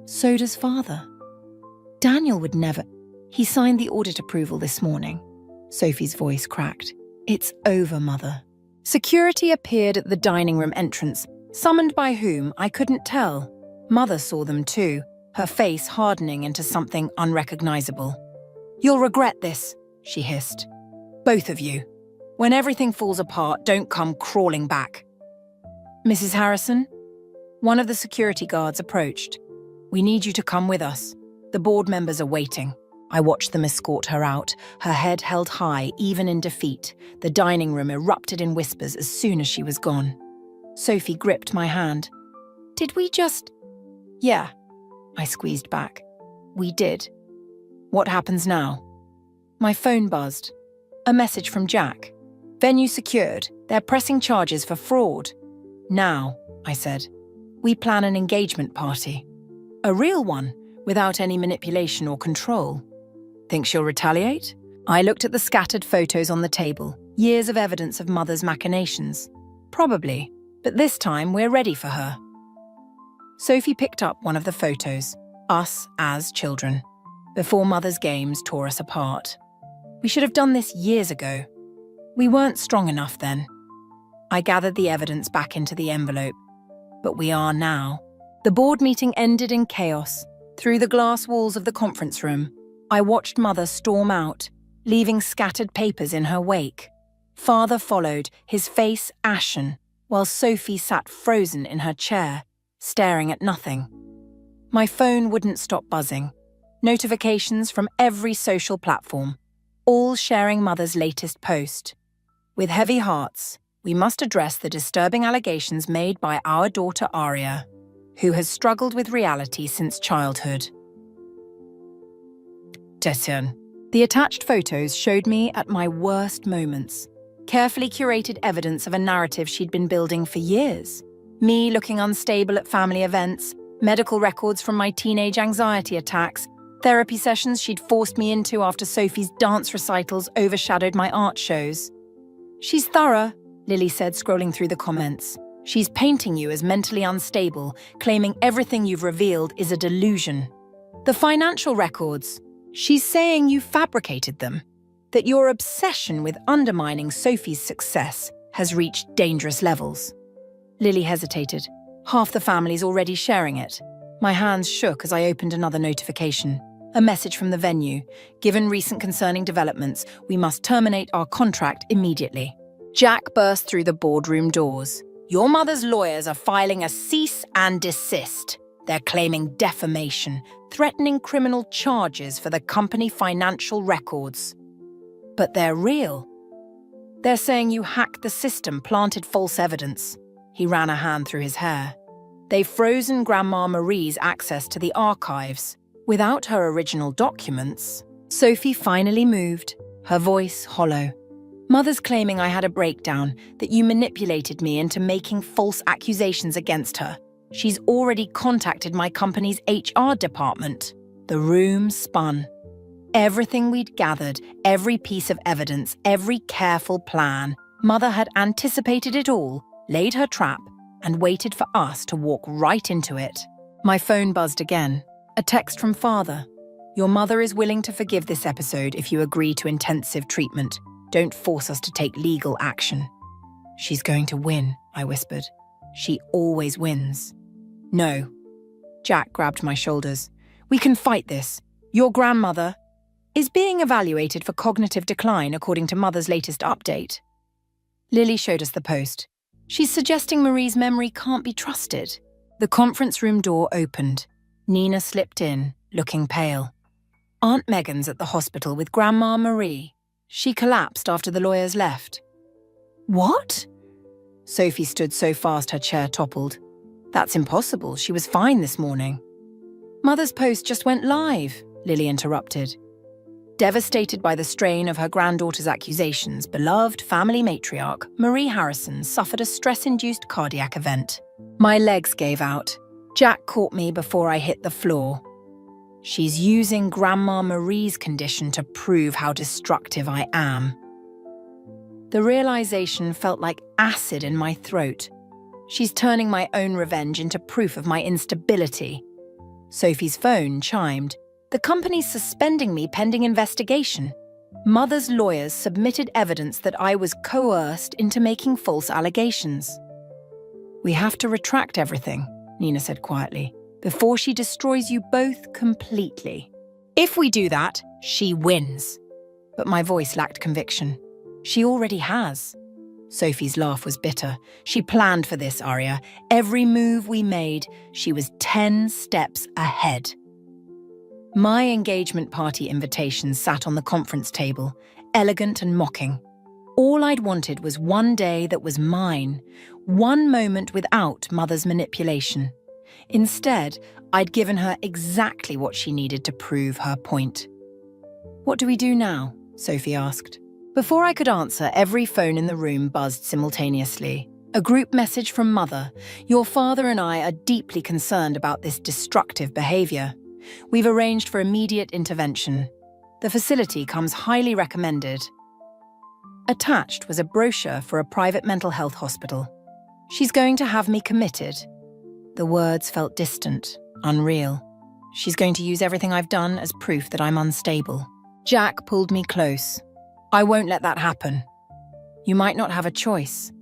So does Father. Daniel would never... He signed the audit approval this morning. Sophie's voice cracked. It's over, Mother. Security appeared at the dining room entrance. Summoned by whom, I couldn't tell. Mother saw them too, her face hardening into something unrecognizable. You'll regret this, she hissed. Both of you. When everything falls apart, don't come crawling back. Mrs. Harrison? One of the security guards approached. We need you to come with us. The board members are waiting. I watched them escort her out, her head held high, even in defeat. The dining room erupted in whispers as soon as she was gone. Sophie gripped my hand. Did we just... Yeah, I squeezed back. We did. What happens now? My phone buzzed. A message from Jack. Venue secured. They're pressing charges for fraud. Now, I said, we plan an engagement party. A real one, without any manipulation or control. Think she'll retaliate? I looked at the scattered photos on the table, years of evidence of Mother's machinations. Probably, but this time we're ready for her. Sophie picked up one of the photos, us as children, before Mother's games tore us apart. We should have done this years ago. We weren't strong enough then. I gathered the evidence back into the envelope, but we are now. The board meeting ended in chaos. Through the glass walls of the conference room, I watched Mother storm out, leaving scattered papers in her wake. Father followed, his face ashen, while Sophie sat frozen in her chair, staring at nothing. My phone wouldn't stop buzzing. Notifications from every social platform, all sharing Mother's latest post. With heavy hearts, we must address the disturbing allegations made by our daughter Aria, who has struggled with reality since childhood. The attached photos showed me at my worst moments. Carefully curated evidence of a narrative she'd been building for years. Me looking unstable at family events, medical records from my teenage anxiety attacks, therapy sessions she'd forced me into after Sophie's dance recitals overshadowed my art shows. She's thorough, Lily said, scrolling through the comments. She's painting you as mentally unstable, claiming everything you've revealed is a delusion. The financial records. She's saying you fabricated them, that your obsession with undermining Sophie's success has reached dangerous levels. Lily hesitated. Half the family's already sharing it. My hands shook as I opened another notification. A message from the venue. Given recent concerning developments, we must terminate our contract immediately. Jack burst through the boardroom doors. Your mother's lawyers are filing a cease and desist. They're claiming defamation, threatening criminal charges for the company financial records. But they're real. They're saying you hacked the system, planted false evidence. He ran a hand through his hair. They've frozen Grandma Marie's access to the archives. Without her original documents, Sophie finally moved, her voice hollow. Mother's claiming I had a breakdown, that you manipulated me into making false accusations against her. She's already contacted my company's HR department. The room spun. Everything we'd gathered, every piece of evidence, every careful plan, Mother had anticipated it all, laid her trap, and waited for us to walk right into it. My phone buzzed again. A text from Father. Your mother is willing to forgive this episode if you agree to intensive treatment. Don't force us to take legal action. She's going to win, I whispered. She always wins. No. Jack grabbed my shoulders. We can fight this. Your grandmother is being evaluated for cognitive decline according to Mother's latest update. Lily showed us the post. She's suggesting Marie's memory can't be trusted. The conference room door opened. Nina slipped in, looking pale. Aunt Megan's at the hospital with Grandma Marie. She collapsed after the lawyers left. What? Sophie stood so fast her chair toppled. That's impossible. She was fine this morning. Mother's post just went live, Lily interrupted. Devastated by the strain of her granddaughter's accusations, beloved family matriarch Marie Harrison suffered a stress-induced cardiac event. My legs gave out. Jack caught me before I hit the floor. She's using Grandma Marie's condition to prove how destructive I am. The realization felt like acid in my throat. She's turning my own revenge into proof of my instability. Sophie's phone chimed. The company's suspending me pending investigation. Mother's lawyers submitted evidence that I was coerced into making false allegations. We have to retract everything, Nina said quietly, before she destroys you both completely. If we do that, she wins. But my voice lacked conviction. She already has. Sophie's laugh was bitter. She planned for this, Arya. Every move we made, she was 10 steps ahead. My engagement party invitation sat on the conference table, elegant and mocking. All I'd wanted was one day that was mine, one moment without Mother's manipulation. Instead, I'd given her exactly what she needed to prove her point. What do we do now? Sophie asked. Before I could answer, every phone in the room buzzed simultaneously. A group message from Mother. Your father and I are deeply concerned about this destructive behavior. We've arranged for immediate intervention. The facility comes highly recommended. Attached was a brochure for a private mental health hospital. She's going to have me committed. The words felt distant, unreal. She's going to use everything I've done as proof that I'm unstable. Jack pulled me close. I won't let that happen. You might not have a choice.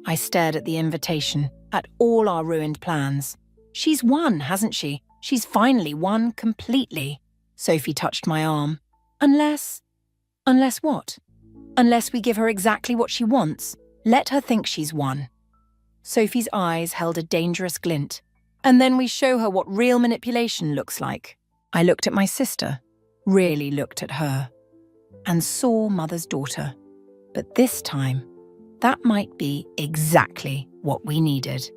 I stared at the invitation, at all our ruined plans. She's won, hasn't she? She's finally won completely. Sophie touched my arm. Unless what? Unless we give her exactly what she wants. Let her think she's won. Sophie's eyes held a dangerous glint. And then we show her what real manipulation looks like. I looked at my sister, really looked at her, and saw Mother's daughter. But this time, that might be exactly what we needed.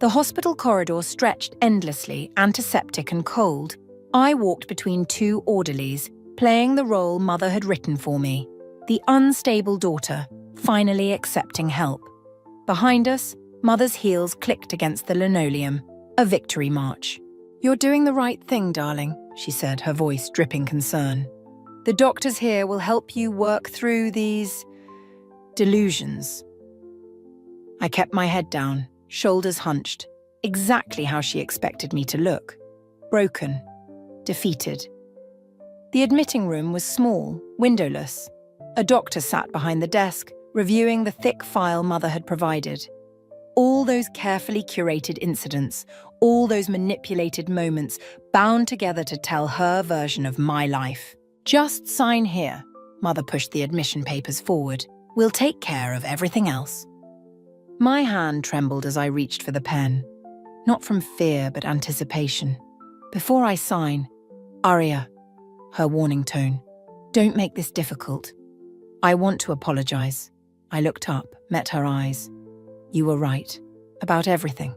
The hospital corridor stretched endlessly, antiseptic and cold. I walked between two orderlies, playing the role Mother had written for me. The unstable daughter, finally accepting help. Behind us, Mother's heels clicked against the linoleum, a victory march. You're doing the right thing, darling, she said, her voice dripping concern. The doctors here will help you work through these delusions. I kept my head down, shoulders hunched, exactly how she expected me to look. Broken, defeated. The admitting room was small, windowless. A doctor sat behind the desk, reviewing the thick file Mother had provided. All those carefully curated incidents, all those manipulated moments, bound together to tell her version of my life. Just sign here. Mother pushed the admission papers forward. We'll take care of everything else. My hand trembled as I reached for the pen. not from fear but anticipation. Before I sign, Aria, her warning tone, don't make this difficult. I want to apologize. I looked up, met her eyes. You were right. About everything.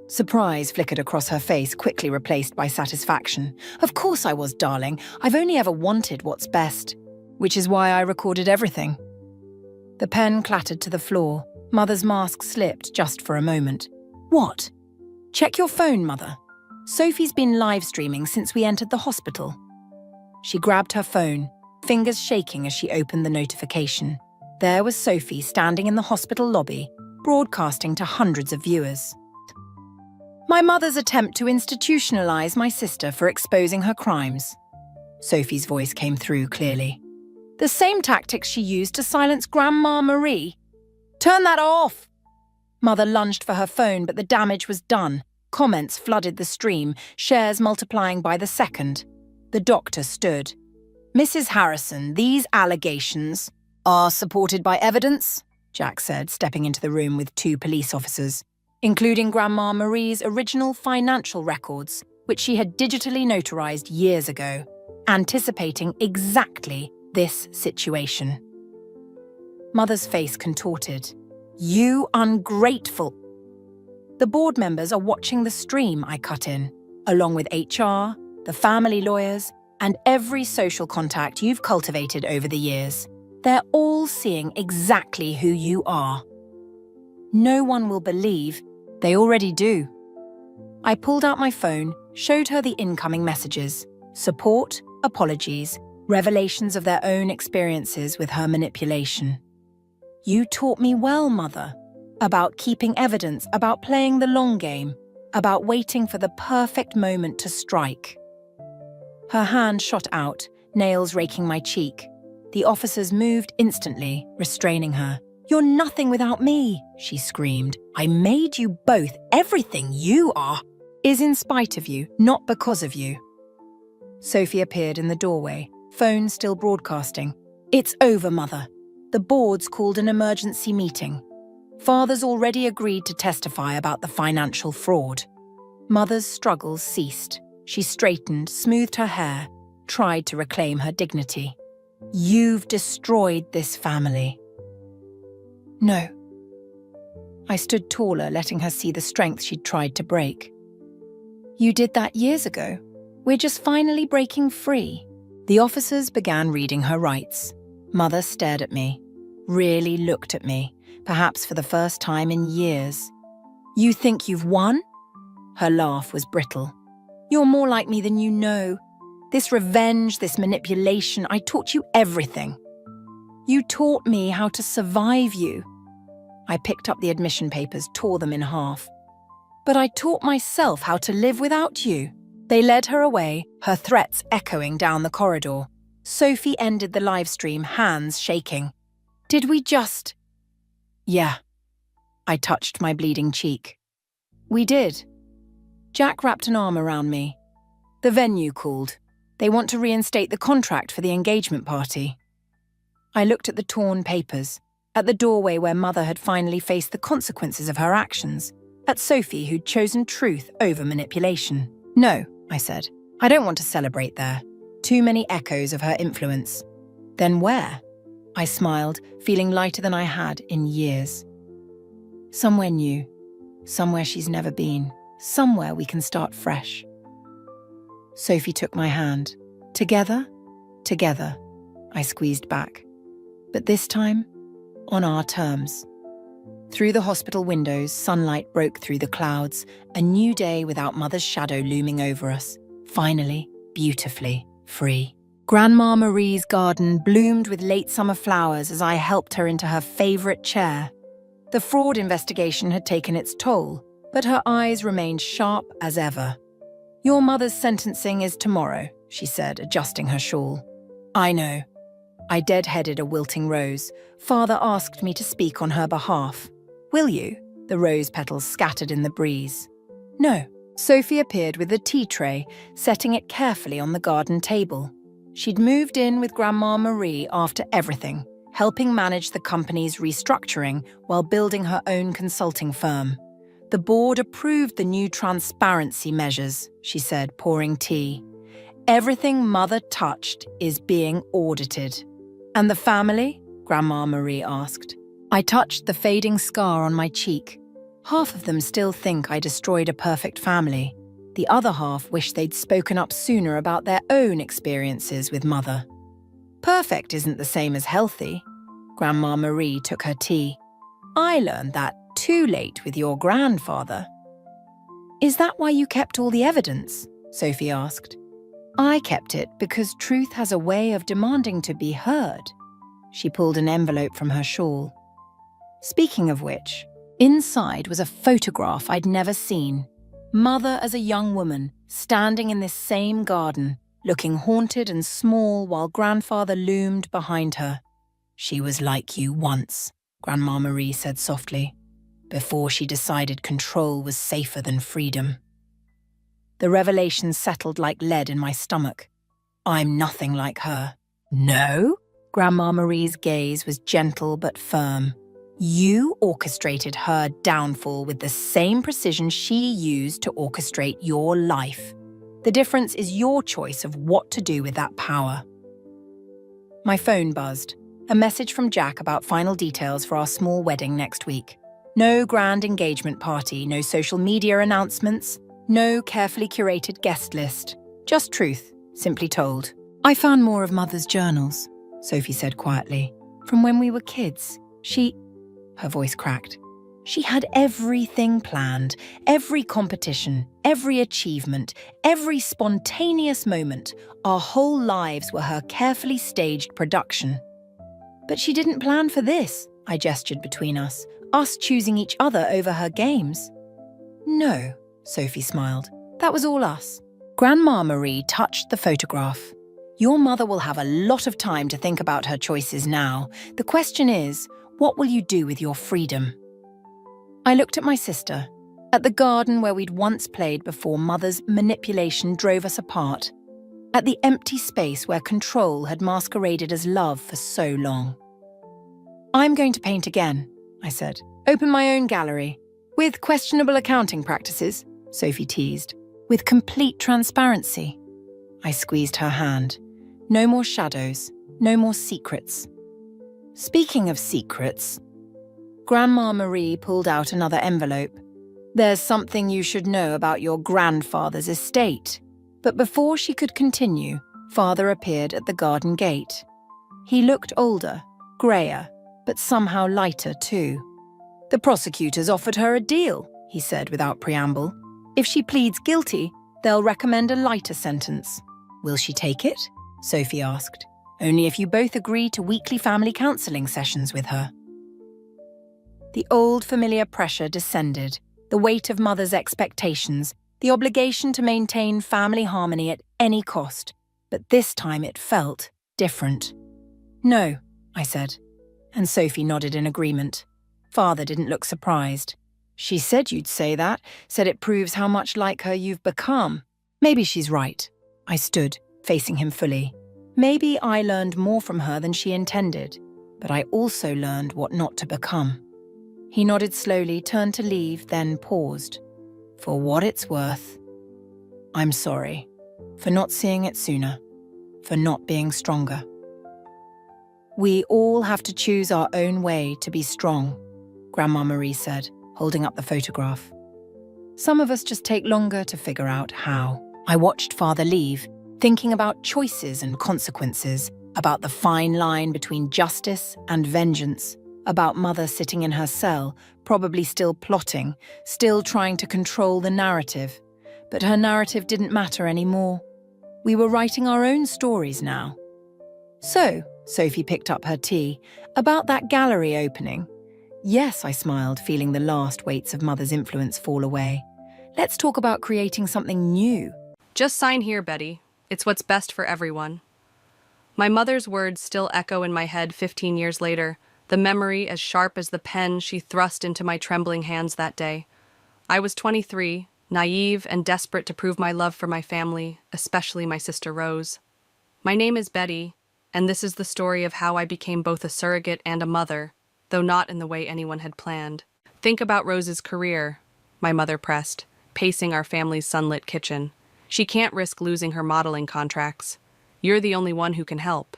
Surprise flickered across her face, quickly replaced by satisfaction. Of course I was, darling. I've only ever wanted what's best, which is why I recorded everything. The pen clattered to the floor. Mother's mask slipped just for a moment. What? Check your phone, Mother. Sophie's been live streaming since we entered the hospital. She grabbed her phone, fingers shaking as she opened the notification. There was Sophie standing in the hospital lobby, broadcasting to hundreds of viewers. My mother's attempt to institutionalize my sister for exposing her crimes. Sophie's voice came through clearly. The same tactics she used to silence Grandma Marie. Turn that off! Mother lunged for her phone, but the damage was done. Comments flooded the stream, shares multiplying by the second. The doctor stood. Mrs. Harrison, these allegations are supported by evidence, Jack said, stepping into the room with 2 police officers, including Grandma Marie's original financial records, which she had digitally notarized years ago, anticipating exactly this situation. Mother's face contorted. You ungrateful! The board members are watching the stream, I cut in, along with HR, the family lawyers, and every social contact you've cultivated over the years. They're all seeing exactly who you are. No one will believe. They already do. I pulled out my phone, showed her the incoming messages. Support, apologies, revelations of their own experiences with her manipulation. You taught me well, Mother. About keeping evidence, about playing the long game, about waiting for the perfect moment to strike. Her hand shot out, nails raking my cheek. The officers moved instantly, restraining her. You're nothing without me, she screamed. I made you both. Everything you are is in spite of you, not because of you. Sophie appeared in the doorway, phone still broadcasting. It's over, Mother. The board's called an emergency meeting. Father's already agreed to testify about the financial fraud. Mother's struggles ceased. She straightened, smoothed her hair, tried to reclaim her dignity. You've destroyed this family. No. I stood taller, letting her see the strength she'd tried to break. You did that years ago. We're just finally breaking free. The officers began reading her rights. Mother stared at me, really looked at me, perhaps for the first time in years. You think you've won? Her laugh was brittle. You're more like me than you know. This revenge, this manipulation, I taught you everything. You taught me how to survive you. I picked up the admission papers, tore them in half. But I taught myself how to live without you. They led her away, her threats echoing down the corridor. Sophie ended the live stream, hands shaking. Did we just... Yeah. I touched my bleeding cheek. We did. Jack wrapped an arm around me. The venue called. They want to reinstate the contract for the engagement party. I looked at the torn papers, at the doorway where Mother had finally faced the consequences of her actions, at Sophie who'd chosen truth over manipulation. No, I said. I don't want to celebrate there. Too many echoes of her influence. Then where? I smiled, feeling lighter than I had in years. Somewhere new. Somewhere she's never been. Somewhere we can start fresh. Sophie took my hand. Together? Together. I squeezed back. But this time, on our terms. Through the hospital windows, sunlight broke through the clouds, a new day without Mother's shadow looming over us. Finally, beautifully, free. Grandma Marie's garden bloomed with late summer flowers as I helped her into her favorite chair. The fraud investigation had taken its toll, but her eyes remained sharp as ever. Your mother's sentencing is tomorrow, she said, adjusting her shawl. I know. I deadheaded a wilting rose. Father asked me to speak on her behalf. Will you? The rose petals scattered in the breeze. No. Sophie appeared with a tea tray, setting it carefully on the garden table. She'd moved in with Grandma Marie after everything, helping manage the company's restructuring while building her own consulting firm. The board approved the new transparency measures, she said, pouring tea. Everything Mother touched is being audited. And the family? Grandma Marie asked. I touched the fading scar on my cheek. Half of them still think I destroyed a perfect family. The other half wish they'd spoken up sooner about their own experiences with Mother. Perfect isn't the same as healthy. Grandma Marie took her tea. I learned that too late with your grandfather. Is that why you kept all the evidence? Sophie asked. I kept it because truth has a way of demanding to be heard. She pulled an envelope from her shawl. Speaking of which, inside was a photograph I'd never seen. Mother as a young woman, standing in this same garden, looking haunted and small while grandfather loomed behind her. She was like you once, Grandma Marie said softly, before she decided control was safer than freedom. The revelation settled like lead in my stomach. I'm nothing like her. No? Grandma Marie's gaze was gentle but firm. You orchestrated her downfall with the same precision she used to orchestrate your life. The difference is your choice of what to do with that power. My phone buzzed. A message from Jack about final details for our small wedding next week. No grand engagement party, no social media announcements, no carefully curated guest list. Just truth, simply told. I found more of Mother's journals, Sophie said quietly. From when we were kids. Her voice cracked. She had everything planned, every competition, every achievement, every spontaneous moment. Our whole lives were her carefully staged production. But she didn't plan for this, I gestured between us choosing each other over her games. No, Sophie smiled. That was all us. Grandma Marie touched the photograph. Your mother will have a lot of time to think about her choices now. The question is, what will you do with your freedom? I looked at my sister, at the garden where we'd once played before Mother's manipulation drove us apart, at the empty space where control had masqueraded as love for so long. I'm going to paint again, I said. Open my own gallery. With questionable accounting practices, Sophie teased. With complete transparency. I squeezed her hand. No more shadows, no more secrets. Speaking of secrets, Grandma Marie pulled out another envelope. There's something you should know about your grandfather's estate. But before she could continue, Father appeared at the garden gate. He looked older, greyer, but somehow lighter too. The prosecutors offered her a deal, he said without preamble. If she pleads guilty, they'll recommend a lighter sentence. Will she take it? Sophie asked. Only if you both agree to weekly family counselling sessions with her. The old familiar pressure descended, the weight of Mother's expectations, the obligation to maintain family harmony at any cost. But this time it felt different. No, I said, and Sophie nodded in agreement. Father didn't look surprised. She said you'd say that, said it proves how much like her you've become. Maybe she's right. I stood, facing him fully. Maybe I learned more from her than she intended, but I also learned what not to become. He nodded slowly, turned to leave, then paused. For what it's worth, I'm sorry. For not seeing it sooner. For not being stronger. We all have to choose our own way to be strong, Grandma Marie said, holding up the photograph. Some of us just take longer to figure out how. I watched Father leave, thinking about choices and consequences, about the fine line between justice and vengeance, about Mother sitting in her cell, probably still plotting, still trying to control the narrative. But her narrative didn't matter anymore. We were writing our own stories now. So, Sophie picked up her tea, about that gallery opening. Yes, I smiled, feeling the last weights of Mother's influence fall away. Let's talk about creating something new. Just sign here, Betty. It's what's best for everyone. My mother's words still echo in my head 15 years later, the memory as sharp as the pen she thrust into my trembling hands that day. I was 23, naive and desperate to prove my love for my family, especially my sister Rose. My name is Betty, and this is the story of how I became both a surrogate and a mother, though not in the way anyone had planned. Think about Rose's career. my mother pressed, pacing our family's sunlit kitchen. She can't risk losing her modeling contracts. You're the only one who can help.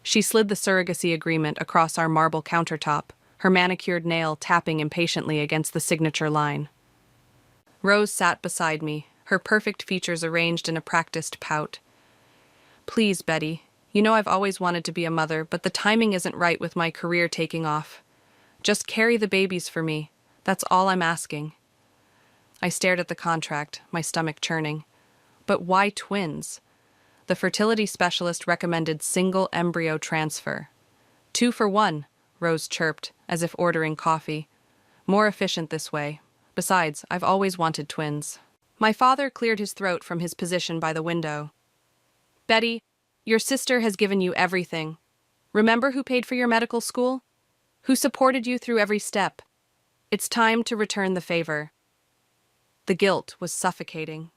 She slid the surrogacy agreement across our marble countertop, her manicured nail tapping impatiently against the signature line. Rose sat beside me, her perfect features arranged in a practiced pout. Please, Betty, you know I've always wanted to be a mother, but the timing isn't right with my career taking off. Just carry the babies for me. That's all I'm asking. I stared at the contract, my stomach churning. But why twins? The fertility specialist recommended single embryo transfer. 2 for 1, Rose chirped, as if ordering coffee. More efficient this way. Besides, I've always wanted twins. My father cleared his throat from his position by the window. Betty, your sister has given you everything. Remember who paid for your medical school? Who supported you through every step? It's time to return the favor. The guilt was suffocating.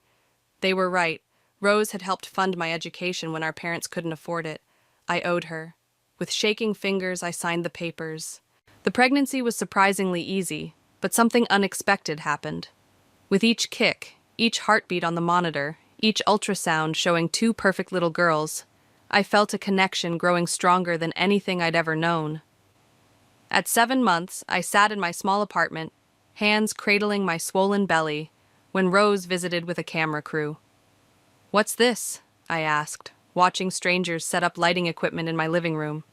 They were right. Rose had helped fund my education when our parents couldn't afford it. I owed her. With shaking fingers, I signed the papers. The pregnancy was surprisingly easy, but something unexpected happened. With each kick, each heartbeat on the monitor, each ultrasound showing 2 perfect little girls, I felt a connection growing stronger than anything I'd ever known. At 7 months, I sat in my small apartment, hands cradling my swollen belly, when Rose visited with a camera crew. "What's this?" I asked, watching strangers set up lighting equipment in my living room.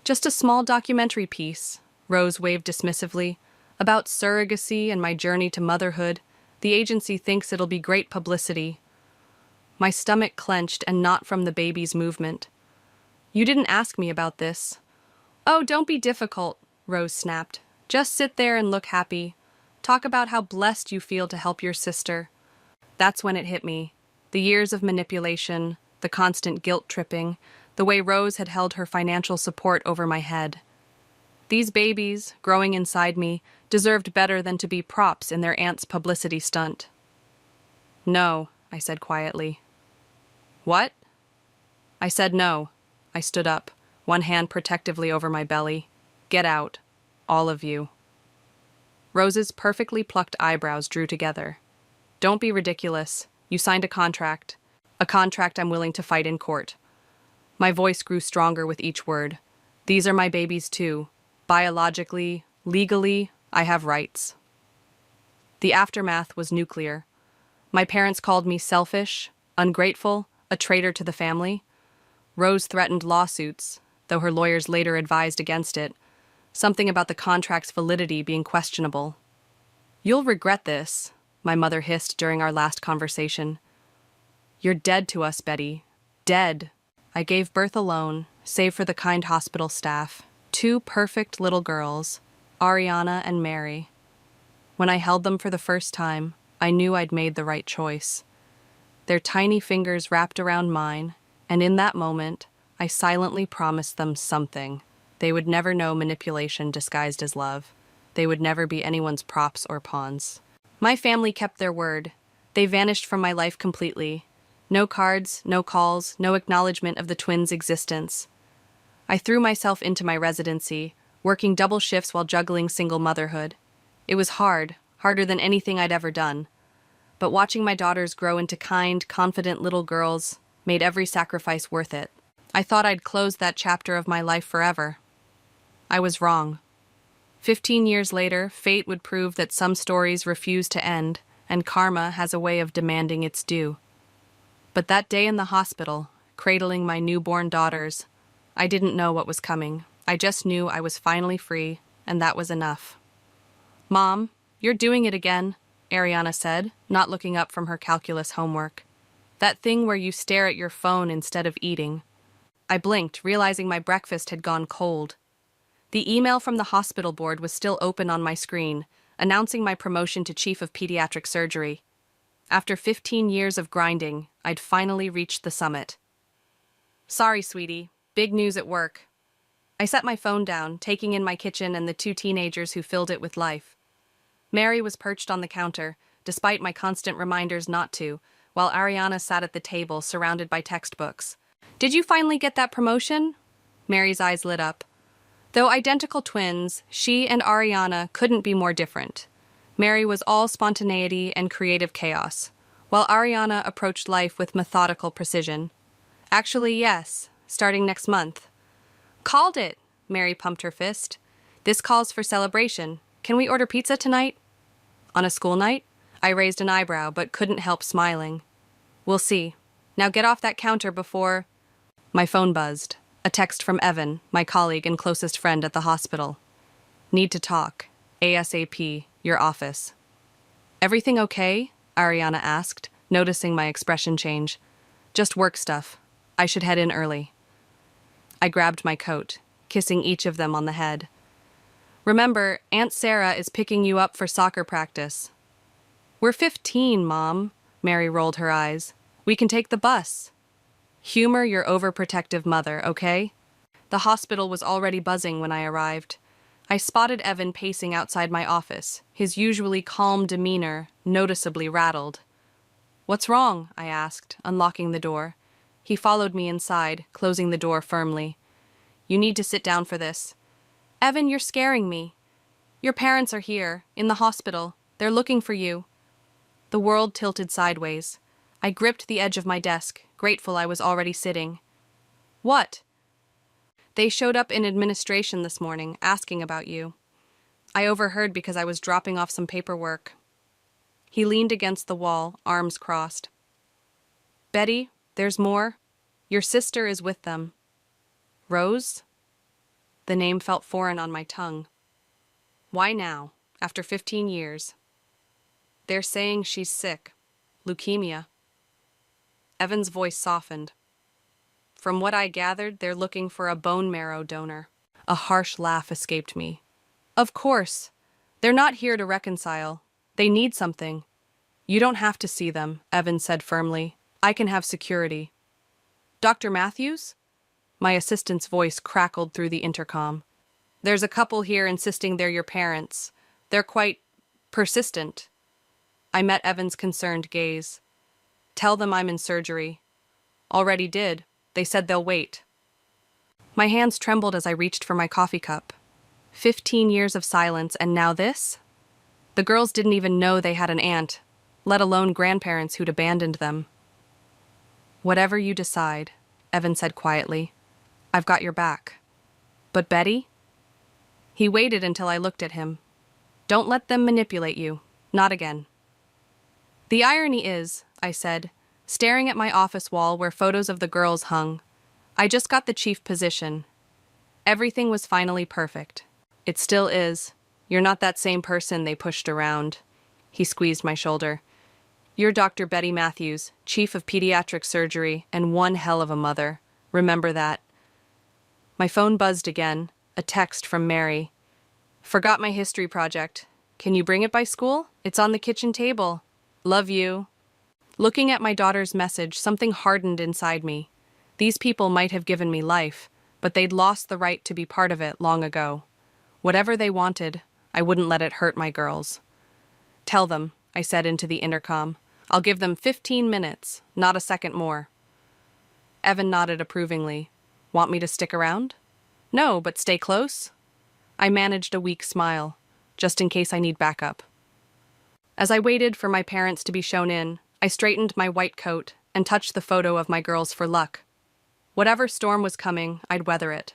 "Just a small documentary piece," Rose waved dismissively, "about surrogacy and my journey to motherhood. The agency thinks it'll be great publicity." My stomach clenched, and not from the baby's movement. "You didn't ask me about this." "Oh, don't be difficult," Rose snapped. "Just sit there and look happy. Talk about how blessed you feel to help your sister." That's when it hit me. The years of manipulation, the constant guilt-tripping, the way Rose had held her financial support over my head. These babies, growing inside me, deserved better than to be props in their aunt's publicity stunt. "No," I said quietly. "What?" I said no. I stood up, one hand protectively over my belly. "Get out. All of you." Rose's perfectly plucked eyebrows drew together. "Don't be ridiculous. You signed a contract. A contract I'm willing to fight in court." My voice grew stronger with each word. "These are my babies too. Biologically, legally, I have rights." The aftermath was nuclear. My parents called me selfish, ungrateful, a traitor to the family. Rose threatened lawsuits, though her lawyers later advised against it, something about the contract's validity being questionable. "You'll regret this," my mother hissed during our last conversation. "You're dead to us, Betty. Dead." I gave birth alone, save for the kind hospital staff. 2 perfect little girls, Ariana and Mary. When I held them for the first time, I knew I'd made the right choice. Their tiny fingers wrapped around mine, and in that moment, I silently promised them something. They would never know manipulation disguised as love. They would never be anyone's props or pawns. My family kept their word. They vanished from my life completely. No cards, no calls, no acknowledgement of the twins' existence. I threw myself into my residency, working double shifts while juggling single motherhood. It was hard, harder than anything I'd ever done. But watching my daughters grow into kind, confident little girls made every sacrifice worth it. I thought I'd closed that chapter of my life forever. I was wrong. 15 years later, fate would prove that some stories refuse to end, and karma has a way of demanding its due. But that day in the hospital, cradling my newborn daughters, I didn't know what was coming. I just knew I was finally free, and that was enough. "Mom, you're doing it again," Ariana said, not looking up from her calculus homework. "That thing where you stare at your phone instead of eating." I blinked, realizing my breakfast had gone cold. The email from the hospital board was still open on my screen, announcing my promotion to Chief of Pediatric Surgery. After 15 years of grinding, I'd finally reached the summit. "Sorry, sweetie. Big news at work." I set my phone down, taking in my kitchen and the 2 teenagers who filled it with life. Mary was perched on the counter, despite my constant reminders not to, while Ariana sat at the table, surrounded by textbooks. "Did you finally get that promotion?" Mary's eyes lit up. Though identical twins, she and Ariana couldn't be more different. Mary was all spontaneity and creative chaos, while Ariana approached life with methodical precision. Actually, yes, starting next month. Called it! Mary pumped her fist. This calls for celebration. Can we order pizza tonight? On a school night? I raised an eyebrow, but couldn't help smiling. We'll see. Now get off that counter before... My phone buzzed. A text from Evan, my colleague and closest friend at the hospital. Need to talk. ASAP. Your office. Everything okay? Ariana asked, noticing my expression change. Just work stuff. I should head in early. I grabbed my coat, kissing each of them on the head. Remember, Aunt Sarah is picking you up for soccer practice. We're 15, Mom. Mary rolled her eyes. We can take the bus. Humor your overprotective mother, okay? The hospital was already buzzing when I arrived. I spotted Evan pacing outside my office, his usually calm demeanor noticeably rattled. What's wrong? I asked, unlocking the door. He followed me inside, closing the door firmly. You need to sit down for this. Evan, you're scaring me. Your parents are here, in the hospital. They're looking for you. The world tilted sideways. I gripped the edge of my desk, grateful I was already sitting. What? They showed up in administration this morning, asking about you. I overheard because I was dropping off some paperwork. He leaned against the wall, arms crossed. Betty, there's more. Your sister is with them. Rose? The name felt foreign on my tongue. Why now, after 15 years? They're saying she's sick. Leukemia. Evan's voice softened. From what I gathered, they're looking for a bone marrow donor. A harsh laugh escaped me. Of course. They're not here to reconcile. They need something. You don't have to see them, Evan said firmly. I can have security. Dr. Matthews? My assistant's voice crackled through the intercom. There's a couple here insisting they're your parents. They're quite persistent. I met Evan's concerned gaze. Tell them I'm in surgery. Already did. They said they'll wait. My hands trembled as I reached for my coffee cup. 15 years of silence, and now this? The girls didn't even know they had an aunt, let alone grandparents who'd abandoned them. Whatever you decide, Evan said quietly. I've got your back. But Betty? He waited until I looked at him. Don't let them manipulate you. Not again. The irony is, I said, staring at my office wall where photos of the girls hung. I just got the chief position. Everything was finally perfect. It still is. You're not that same person they pushed around. He squeezed my shoulder. You're Dr. Betty Matthews, chief of pediatric surgery, and one hell of a mother. Remember that. My phone buzzed again, a text from Mary. Forgot my history project. Can you bring it by school? It's on the kitchen table. Love you. Looking at my daughter's message, something hardened inside me. These people might have given me life, but they'd lost the right to be part of it long ago. Whatever they wanted, I wouldn't let it hurt my girls. Tell them, I said into the intercom. I'll give them 15 minutes, not a second more. Evan nodded approvingly. Want me to stick around? No, but stay close. I managed a weak smile, just in case I need backup. As I waited for my parents to be shown in, I straightened my white coat and touched the photo of my girls for luck. Whatever storm was coming, I'd weather it.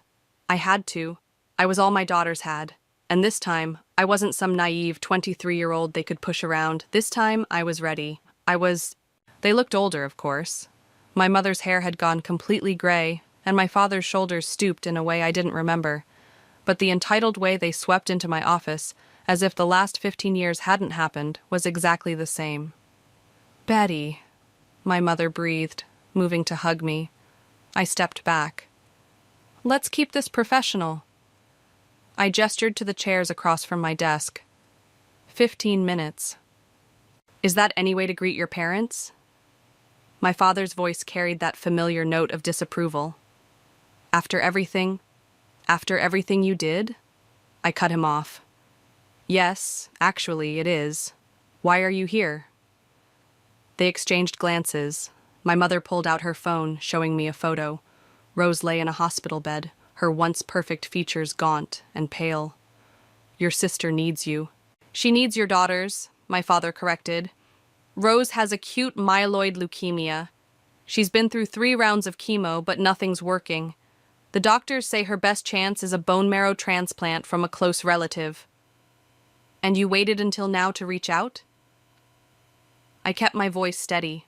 I had to. I was all my daughters had. And this time, I wasn't some naive 23-year-old they could push around. This time, I was ready. They looked older, of course. My mother's hair had gone completely gray, and my father's shoulders stooped in a way I didn't remember. But the entitled way they swept into my office, as if the last 15 years hadn't happened, was exactly the same. Betty, my mother breathed, moving to hug me. I stepped back. Let's keep this professional. I gestured to the chairs across from my desk. 15 minutes. Is that any way to greet your parents? My father's voice carried that familiar note of disapproval. After everything you did? I cut him off. Yes, actually, it is. Why are you here? They exchanged glances. My mother pulled out her phone, showing me a photo. Rose lay in a hospital bed, her once perfect features gaunt and pale. Your sister needs you. She needs your daughters, my father corrected. Rose has acute myeloid leukemia. She's been through 3 rounds of chemo, but nothing's working. The doctors say her best chance is a bone marrow transplant from a close relative. And you waited until now to reach out? I kept my voice steady.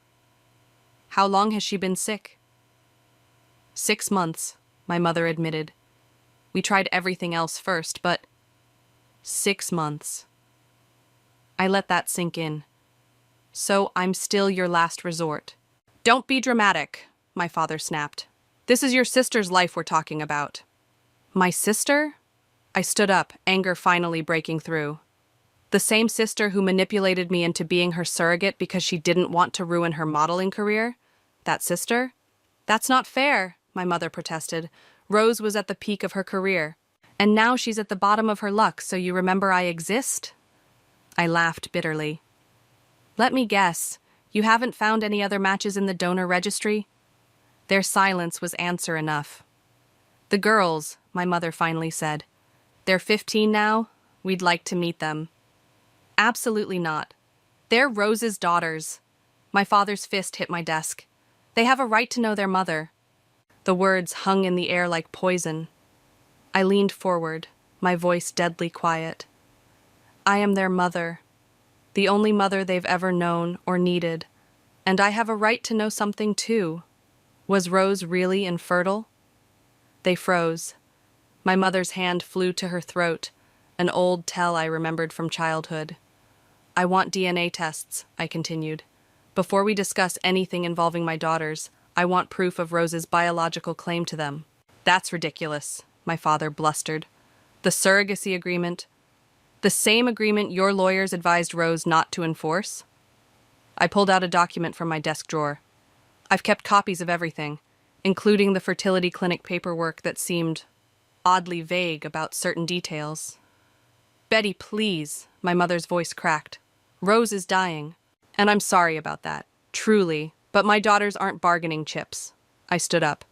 How long has she been sick? 6 months, my mother admitted. We tried everything else first, but 6 months. I let that sink in. So I'm still your last resort. Don't be dramatic, my father snapped. This is your sister's life we're talking about. My sister? I stood up, anger finally breaking through. The same sister who manipulated me into being her surrogate because she didn't want to ruin her modeling career? That sister? That's not fair, my mother protested. Rose was at the peak of her career, and now she's at the bottom of her luck, so you remember I exist? I laughed bitterly. Let me guess, you haven't found any other matches in the donor registry? Their silence was answer enough. The girls, my mother finally said. They're 15 now. We'd like to meet them. Absolutely not. They're Rose's daughters. My father's fist hit my desk. They have a right to know their mother. The words hung in the air like poison. I leaned forward, my voice deadly quiet. I am their mother, the only mother they've ever known or needed, and I have a right to know something too. Was Rose really infertile? They froze. My mother's hand flew to her throat, an old tell I remembered from childhood. I want DNA tests, I continued. Before we discuss anything involving my daughters, I want proof of Rose's biological claim to them. That's ridiculous, my father blustered. The surrogacy agreement, the same agreement your lawyers advised Rose not to enforce? I pulled out a document from my desk drawer. I've kept copies of everything, including the fertility clinic paperwork that seemed oddly vague about certain details. Betty, please, my mother's voice cracked. Rose is dying, and I'm sorry about that, truly, but my daughters aren't bargaining chips. I stood up.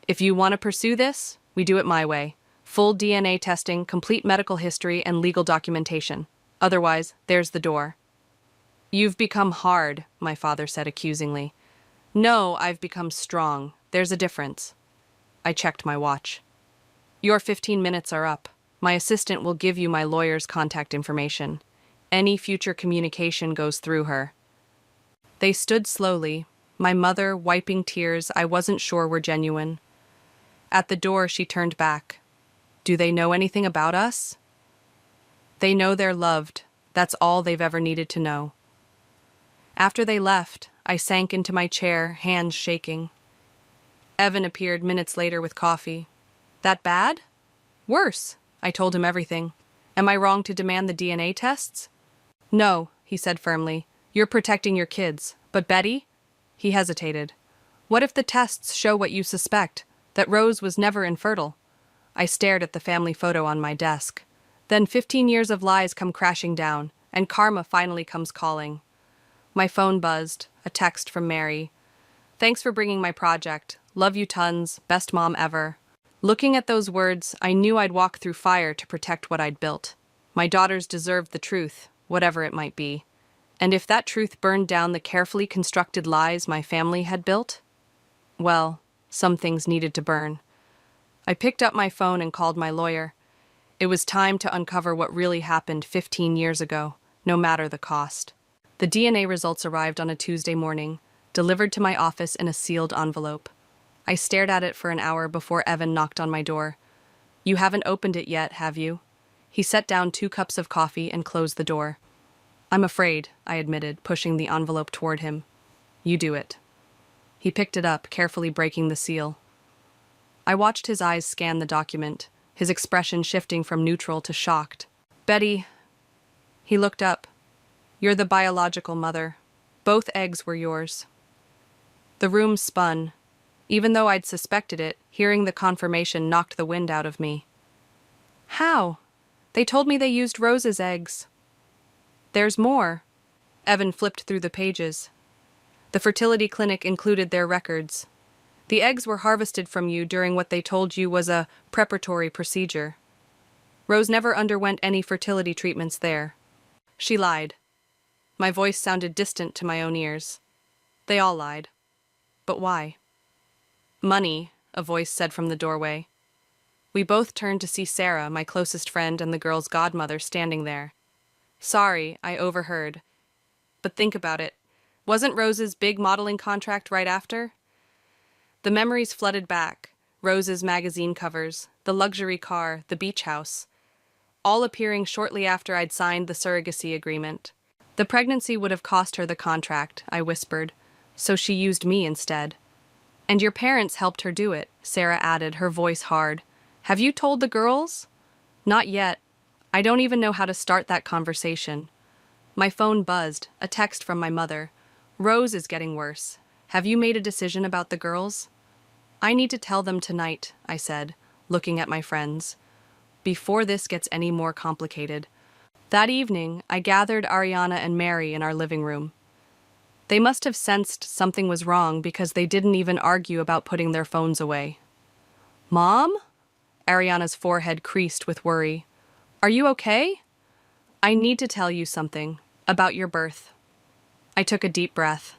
If you want to pursue this, we do it my way. Full DNA testing, complete medical history, and legal documentation. Otherwise, there's the door. You've become hard, my father said accusingly. No, I've become strong. There's a difference. I checked my watch. Your 15 minutes are up. My assistant will give you my lawyer's contact information. Any future communication goes through her. They stood slowly, my mother wiping tears I wasn't sure were genuine. At the door, she turned back. Do they know anything about us? They know they're loved. That's all they've ever needed to know. After they left, I sank into my chair, hands shaking. Evan appeared minutes later with coffee. That bad? Worse, I told him everything. Am I wrong to demand the DNA tests? No, he said firmly. You're protecting your kids. But Betty? He hesitated. What if the tests show what you suspect, that Rose was never infertile? I stared at the family photo on my desk. Then 15 years of lies come crashing down, and karma finally comes calling. My phone buzzed, a text from Mary. Thanks for bringing my project. Love you tons. Best mom ever. Looking at those words, I knew I'd walk through fire to protect what I'd built. My daughters deserved the truth, whatever it might be. And if that truth burned down the carefully constructed lies my family had built, well, some things needed to burn. I picked up my phone and called my lawyer. It was time to uncover what really happened 15 years ago, no matter the cost. The DNA results arrived on a Tuesday morning, delivered to my office in a sealed envelope. I stared at it for an hour before Evan knocked on my door. You haven't opened it yet, have you? He set down 2 cups of coffee and closed the door. I'm afraid, I admitted, pushing the envelope toward him. You do it. He picked it up, carefully breaking the seal. I watched his eyes scan the document, his expression shifting from neutral to shocked. Betty, he looked up. You're the biological mother. Both eggs were yours. The room spun. Even though I'd suspected it, hearing the confirmation knocked the wind out of me. How? They told me they used Rose's eggs. There's more. Evan flipped through the pages. The fertility clinic included their records. The eggs were harvested from you during what they told you was a preparatory procedure. Rose never underwent any fertility treatments there. She lied. My voice sounded distant to my own ears. They all lied. But why? Money, a voice said from the doorway. We both turned to see Sarah, my closest friend and the girl's godmother, standing there. Sorry, I overheard. But think about it. Wasn't Rose's big modeling contract right after? The memories flooded back. Rose's magazine covers, the luxury car, the beach house, all appearing shortly after I'd signed the surrogacy agreement. The pregnancy would have cost her the contract, I whispered, so she used me instead. And your parents helped her do it, Sarah added, her voice hard. Have you told the girls? Not yet. I don't even know how to start that conversation. My phone buzzed, a text from my mother. Rose is getting worse. Have you made a decision about the girls? I need to tell them tonight, I said, looking at my friends, before this gets any more complicated. That evening, I gathered Ariana and Mary in our living room. They must have sensed something was wrong because they didn't even argue about putting their phones away. Mom? Ariana's forehead creased with worry. Are you okay? I need to tell you something about your birth. I took a deep breath.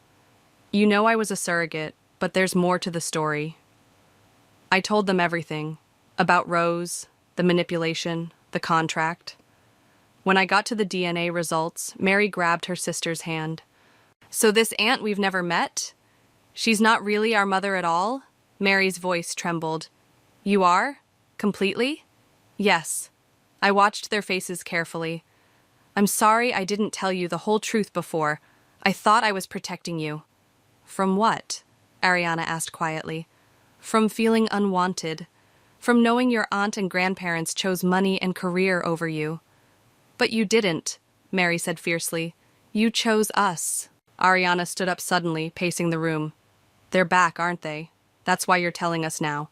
You know I was a surrogate, but there's more to the story. I told them everything, about Rose, the manipulation, the contract. When I got to the DNA results, Mary grabbed her sister's hand. So this aunt we've never met? She's not really our mother at all? Mary's voice trembled. You are? Completely? Yes. I watched their faces carefully. I'm sorry I didn't tell you the whole truth before. I thought I was protecting you. From what? Ariana asked quietly. From feeling unwanted. From knowing your aunt and grandparents chose money and career over you. But you didn't, Mary said fiercely. You chose us. Ariana stood up suddenly, pacing the room. They're back, aren't they? That's why you're telling us now.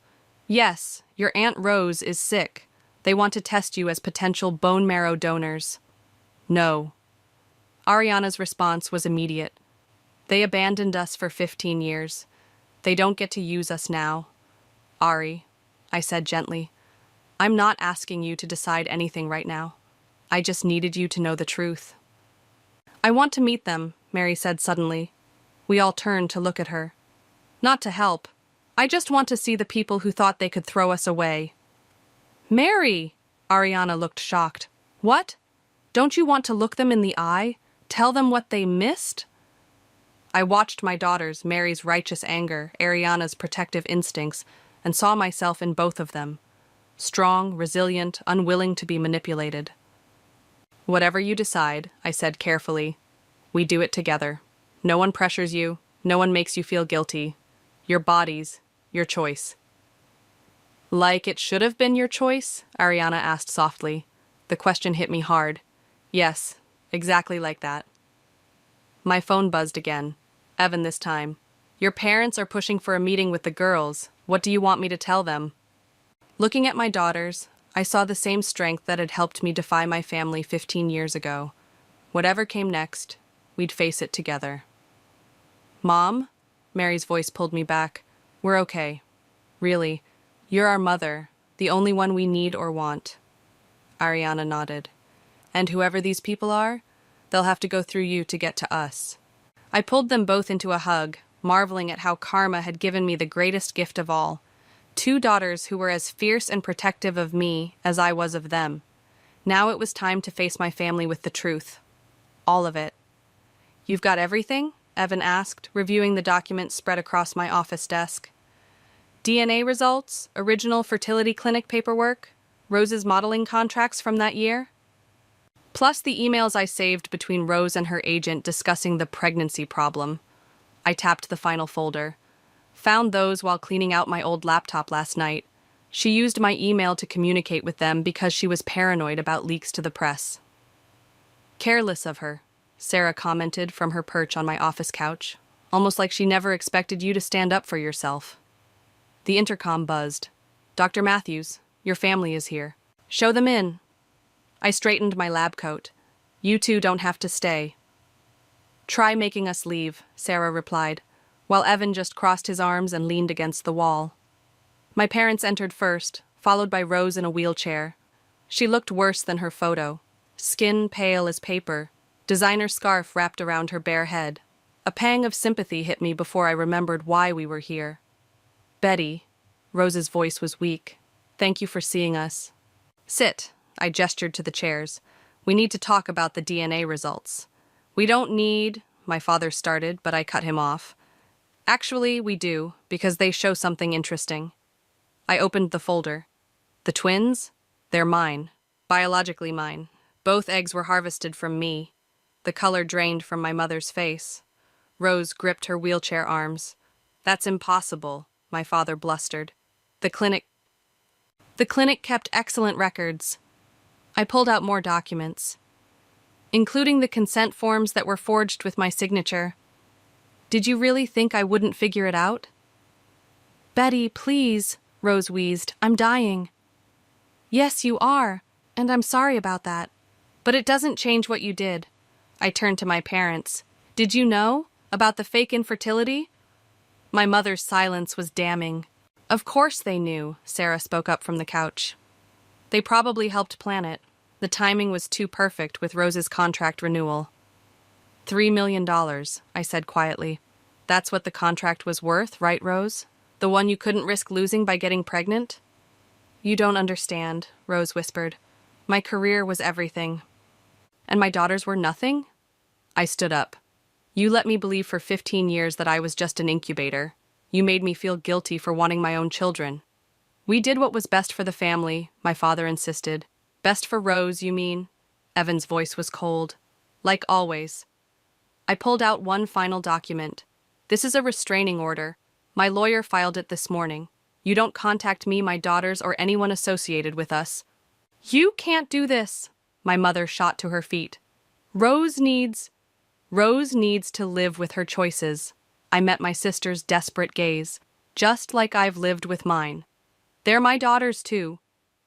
Yes, your Aunt Rose is sick. They want to test you as potential bone marrow donors. No. Ariana's response was immediate. They abandoned us for 15 years. They don't get to use us now. Ari, I said gently, I'm not asking you to decide anything right now. I just needed you to know the truth. I want to meet them, Mary said suddenly. We all turned to look at her. Not to help. I just want to see the people who thought they could throw us away. Mary! Ariana looked shocked. What? Don't you want to look them in the eye? Tell them what they missed? I watched my daughters, Mary's righteous anger, Ariana's protective instincts, and saw myself in both of them. Strong, resilient, unwilling to be manipulated. Whatever you decide, I said carefully, we do it together. No one pressures you. No one makes you feel guilty. Your bodies, your choice. Like it should have been your choice? Ariana asked softly. The question hit me hard. Yes, exactly like that. My phone buzzed again. Evan this time. Your parents are pushing for a meeting with the girls. What do you want me to tell them? Looking at my daughters, I saw the same strength that had helped me defy my family 15 years ago. Whatever came next, we'd face it together. Mom? Mary's voice pulled me back. We're okay. Really. You're our mother, the only one we need or want. Ariana nodded. And whoever these people are, they'll have to go through you to get to us. I pulled them both into a hug, marveling at how karma had given me the greatest gift of all. 2 daughters who were as fierce and protective of me as I was of them. Now it was time to face my family with the truth. All of it. You've got everything? Evan asked, reviewing the documents spread across my office desk. DNA results, original fertility clinic paperwork, Rose's modeling contracts from that year. Plus the emails I saved between Rose and her agent discussing the pregnancy problem. I tapped the final folder. Found those while cleaning out my old laptop last night. She used my email to communicate with them because she was paranoid about leaks to the press. Careless of her, Sarah commented from her perch on my office couch, almost like she never expected you to stand up for yourself. The intercom buzzed. Dr. Matthews, your family is here. Show them in. I straightened my lab coat. You 2 don't have to stay. Try making us leave, Sarah replied, while Evan just crossed his arms and leaned against the wall. My parents entered first, followed by Rose in a wheelchair. She looked worse than her photo, skin pale as paper, designer scarf wrapped around her bare head. A pang of sympathy hit me before I remembered why we were here. Betty, Rose's voice was weak. Thank you for seeing us. Sit, I gestured to the chairs. We need to talk about the DNA results. We don't need, my father started, but I cut him off. Actually, we do, because they show something interesting. I opened the folder. The twins? They're mine. Biologically mine. Both eggs were harvested from me. The color drained from my mother's face. Rose gripped her wheelchair arms. That's impossible, my father blustered. The clinic kept excellent records. I pulled out more documents, including the consent forms that were forged with my signature. Did you really think I wouldn't figure it out? Betty, please, Rose wheezed. I'm dying. Yes, you are, and I'm sorry about that. But it doesn't change what you did. I turned to my parents. Did you know about the fake infertility? My mother's silence was damning. Of course they knew, Sarah spoke up from the couch. They probably helped plan it. The timing was too perfect with Rose's contract renewal. $3 million, I said quietly. That's what the contract was worth, right, Rose? The one you couldn't risk losing by getting pregnant? You don't understand, Rose whispered. My career was everything. And my daughters were nothing? I stood up. You let me believe for 15 years that I was just an incubator. You made me feel guilty for wanting my own children. We did what was best for the family, my father insisted. Best for Rose, you mean? Evan's voice was cold. Like always. I pulled out one final document. This is a restraining order. My lawyer filed it this morning. You don't contact me, my daughters, or anyone associated with us. You can't do this. My mother shot to her feet. Rose needs to live with her choices. I met my sister's desperate gaze, just like I've lived with mine. They're my daughters, too.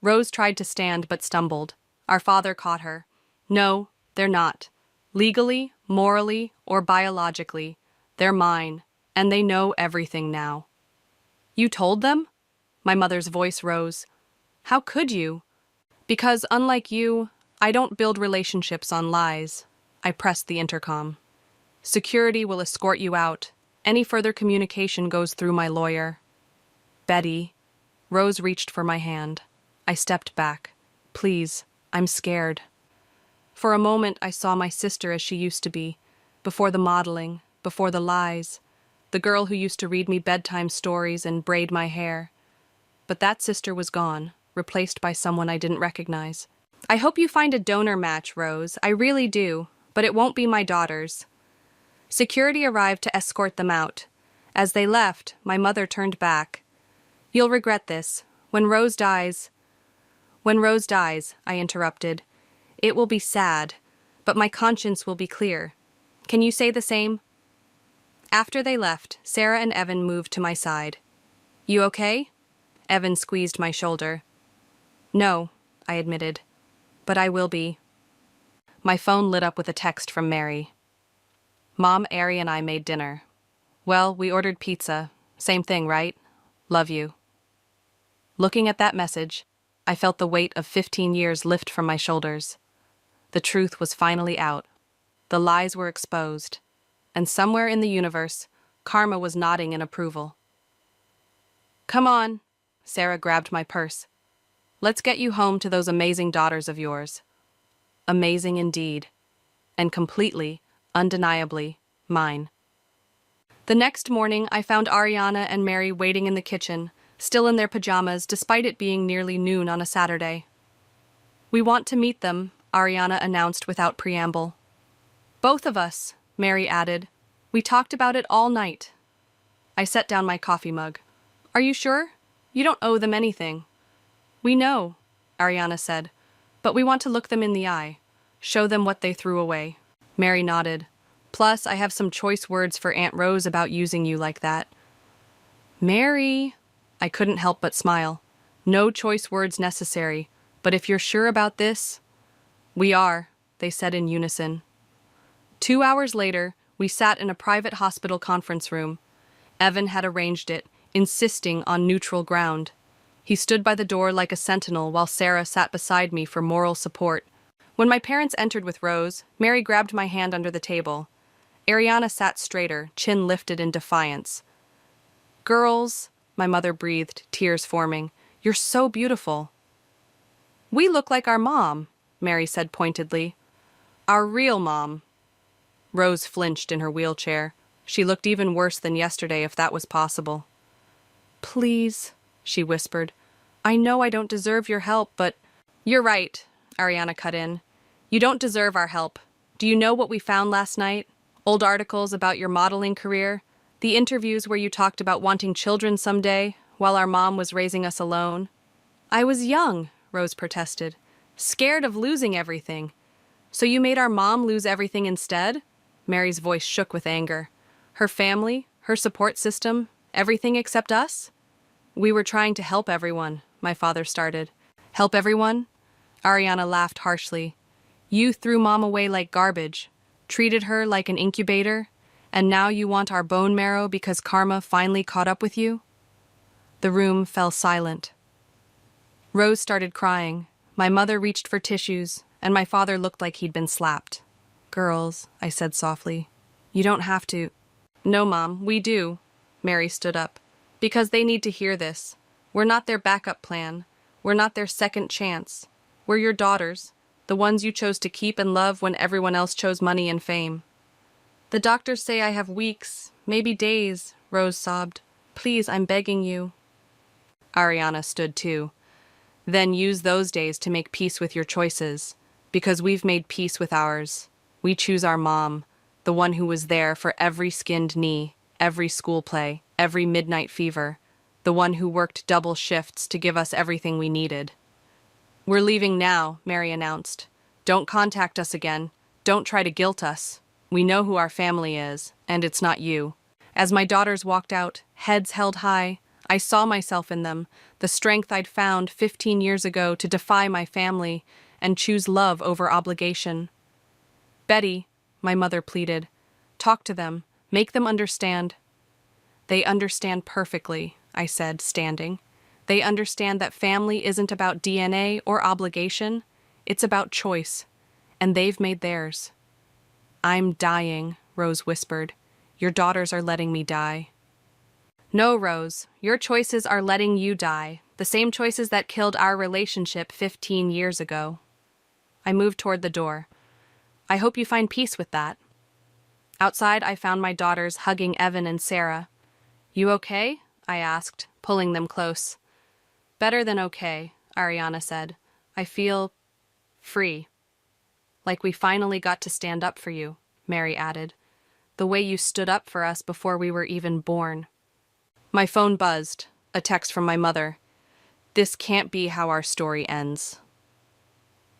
Rose tried to stand but stumbled. Our father caught her. No, they're not. Legally, morally, or biologically, they're mine, and they know everything now. You told them? My mother's voice rose. How could you? Because, unlike you, I don't build relationships on lies. I pressed the intercom. Security will escort you out. Any further communication goes through my lawyer. Betty. Rose reached for my hand. I stepped back. Please, I'm scared. For a moment, I saw my sister as she used to be, before the modeling, before the lies, the girl who used to read me bedtime stories and braid my hair. But that sister was gone, replaced by someone I didn't recognize. I hope you find a donor match, Rose. I really do, but it won't be my daughters. Security arrived to escort them out. As they left, my mother turned back. You'll regret this. When Rose dies, I interrupted. It will be sad, but my conscience will be clear. Can you say the same? After they left, Sarah and Evan moved to my side. You okay? Evan squeezed my shoulder. No, I admitted. But I will be. My phone lit up with a text from Mary. Mom, Ari, and I made dinner. Well, we ordered pizza. Same thing, right? Love you. Looking at that message, I felt the weight of 15 years lift from my shoulders. The truth was finally out. The lies were exposed. And somewhere in the universe, karma was nodding in approval. Come on, Sarah grabbed my purse. Let's get you home to those amazing daughters of yours. Amazing indeed. And completely, undeniably, mine. The next morning, I found Ariana and Mary waiting in the kitchen, still in their pajamas despite it being nearly noon on a Saturday. We want to meet them, Ariana announced without preamble. Both of us, Mary added. We talked about it all night. I set down my coffee mug. Are you sure? You don't owe them anything. We know, Ariana said, but we want to look them in the eye, show them what they threw away. Mary nodded. Plus, I have some choice words for Aunt Rose about using you like that. Mary, I couldn't help but smile. No choice words necessary, but if you're sure about this... We are, they said in unison. 2 hours later, we sat in a private hospital conference room. Evan had arranged it, insisting on neutral ground. He stood by the door like a sentinel while Sarah sat beside me for moral support. When my parents entered with Rose, Mary grabbed my hand under the table. Ariana sat straighter, chin lifted in defiance. "Girls," my mother breathed, tears forming, "you're so beautiful." "We look like our mom," Mary said pointedly. "Our real mom." Rose flinched in her wheelchair. She looked even worse than yesterday, if that was possible. "Please," she whispered. "I know I don't deserve your help, but—" "You're right," Ariana cut in. "You don't deserve our help. Do you know what we found last night? Old articles about your modeling career? The interviews where you talked about wanting children someday, while our mom was raising us alone?" "I was young," Rose protested. "Scared of losing everything." "So you made our mom lose everything instead?" Mary's voice shook with anger. "Her family, her support system, everything except us?" "We were trying to help everyone," my father started. "Help everyone?" Ariana laughed harshly. "You threw Mom away like garbage, treated her like an incubator, and now you want our bone marrow because karma finally caught up with you?" The room fell silent. Rose started crying. My mother reached for tissues, and my father looked like he'd been slapped. "Girls," I said softly, "you don't have to—" "No, Mom, we do." Mary stood up. "Because they need to hear this. We're not their backup plan. We're not their second chance. We're your daughters, the ones you chose to keep and love when everyone else chose money and fame." "The doctors say I have weeks, maybe days," Rose sobbed. "Please, I'm begging you." Ariana stood too. "Then use those days to make peace with your choices, because we've made peace with ours. We choose our mom, the one who was there for every skinned knee, every school play, every midnight fever, the one who worked double shifts to give us everything we needed." "We're leaving now," Mary announced. "Don't contact us again. Don't try to guilt us. We know who our family is, and it's not you." As my daughters walked out, heads held high, I saw myself in them, the strength I'd found 15 years ago to defy my family and choose love over obligation. "Betty," my mother pleaded, "talk to them, make them understand." "They understand perfectly," I said, standing. "They understand that family isn't about DNA or obligation, it's about choice, and they've made theirs." "I'm dying," Rose whispered. "Your daughters are letting me die." "No, Rose, your choices are letting you die, the same choices that killed our relationship 15 years ago." I moved toward the door. "I hope you find peace with that." Outside, I found my daughters hugging Evan and Sarah. "You okay?" I asked, pulling them close. "Better than okay," Ariana said. "I feel free." "Like we finally got to stand up for you," Mary added. "The way you stood up for us before we were even born." My phone buzzed, a text from my mother. "This can't be how our story ends."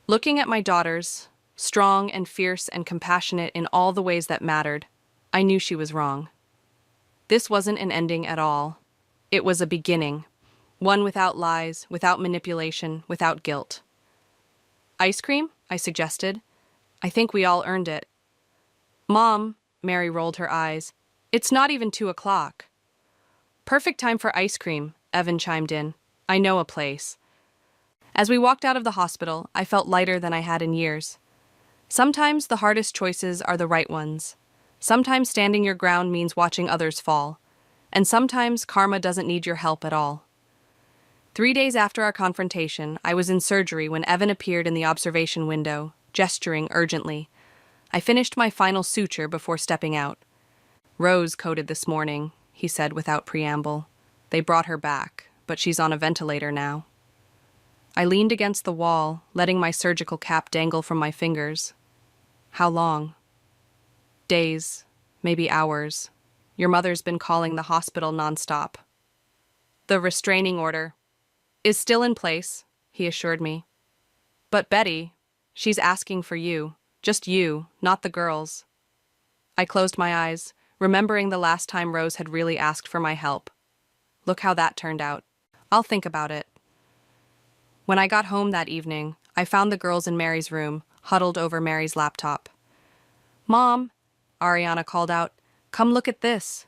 Looking at my daughters, strong and fierce and compassionate in all the ways that mattered, I knew she was wrong. This wasn't an ending at all. It was a beginning, one without lies, without manipulation, without guilt. "Ice cream?" I suggested. "I think we all earned it." "Mom," Mary rolled her eyes, "it's not even 2 o'clock." "Perfect time for ice cream," Evan chimed in. "I know a place." As we walked out of the hospital, I felt lighter than I had in years. Sometimes the hardest choices are the right ones. Sometimes standing your ground means watching others fall. And sometimes karma doesn't need your help at all. 3 days after our confrontation, I was in surgery when Evan appeared in the observation window, gesturing urgently. I finished my final suture before stepping out. "Rose coded this morning," he said without preamble. "They brought her back, but she's on a ventilator now." I leaned against the wall, letting my surgical cap dangle from my fingers. "How long?" "Days, maybe hours. Your mother's been calling the hospital nonstop." "The restraining order is still in place," he assured me. "But Betty, she's asking for you. Just you, not the girls." I closed my eyes, remembering the last time Rose had really asked for my help. Look how that turned out. I'll think about it. When I got home that evening, I found the girls in Mary's room, huddled over Mary's laptop. "Mom," Ariana called out, "come look at this."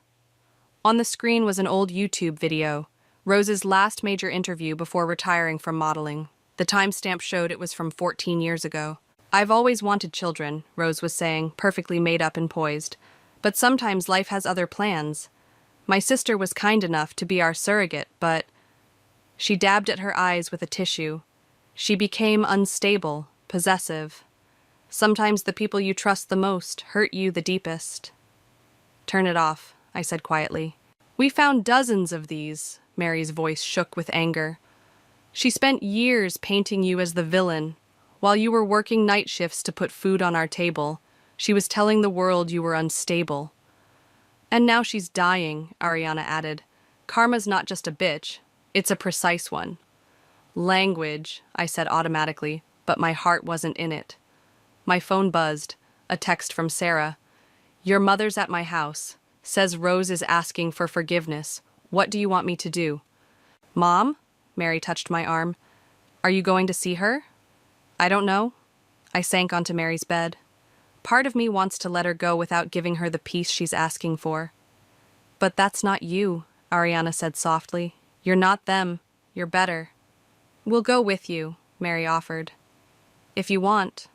On the screen was an old YouTube video, Rose's last major interview before retiring from modeling. The timestamp showed it was from 14 years ago. I've always wanted children, Rose was saying, perfectly made up and poised. But sometimes life has other plans. My sister was kind enough to be our surrogate, but... She dabbed at her eyes with a tissue. She became unstable, possessive. Sometimes the people you trust the most hurt you the deepest. Turn it off, I said quietly. We found dozens of these, Mary's voice shook with anger. She spent years painting you as the villain. While you were working night shifts to put food on our table, she was telling the world you were unstable. And now she's dying, Ariana added. Karma's not just a bitch, it's a precise one. Language, I said automatically, but my heart wasn't in it. My phone buzzed, a text from Sarah. Your mother's at my house. Says Rose is asking for forgiveness. What do you want me to do? Mom? Mary touched my arm. Are you going to see her? I don't know. I sank onto Mary's bed. Part of me wants to let her go without giving her the peace she's asking for. But that's not you, Ariana said softly. You're not them. You're better. We'll go with you, Mary offered. If you want.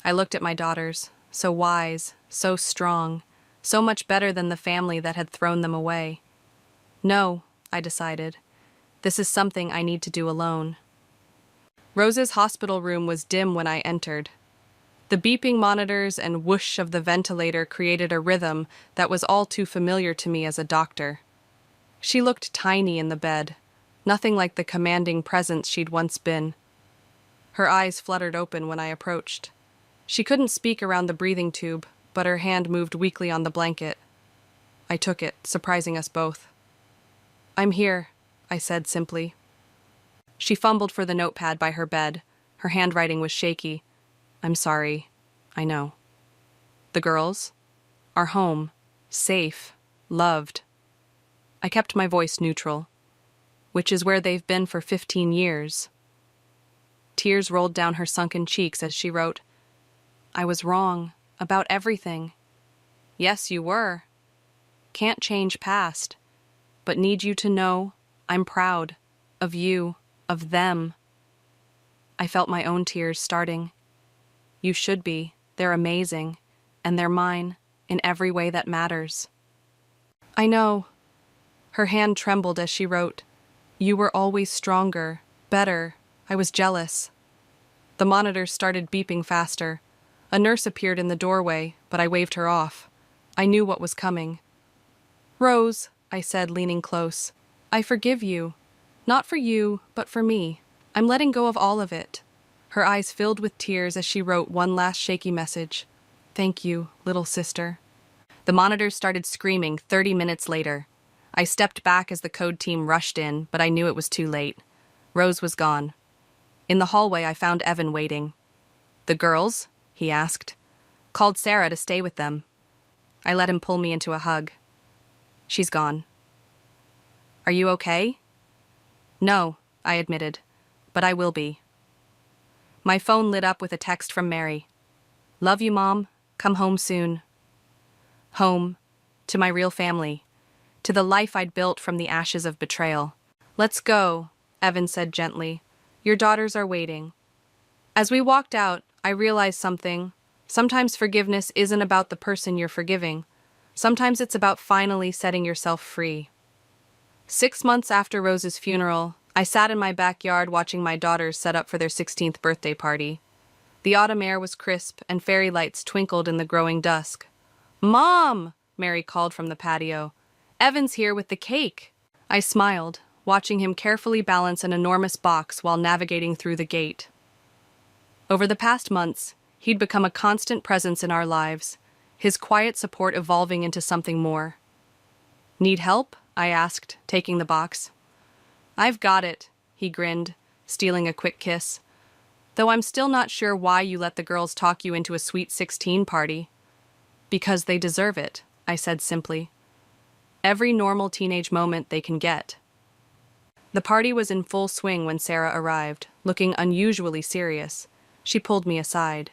I looked at my daughters, so wise, so strong, so much better than the family that had thrown them away. No, I decided. This is something I need to do alone. Rose's hospital room was dim when I entered. The beeping monitors and whoosh of the ventilator created a rhythm that was all too familiar to me as a doctor. She looked tiny in the bed, nothing like the commanding presence she'd once been. Her eyes fluttered open when I approached. She couldn't speak around the breathing tube, but her hand moved weakly on the blanket. I took it, surprising us both. I'm here, I said simply. She fumbled for the notepad by her bed. Her handwriting was shaky. I'm sorry. I know. The girls? Are home. Safe. Loved. I kept my voice neutral. Which is where they've been for 15 years. Tears rolled down her sunken cheeks as she wrote, I was wrong. About everything. Yes, you were. Can't change past. But need you to know I'm proud. Of you. Of them. I felt my own tears starting. You should be. They're amazing. And they're mine. In every way that matters. I know. Her hand trembled as she wrote, You were always stronger. Better. I was jealous. The monitors started beeping faster. A nurse appeared in the doorway, but I waved her off. I knew what was coming. Rose, I said, leaning close, I forgive you. Not for you, but for me. I'm letting go of all of it. Her eyes filled with tears as she wrote one last shaky message. Thank you, little sister. The monitors started screaming 30 minutes later. I stepped back as the code team rushed in, but I knew it was too late. Rose was gone. In the hallway, I found Evan waiting. The girls? He asked. Called Sarah to stay with them. I let him pull me into a hug. She's gone. Are you okay? No, I admitted, but I will be. My phone lit up with a text from Mary. Love you, Mom. Come home soon. Home. To my real family. To the life I'd built from the ashes of betrayal. Let's go, Evan said gently. Your daughters are waiting. As we walked out, I realized something. Sometimes forgiveness isn't about the person you're forgiving. Sometimes it's about finally setting yourself free. 6 months after Rose's funeral, I sat in my backyard watching my daughters set up for their 16th birthday party. The autumn air was crisp and fairy lights twinkled in the growing dusk. Mom! Mary called from the patio. Evan's here with the cake. I smiled, watching him carefully balance an enormous box while navigating through the gate. Over the past months, he'd become a constant presence in our lives, his quiet support evolving into something more. Need help? I asked, taking the box. I've got it, he grinned, stealing a quick kiss. Though I'm still not sure why you let the girls talk you into a sweet 16 party. Because they deserve it, I said simply. Every normal teenage moment they can get. The party was in full swing when Sarah arrived, looking unusually serious. She pulled me aside.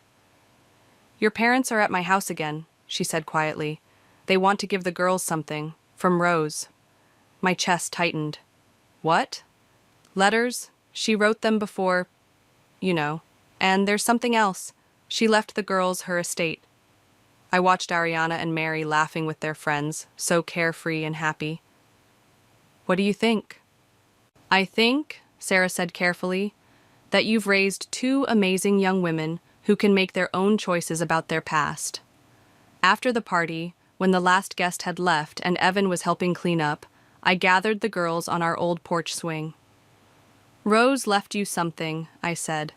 Your parents are at my house again, she said quietly. They want to give the girls something. From Rose. My chest tightened. What? Letters? She wrote them before, you know. And there's something else. She left the girls her estate. I watched Ariana and Mary laughing with their friends, so carefree and happy. What do you think? I think, Sarah said carefully, that you've raised two amazing young women who can make their own choices about their past. After the party, when the last guest had left and Evan was helping clean up, I gathered the girls on our old porch swing. Rose left you something, I said.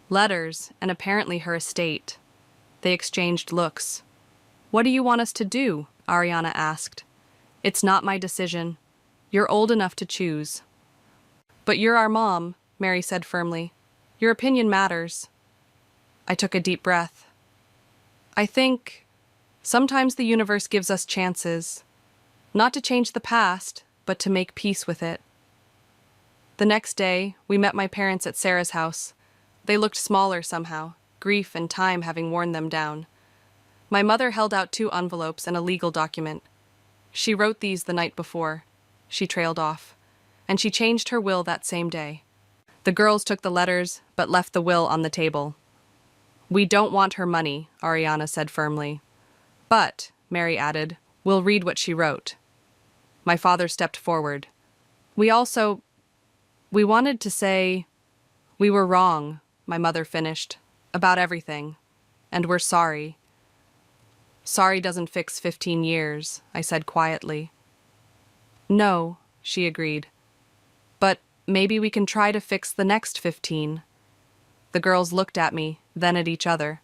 Letters, and apparently her estate. They exchanged looks. What do you want us to do? Ariana asked. It's not my decision. You're old enough to choose. But you're our mom, Mary said firmly. Your opinion matters. I took a deep breath. I think sometimes the universe gives us chances, not to change the past, but to make peace with it. The next day, we met my parents at Sarah's house. They looked smaller somehow, grief and time having worn them down. My mother held out 2 envelopes and a legal document. She wrote these the night before. She trailed off, and she changed her will that same day. The girls took the letters, but left the will on the table. We don't want her money, Ariana said firmly. But, Mary added, we'll read what she wrote. My father stepped forward. We wanted to say, we were wrong, my mother finished, about everything, and we're sorry. Sorry doesn't fix 15 years, I said quietly. No, she agreed. But maybe we can try to fix the next 15. The girls looked at me, then at each other.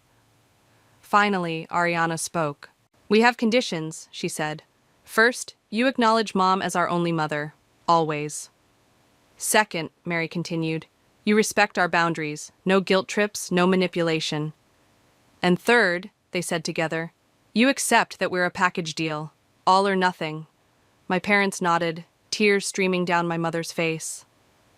Finally, Ariana spoke. We have conditions, she said. First, you acknowledge Mom as our only mother, always. Second, Mary continued, you respect our boundaries, no guilt trips, no manipulation. And third, they said together, you accept that we're a package deal, all or nothing. My parents nodded, tears streaming down my mother's face.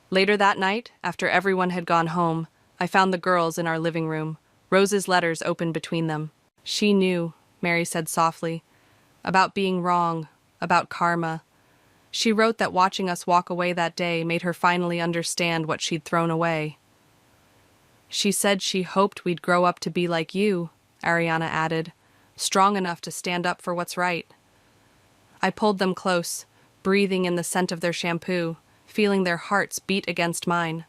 Later that night, after everyone had gone home, I found the girls in our living room, Rose's letters open between them. She knew, Mary said softly, about being wrong, about karma. She wrote that watching us walk away that day made her finally understand what she'd thrown away. She said she hoped we'd grow up to be like you, Ariana added, strong enough to stand up for what's right. I pulled them close, breathing in the scent of their shampoo, feeling their hearts beat against mine.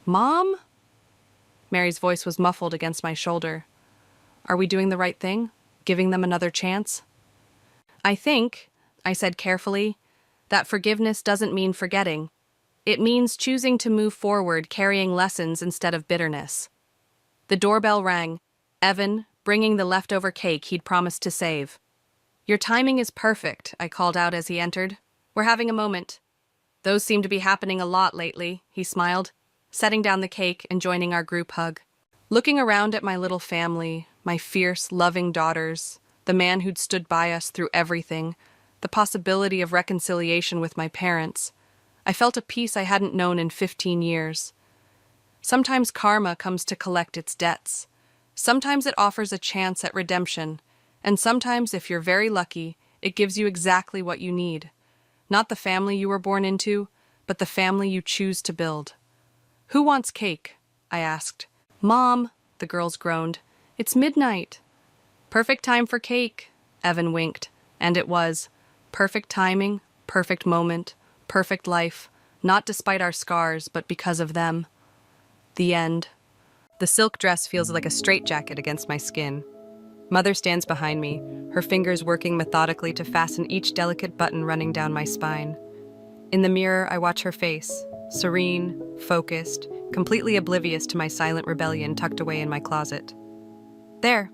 Mom? Mary's voice was muffled against my shoulder. Are we doing the right thing? Giving them another chance? I think, I said carefully, that forgiveness doesn't mean forgetting. It means choosing to move forward, carrying lessons instead of bitterness. The doorbell rang. Evan, bringing the leftover cake he'd promised to save. Your timing is perfect, I called out as he entered. We're having a moment. Those seem to be happening a lot lately, he smiled, setting down the cake and joining our group hug. Looking around at my little family, my fierce, loving daughters, the man who'd stood by us through everything, the possibility of reconciliation with my parents, I felt a peace I hadn't known in 15 years. Sometimes karma comes to collect its debts. Sometimes it offers a chance at redemption. And sometimes, if you're very lucky, it gives you exactly what you need. Not the family you were born into, but the family you choose to build. Who wants cake? I asked. Mom, the girls groaned. It's midnight. Perfect time for cake, Evan winked. And it was. Perfect timing, perfect moment, perfect life, not despite our scars, but because of them. The end. The silk dress feels like a straitjacket against my skin. Mother stands behind me, her fingers working methodically to fasten each delicate button running down my spine. In the mirror, I watch her face, serene, focused, completely oblivious to my silent rebellion tucked away in my closet. There.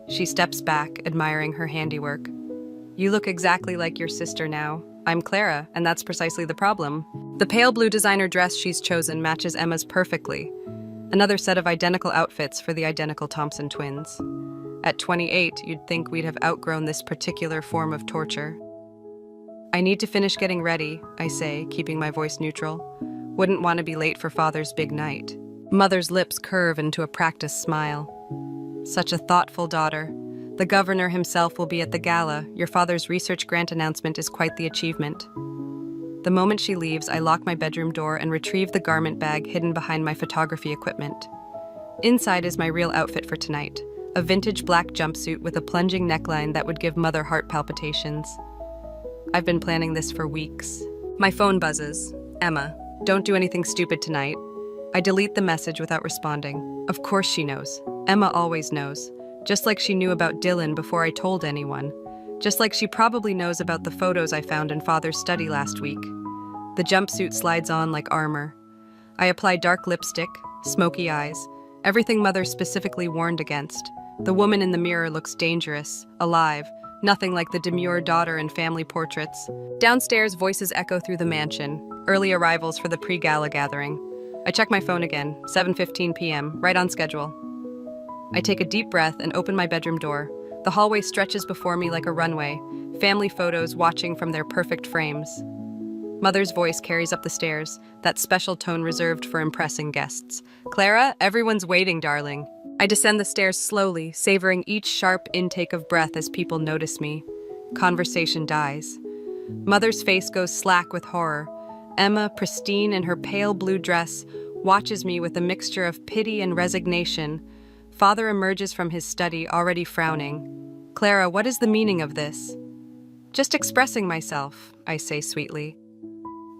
She steps back, admiring her handiwork. You look exactly like your sister now. I'm Clara, and that's precisely the problem. The pale blue designer dress she's chosen matches Emma's perfectly. Another set of identical outfits for the identical Thompson twins. At 28, you'd think we'd have outgrown this particular form of torture. I need to finish getting ready, I say, keeping my voice neutral. Wouldn't want to be late for Father's big night. Mother's lips curve into a practiced smile. Such a thoughtful daughter. The governor himself will be at the gala. Your father's research grant announcement is quite the achievement. The moment she leaves, I lock my bedroom door and retrieve the garment bag hidden behind my photography equipment. Inside is my real outfit for tonight, a vintage black jumpsuit with a plunging neckline that would give mother heart palpitations. I've been planning this for weeks. My phone buzzes. Emma, don't do anything stupid tonight. I delete the message without responding. Of course she knows. Emma always knows. Just like she knew about Dylan before I told anyone. Just like she probably knows about the photos I found in Father's study last week. The jumpsuit slides on like armor. I apply dark lipstick, smoky eyes, everything Mother specifically warned against. The woman in the mirror looks dangerous, alive, nothing like the demure daughter in family portraits. Downstairs, voices echo through the mansion, early arrivals for the pre-gala gathering. I check my phone again, 7:15 p.m., right on schedule. I take a deep breath and open my bedroom door. The hallway stretches before me like a runway, family photos watching from their perfect frames. Mother's voice carries up the stairs, that special tone reserved for impressing guests. Clara, everyone's waiting, darling. I descend the stairs slowly, savoring each sharp intake of breath as people notice me. Conversation dies. Mother's face goes slack with horror. Emma, pristine in her pale blue dress, watches me with a mixture of pity and resignation. Father emerges from his study, already frowning. Clara, what is the meaning of this? Just expressing myself, I say sweetly.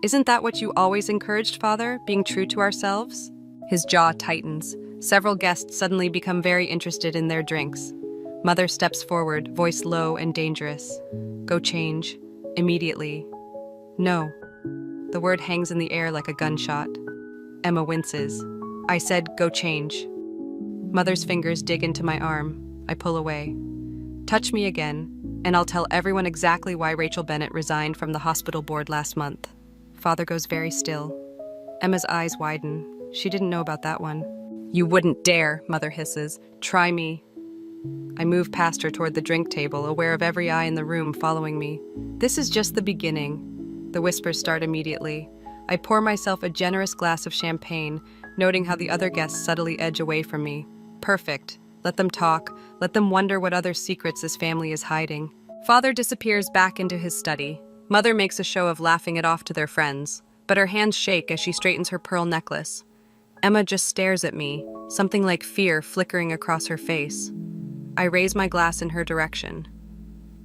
Isn't that what you always encouraged, Father, being true to ourselves? His jaw tightens. Several guests suddenly become very interested in their drinks. Mother steps forward, voice low and dangerous. Go change. Immediately. No. The word hangs in the air like a gunshot. Emma winces. I said, go change. Mother's fingers dig into my arm. I pull away. Touch me again, and I'll tell everyone exactly why Rachel Bennett resigned from the hospital board last month. Father goes very still. Emma's eyes widen. She didn't know about that one. You wouldn't dare, Mother hisses. Try me. I move past her toward the drink table, aware of every eye in the room following me. This is just the beginning. The whispers start immediately. I pour myself a generous glass of champagne, noting how the other guests subtly edge away from me. Perfect. Let them talk. Let them wonder what other secrets this family is hiding. Father disappears back into his study. Mother makes a show of laughing it off to their friends, but her hands shake as she straightens her pearl necklace. Emma just stares at me, something like fear flickering across her face. I raise my glass in her direction.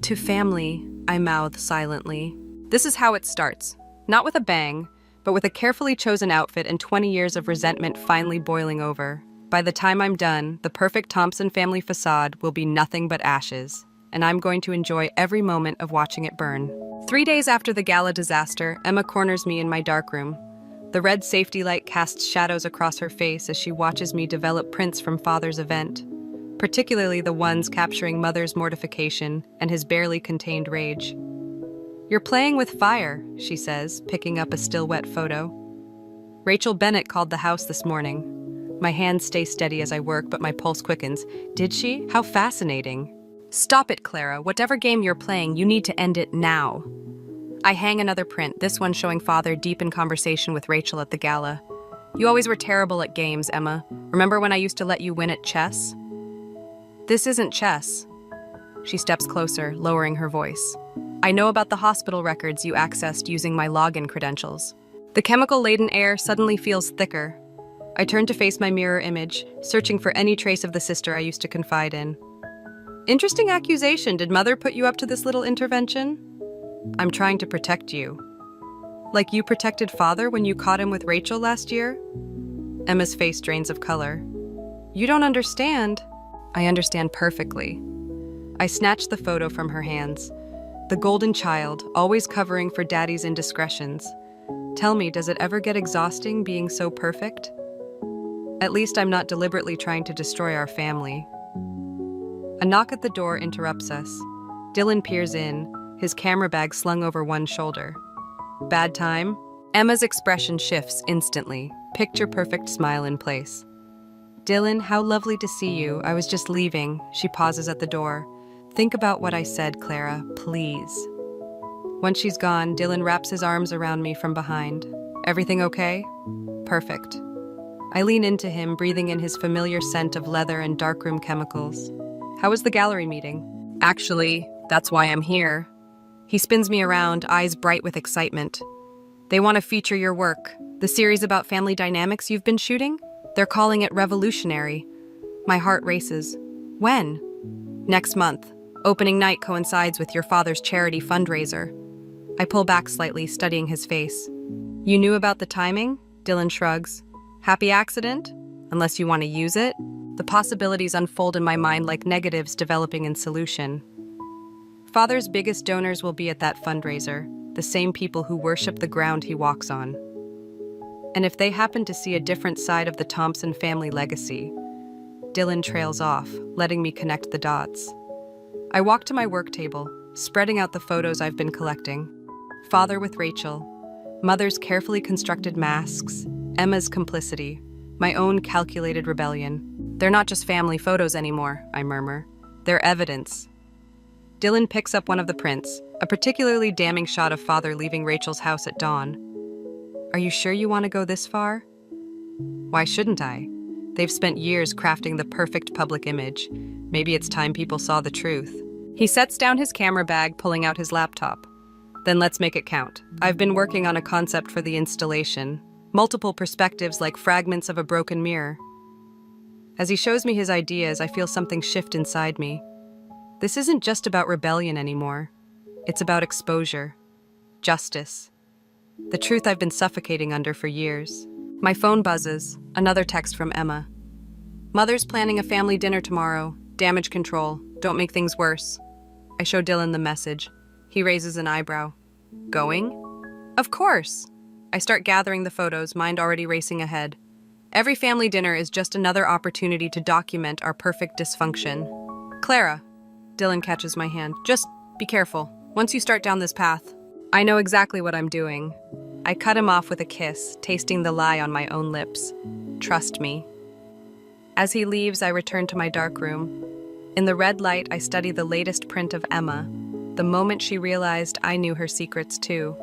To family, I mouth silently. This is how it starts. Not with a bang, but with a carefully chosen outfit and 20 years of resentment finally boiling over. By the time I'm done, the perfect Thompson family facade will be nothing but ashes, and I'm going to enjoy every moment of watching it burn. 3 days after the gala disaster, Emma corners me in my darkroom. The red safety light casts shadows across her face as she watches me develop prints from Father's event, particularly the ones capturing Mother's mortification and his barely contained rage. You're playing with fire, she says, picking up a still wet photo. Rachel Bennett called the house this morning. My hands stay steady as I work, but my pulse quickens. Did she? How fascinating. Stop it, Clara. Whatever game you're playing, you need to end it now. I hang another print, this one showing Father deep in conversation with Rachel at the gala. You always were terrible at games, Emma. Remember when I used to let you win at chess? This isn't chess. She steps closer, lowering her voice. I know about the hospital records you accessed using my login credentials. The chemical-laden air suddenly feels thicker. I turn to face my mirror image, searching for any trace of the sister I used to confide in. Interesting accusation. Did Mother put you up to this little intervention? I'm trying to protect you. Like you protected Father when you caught him with Rachel last year? Emma's face drains of color. You don't understand. I understand perfectly. I snatch the photo from her hands. The golden child, always covering for Daddy's indiscretions. Tell me, does it ever get exhausting being so perfect? At least I'm not deliberately trying to destroy our family. A knock at the door interrupts us. Dylan peers in, his camera bag slung over one shoulder. Bad time? Emma's expression shifts instantly, picture-perfect smile in place. Dylan, how lovely to see you. I was just leaving. She pauses at the door. Think about what I said, Clara, please. Once she's gone, Dylan wraps his arms around me from behind. Everything okay? Perfect. I lean into him, breathing in his familiar scent of leather and darkroom chemicals. How was the gallery meeting? Actually, that's why I'm here. He spins me around, eyes bright with excitement. They want to feature your work, the series about family dynamics you've been shooting? They're calling it revolutionary. My heart races. When? Next month. Opening night coincides with your father's charity fundraiser. I pull back slightly, studying his face. You knew about the timing? Dylan shrugs. Happy accident? Unless you want to use it? The possibilities unfold in my mind like negatives developing in solution. Father's biggest donors will be at that fundraiser, the same people who worship the ground he walks on. And if they happen to see a different side of the Thompson family legacy, Dylan trails off, letting me connect the dots. I walk to my work table, spreading out the photos I've been collecting. Father with Rachel, Mother's carefully constructed masks, Emma's complicity, my own calculated rebellion. They're not just family photos anymore, I murmur. They're evidence. Dylan picks up one of the prints, a particularly damning shot of Father leaving Rachel's house at dawn. Are you sure you want to go this far? Why shouldn't I? They've spent years crafting the perfect public image. Maybe it's time people saw the truth. He sets down his camera bag, pulling out his laptop. Then let's make it count. I've been working on a concept for the installation. Multiple perspectives like fragments of a broken mirror. As he shows me his ideas, I feel something shift inside me. This isn't just about rebellion anymore. It's about exposure, justice, the truth I've been suffocating under for years. My phone buzzes, another text from Emma. Mother's planning a family dinner tomorrow. Damage control. Don't make things worse. I show Dylan the message. He raises an eyebrow. Going? Of course. I start gathering the photos, mind already racing ahead. Every family dinner is just another opportunity to document our perfect dysfunction. Clara. Dylan catches my hand. Just be careful. Once you start down this path, I know exactly what I'm doing. I cut him off with a kiss, tasting the lie on my own lips. Trust me. As he leaves, I return to my dark room. In the red light, I study the latest print of Emma. The moment she realized I knew her secrets too.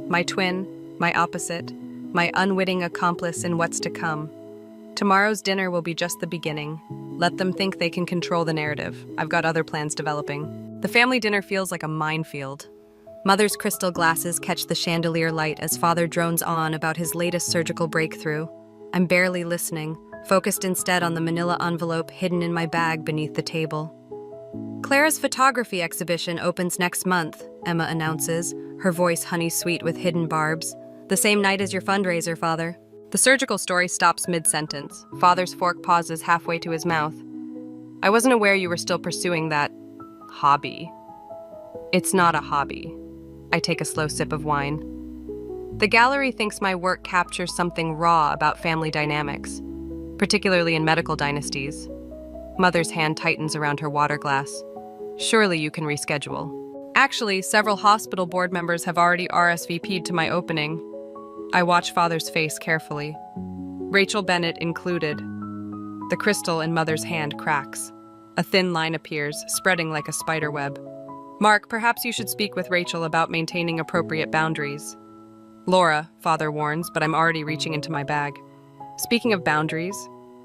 My twin, my opposite, my unwitting accomplice in what's to come. Tomorrow's dinner will be just the beginning. Let them think they can control the narrative. I've got other plans developing. The family dinner feels like a minefield. Mother's crystal glasses catch the chandelier light as Father drones on about his latest surgical breakthrough. I'm barely listening, focused instead on the manila envelope hidden in my bag beneath the table. Clara's photography exhibition opens next month, Emma announces, her voice honey-sweet with hidden barbs. The same night as your fundraiser, Father. The surgical story stops mid-sentence. Father's fork pauses halfway to his mouth. I wasn't aware you were still pursuing that hobby. It's not a hobby. I take a slow sip of wine. The gallery thinks my work captures something raw about family dynamics, particularly in medical dynasties. Mother's hand tightens around her water glass. Surely you can reschedule. Actually, several hospital board members have already RSVP'd to my opening. I watch Father's face carefully. Rachel Bennett included. The crystal in Mother's hand cracks. A thin line appears, spreading like a spider web. Mark, perhaps you should speak with Rachel about maintaining appropriate boundaries. Laura, Father warns, but I'm already reaching into my bag. Speaking of boundaries,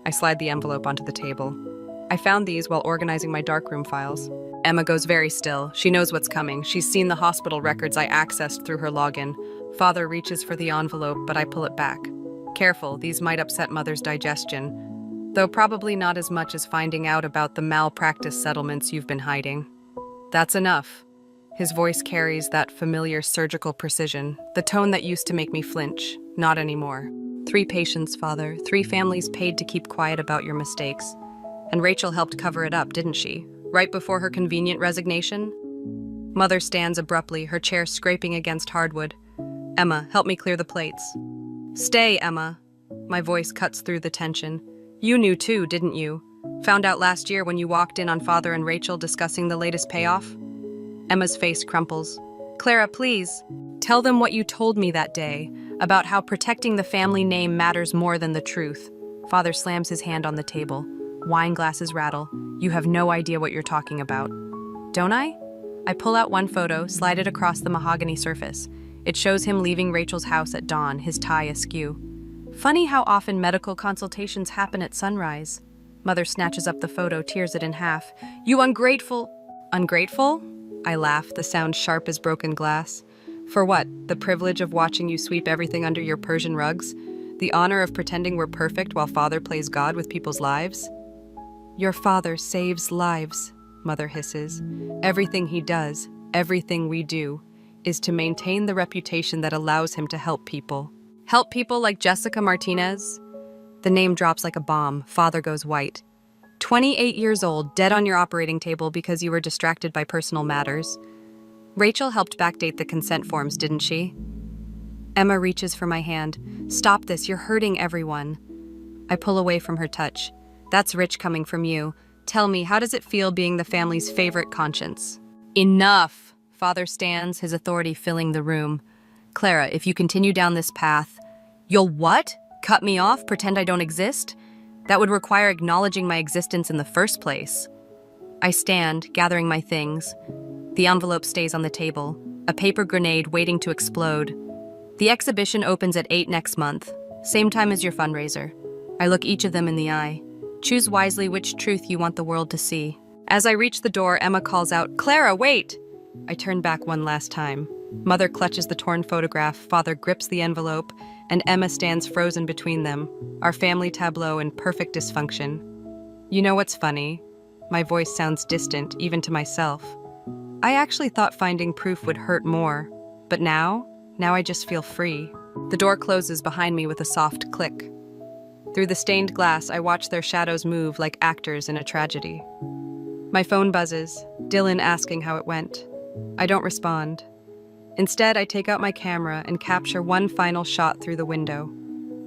I slide the envelope onto the table. I found these while organizing my darkroom files. Emma goes very still. She knows what's coming. She's seen the hospital records I accessed through her login. Father reaches for the envelope, but I pull it back. Careful, these might upset Mother's digestion, though probably not as much as finding out about the malpractice settlements you've been hiding. That's enough. His voice carries that familiar surgical precision, the tone that used to make me flinch. Not anymore. 3 patients, Father. 3 families paid to keep quiet about your mistakes. And Rachel helped cover it up, didn't she? Right before her convenient resignation? Mother stands abruptly, her chair scraping against hardwood. Emma, help me clear the plates. Stay, Emma. My voice cuts through the tension. You knew too, didn't you? Found out last year when you walked in on Father and Rachel discussing the latest payoff? Emma's face crumples. Clara, please. Tell them what you told me that day, about how protecting the family name matters more than the truth. Father slams his hand on the table. Wine glasses rattle. You have no idea what you're talking about. Don't I? I pull out one photo, slide it across the mahogany surface. It shows him leaving Rachel's house at dawn, his tie askew. Funny how often medical consultations happen at sunrise. Mother snatches up the photo, tears it in half. You ungrateful... Ungrateful? I laugh, the sound sharp as broken glass. For what? The privilege of watching you sweep everything under your Persian rugs? The honor of pretending we're perfect while father plays God with people's lives? Your father saves lives, mother hisses. Everything he does, everything we do, is to maintain the reputation that allows him to help people. Help people like Jessica Martinez? The name drops like a bomb. Father goes white. 28 years old, dead on your operating table because you were distracted by personal matters. Rachel helped backdate the consent forms, didn't she? Emma reaches for my hand. Stop this, you're hurting everyone. I pull away from her touch. That's rich coming from you. Tell me, how does it feel being the family's favorite conscience? Enough! Father stands, his authority filling the room. Clara, if you continue down this path, you'll what? Cut me off? Pretend I don't exist? That would require acknowledging my existence in the first place. I stand, gathering my things. The envelope stays on the table, a paper grenade waiting to explode. The exhibition opens at 8 next month, same time as your fundraiser. I look each of them in the eye. Choose wisely which truth you want the world to see. As I reach the door, Emma calls out, "Clara, wait!" I turn back one last time. Mother clutches the torn photograph, father grips the envelope, and Emma stands frozen between them, our family tableau in perfect dysfunction. You know what's funny? My voice sounds distant, even to myself. I actually thought finding proof would hurt more, but now I just feel free. The door closes behind me with a soft click. Through the stained glass, I watch their shadows move like actors in a tragedy. My phone buzzes, Dylan asking how it went. I don't respond. Instead, I take out my camera and capture one final shot through the window.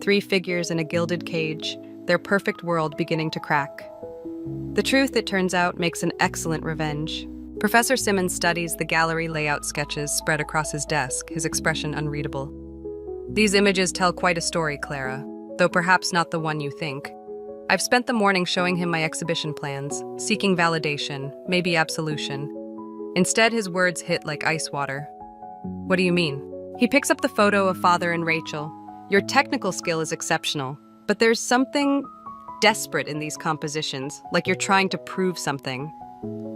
3 figures in a gilded cage, their perfect world beginning to crack. The truth, it turns out, makes an excellent revenge. Professor Simmons studies the gallery layout sketches spread across his desk, his expression unreadable. These images tell quite a story, Clara, though perhaps not the one you think. I've spent the morning showing him my exhibition plans, seeking validation, maybe absolution. Instead, his words hit like ice water. What do you mean? He picks up the photo of Father and Rachel. Your technical skill is exceptional, but there's something desperate in these compositions, like you're trying to prove something.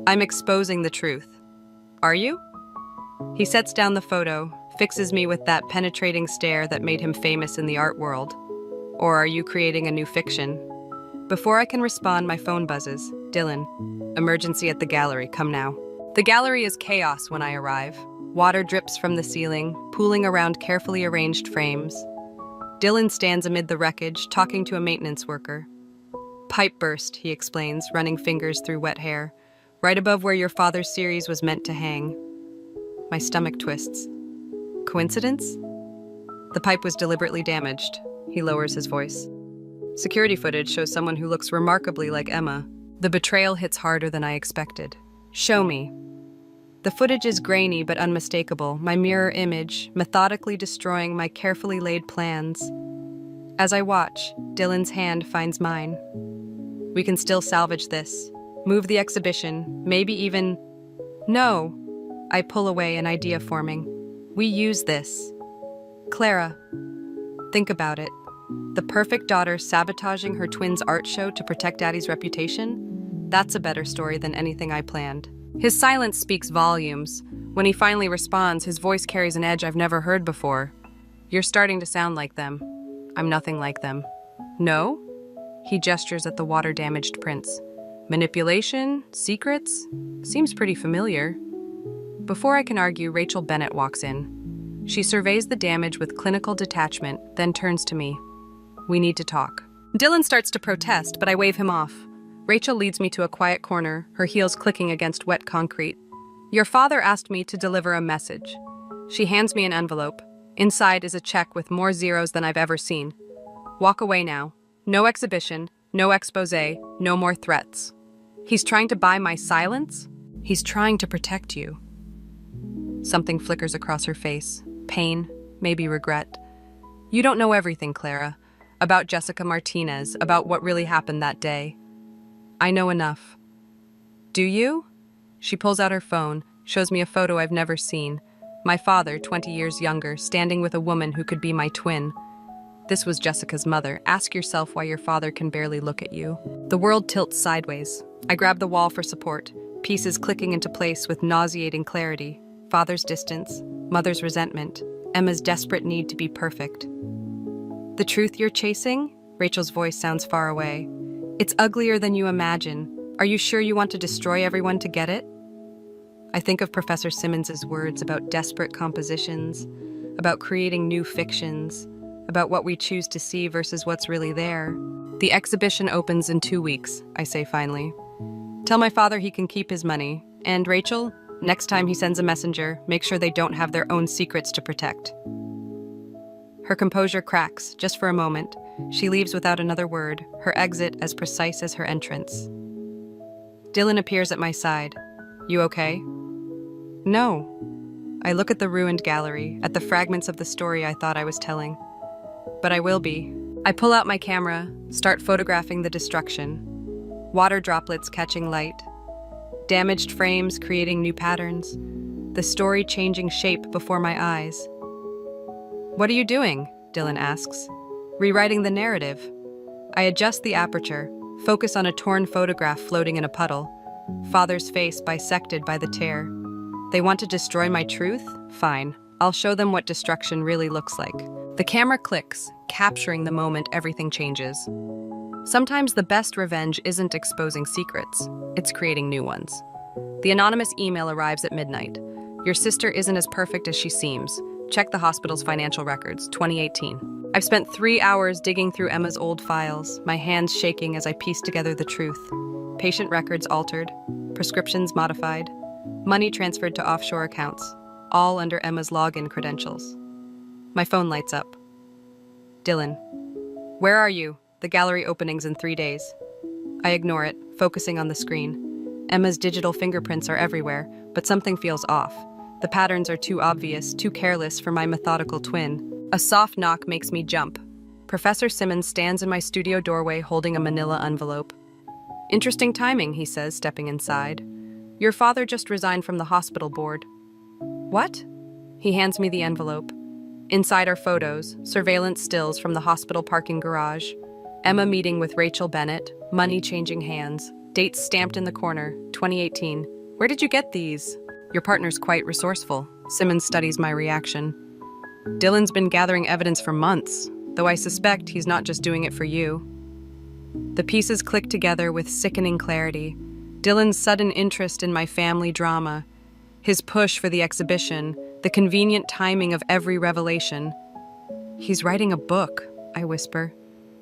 I'm exposing the truth. Are you? He sets down the photo, fixes me with that penetrating stare that made him famous in the art world. Or are you creating a new fiction? Before I can respond, my phone buzzes. Dylan, emergency at the gallery, come now. The gallery is chaos when I arrive. Water drips from the ceiling, pooling around carefully arranged frames. Dylan stands amid the wreckage, talking to a maintenance worker. Pipe burst, he explains, running fingers through wet hair, right above where your father's series was meant to hang. My stomach twists. Coincidence? The pipe was deliberately damaged. He lowers his voice. Security footage shows someone who looks remarkably like Emma. The betrayal hits harder than I expected. Show me. The footage is grainy but unmistakable, my mirror image, methodically destroying my carefully laid plans. As I watch, Dylan's hand finds mine. We can still salvage this. Move the exhibition, maybe even... No! I pull away, an idea forming. We use this. Clara, think about it. The perfect daughter sabotaging her twin's art show to protect Daddy's reputation? That's a better story than anything I planned. His silence speaks volumes. When he finally responds, his voice carries an edge I've never heard before. You're starting to sound like them. I'm nothing like them. No? He gestures at the water-damaged prints. Manipulation? Secrets? Seems pretty familiar. Before I can argue, Rachel Bennett walks in. She surveys the damage with clinical detachment, then turns to me. We need to talk. Dylan starts to protest, but I wave him off. Rachel leads me to a quiet corner, her heels clicking against wet concrete. Your father asked me to deliver a message. She hands me an envelope. Inside is a check with more zeros than I've ever seen. Walk away now. No exhibition, no exposé, no more threats. He's trying to buy my silence? He's trying to protect you. Something flickers across her face. Pain, maybe regret. You don't know everything, Clara. About Jessica Martinez, about what really happened that day. I know enough. Do you? She pulls out her phone, shows me a photo I've never seen. My father, 20 years younger, standing with a woman who could be my twin. This was Jessica's mother. Ask yourself why your father can barely look at you. The world tilts sideways. I grab the wall for support, pieces clicking into place with nauseating clarity. Father's distance, mother's resentment, Emma's desperate need to be perfect. The truth you're chasing? Rachel's voice sounds far away. It's uglier than you imagine. Are you sure you want to destroy everyone to get it? I think of Professor Simmons's words about desperate compositions, about creating new fictions, about what we choose to see versus what's really there. The exhibition opens in 2 weeks, I say finally. Tell my father he can keep his money. And Rachel, next time he sends a messenger, make sure they don't have their own secrets to protect. Her composure cracks, just for a moment. She leaves without another word, her exit as precise as her entrance. Dylan appears at my side. You okay? No. I look at the ruined gallery, at the fragments of the story I thought I was telling. But I will be. I pull out my camera, start photographing the destruction. Water droplets catching light. Damaged frames creating new patterns. The story changing shape before my eyes. What are you doing? Dylan asks. Rewriting the narrative. I adjust the aperture, focus on a torn photograph floating in a puddle. Father's face bisected by the tear. They want to destroy my truth? Fine. I'll show them what destruction really looks like. The camera clicks, capturing the moment everything changes. Sometimes the best revenge isn't exposing secrets, it's creating new ones. The anonymous email arrives at midnight. Your sister isn't as perfect as she seems. Check the hospital's financial records, 2018. I've spent 3 hours digging through Emma's old files, my hands shaking as I piece together the truth. Patient records altered, prescriptions modified, money transferred to offshore accounts, all under Emma's login credentials. My phone lights up. Dylan. Where are you? The gallery opening's in 3 days. I ignore it, focusing on the screen. Emma's digital fingerprints are everywhere, but something feels off. The patterns are too obvious, too careless for my methodical twin. A soft knock makes me jump. Professor Simmons stands in my studio doorway holding a manila envelope. Interesting timing, he says, stepping inside. Your father just resigned from the hospital board. What? He hands me the envelope. Inside are photos, surveillance stills from the hospital parking garage. Emma meeting with Rachel Bennett, money changing hands, dates stamped in the corner, 2018. Where did you get these? Your partner's quite resourceful. Simmons studies my reaction. Dylan's been gathering evidence for months, though I suspect he's not just doing it for you. The pieces click together with sickening clarity. Dylan's sudden interest in my family drama, his push for the exhibition, the convenient timing of every revelation. He's writing a book, I whisper.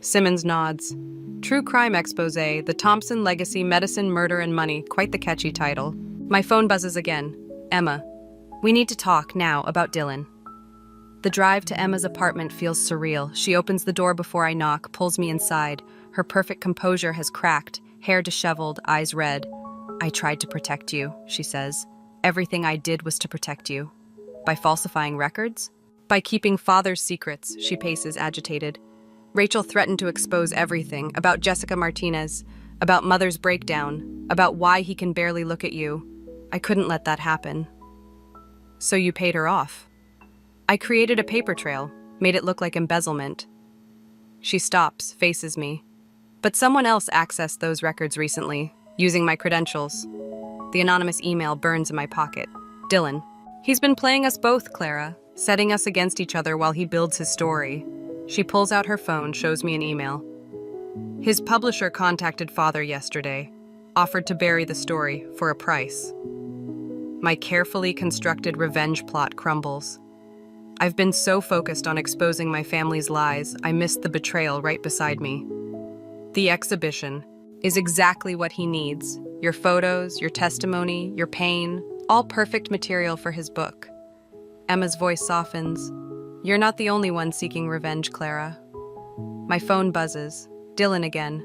Simmons nods. True Crime Expose, The Thompson Legacy, Medicine, Murder, and Money. Quite the catchy title. My phone buzzes again. Emma. We need to talk now about Dylan. The drive to Emma's apartment feels surreal. She opens the door before I knock, pulls me inside. Her perfect composure has cracked, hair disheveled, eyes red. I tried to protect you, she says. Everything I did was to protect you. By falsifying records? By keeping father's secrets, she paces, agitated. Rachel threatened to expose everything, about Jessica Martinez, about mother's breakdown, about why he can barely look at you. I couldn't let that happen. So you paid her off. I created a paper trail, made it look like embezzlement. She stops, faces me. But someone else accessed those records recently, using my credentials. The anonymous email burns in my pocket. Dylan. He's been playing us both, Clara, setting us against each other while he builds his story. She pulls out her phone, shows me an email. His publisher contacted father yesterday, offered to bury the story for a price. My carefully constructed revenge plot crumbles. I've been so focused on exposing my family's lies, I missed the betrayal right beside me. The exhibition is exactly what he needs. Your photos, your testimony, your pain, all perfect material for his book. Emma's voice softens. You're not the only one seeking revenge, Clara. My phone buzzes. Dylan again.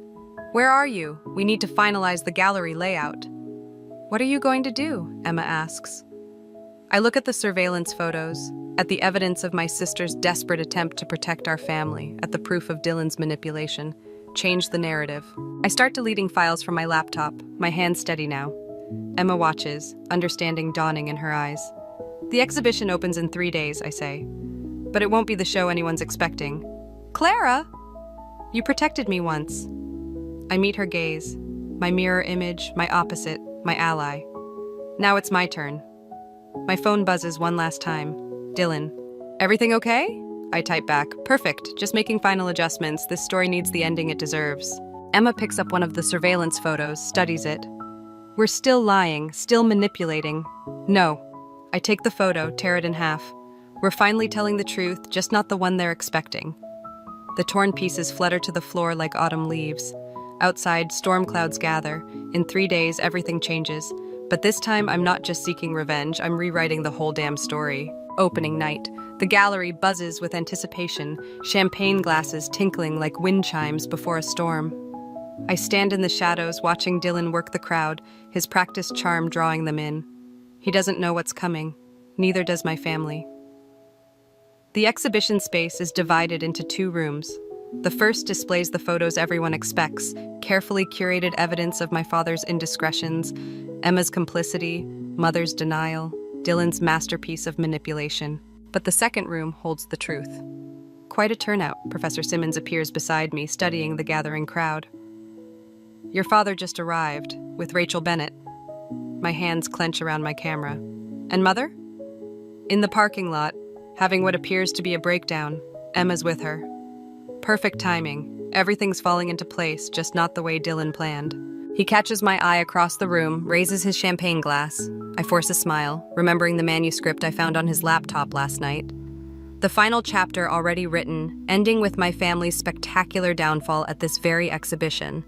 Where are you? We need to finalize the gallery layout. What are you going to do? Emma asks. I look at the surveillance photos, at the evidence of my sister's desperate attempt to protect our family, at the proof of Dylan's manipulation. Change the narrative. I start deleting files from my laptop, my hands steady now. Emma watches, understanding dawning in her eyes. The exhibition opens in 3 days, I say. But it won't be the show anyone's expecting. Clara! You protected me once. I meet her gaze. My mirror image, my opposite, my ally. Now it's my turn. My phone buzzes one last time. Dylan. Everything okay? I type back, perfect, just making final adjustments. This story needs the ending it deserves. Emma picks up one of the surveillance photos, studies it. We're still lying, still manipulating. No. I take the photo, tear it in half. We're finally telling the truth, just not the one they're expecting. The torn pieces flutter to the floor like autumn leaves. Outside, storm clouds gather. In 3 days, everything changes. But this time, I'm not just seeking revenge, I'm rewriting the whole damn story. Opening night. The gallery buzzes with anticipation, champagne glasses tinkling like wind chimes before a storm. I stand in the shadows, watching Dylan work the crowd, his practiced charm drawing them in. He doesn't know what's coming. Neither does my family. The exhibition space is divided into 2 rooms. The first displays the photos everyone expects, carefully curated evidence of my father's indiscretions, Emma's complicity, mother's denial, Dylan's masterpiece of manipulation. But the second room holds the truth. Quite a turnout. Professor Simmons appears beside me, studying the gathering crowd. Your father just arrived, with Rachel Bennett. My hands clench around my camera. And mother? In the parking lot, having what appears to be a breakdown, Emma's with her. Perfect timing. Everything's falling into place, just not the way Dylan planned. He catches my eye across the room, raises his champagne glass. I force a smile, remembering the manuscript I found on his laptop last night. The final chapter already written, ending with my family's spectacular downfall at this very exhibition.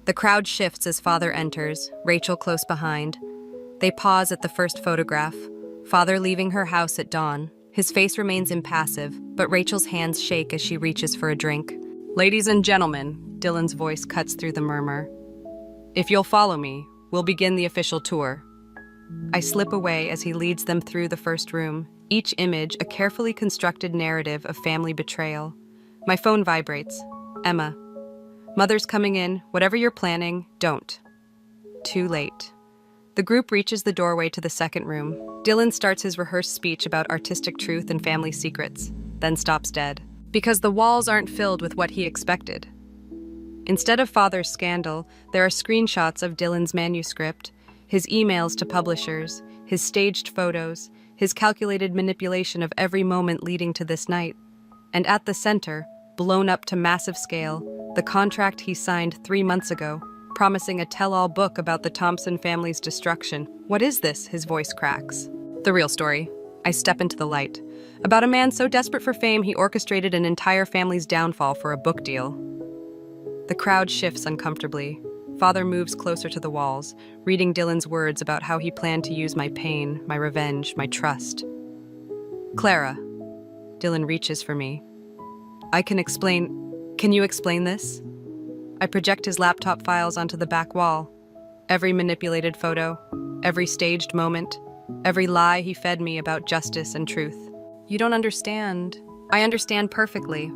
The crowd shifts as father enters, Rachel close behind. They pause at the first photograph, father leaving her house at dawn. His face remains impassive, but Rachel's hands shake as she reaches for a drink. Ladies and gentlemen, Dylan's voice cuts through the murmur. If you'll follow me, we'll begin the official tour. I slip away as he leads them through the first room, each image a carefully constructed narrative of family betrayal. My phone vibrates. Emma. Mother's coming in. Whatever you're planning, don't. Too late. The group reaches the doorway to the second room. Dylan starts his rehearsed speech about artistic truth and family secrets, then stops dead. Because the walls aren't filled with what he expected. Instead of father's scandal, there are screenshots of Dylan's manuscript, his emails to publishers, his staged photos, his calculated manipulation of every moment leading to this night. And at the center, blown up to massive scale, the contract he signed 3 months ago, promising a tell-all book about the Thompson family's destruction. What is this? His voice cracks. The real story. I step into the light. About a man so desperate for fame, he orchestrated an entire family's downfall for a book deal. The crowd shifts uncomfortably. Father moves closer to the walls, reading Dylan's words about how he planned to use my pain, my revenge, my trust. Clara. Dylan reaches for me. I can explain. Can you explain this? I project his laptop files onto the back wall. Every manipulated photo, every staged moment, every lie he fed me about justice and truth. You don't understand. I understand perfectly.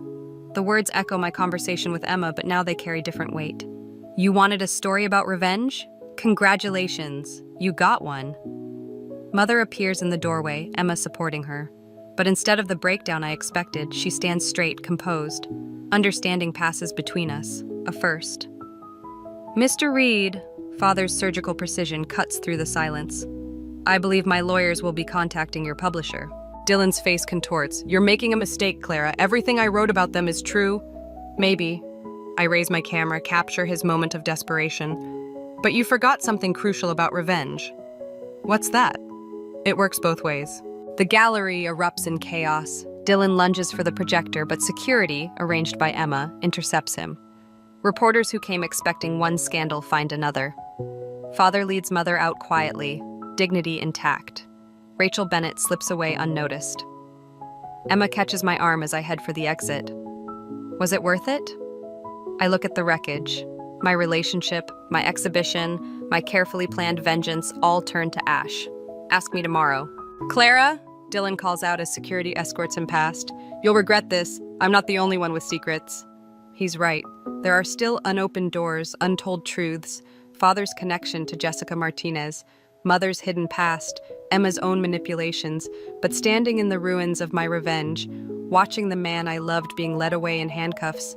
The words echo my conversation with Emma, but now they carry different weight. You wanted a story about revenge? Congratulations, you got one. Mother appears in the doorway, Emma supporting her. But instead of the breakdown I expected, she stands straight, composed. Understanding passes between us, a first. Mr. Reed, Father's surgical precision cuts through the silence. I believe my lawyers will be contacting your publisher. Dylan's face contorts. You're making a mistake, Clara. Everything I wrote about them is true. Maybe. I raise my camera, capture his moment of desperation. But you forgot something crucial about revenge. What's that? It works both ways. The gallery erupts in chaos. Dylan lunges for the projector, but security, arranged by Emma, intercepts him. Reporters who came expecting one scandal find another. Father leads mother out quietly, dignity intact. Rachel Bennett slips away unnoticed. Emma catches my arm as I head for the exit. Was it worth it? I look at the wreckage. My relationship, my exhibition, my carefully planned vengeance all turn to ash. Ask me tomorrow. Clara? Dylan calls out as security escorts him past. You'll regret this. I'm not the only one with secrets. He's right. There are still unopened doors, untold truths, Father's connection to Jessica Martinez, Mother's hidden past, Emma's own manipulations, but standing in the ruins of my revenge, watching the man I loved being led away in handcuffs,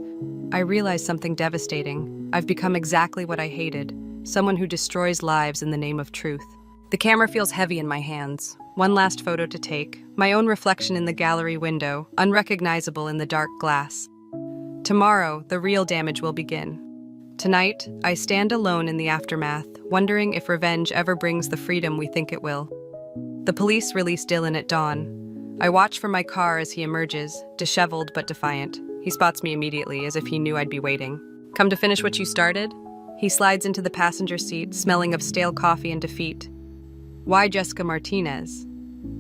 I realize something devastating. I've become exactly what I hated, someone who destroys lives in the name of truth. The camera feels heavy in my hands. one last photo to take, my own reflection in the gallery window, unrecognizable in the dark glass. Tomorrow, the real damage will begin. Tonight, I stand alone in the aftermath, wondering if revenge ever brings the freedom we think it will. The police release Dylan at dawn. I watch from my car as he emerges, disheveled but defiant. He spots me immediately, as if he knew I'd be waiting. "Come to finish what you started?" He slides into the passenger seat, smelling of stale coffee and defeat. "Why Jessica Martinez?"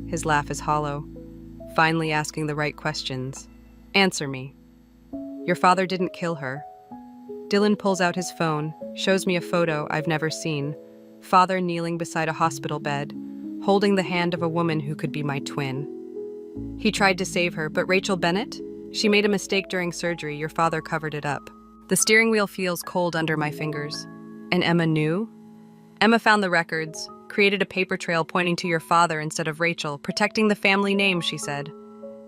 His laugh is hollow. Finally asking the right questions. "Answer me. Your father didn't kill her." Dylan pulls out his phone, shows me a photo I've never seen. Father kneeling beside a hospital bed, holding the hand of a woman who could be my twin. "He tried to save her, but Rachel Bennett? She made a mistake during surgery. Your father covered it up." The steering wheel feels cold under my fingers. And Emma knew? Emma found the records, created a paper trail pointing to your father instead of Rachel, protecting the family name, she said.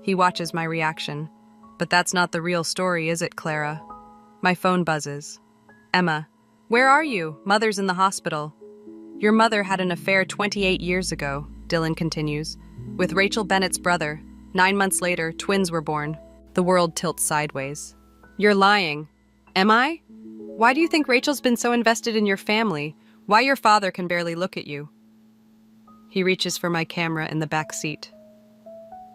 He watches my reaction. "But that's not the real story, is it, Clara?" My phone buzzes. "Emma, where are you? Mother's in the hospital." "Your mother had an affair 28 years ago," Dylan continues, "with Rachel Bennett's brother. 9 months later, twins were born." The world tilts sideways. "You're lying." "Am I? Why do you think Rachel's been so invested in your family? Why your father can barely look at you?" He reaches for my camera in the back seat.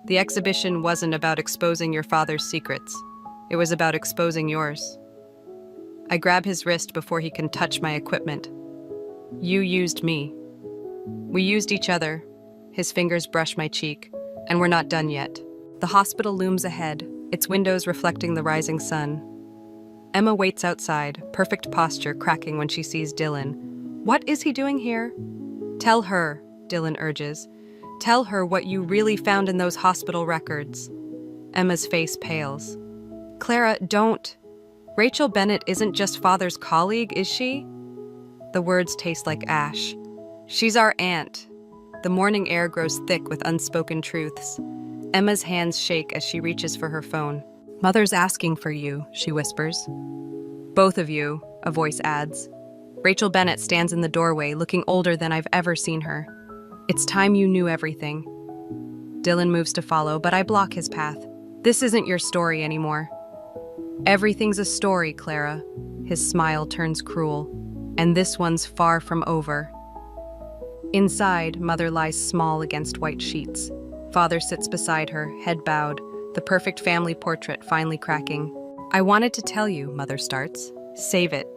"The exhibition wasn't about exposing your father's secrets. It was about exposing yours." I grab his wrist before he can touch my equipment. "You used me." "We used each other." His fingers brush my cheek. "And we're not done yet." The hospital looms ahead, its windows reflecting the rising sun. Emma waits outside, perfect posture cracking when she sees Dylan. "What is he doing here?" "Tell her," Dylan urges. "Tell her what you really found in those hospital records." Emma's face pales. "Clara, don't. Rachel Bennett isn't just father's colleague, is she?" The words taste like ash. "She's our aunt." The morning air grows thick with unspoken truths. Emma's hands shake as she reaches for her phone. "Mother's asking for you," she whispers. "Both of you," a voice adds. Rachel Bennett stands in the doorway, looking older than I've ever seen her. "It's time you knew everything." Dylan moves to follow, but I block his path. "This isn't your story anymore." "Everything's a story, Clara." His smile turns cruel. "And this one's far from over." Inside, Mother lies small against white sheets. Father sits beside her, head bowed, the perfect family portrait finally cracking. "I wanted to tell you," Mother starts. "Save it."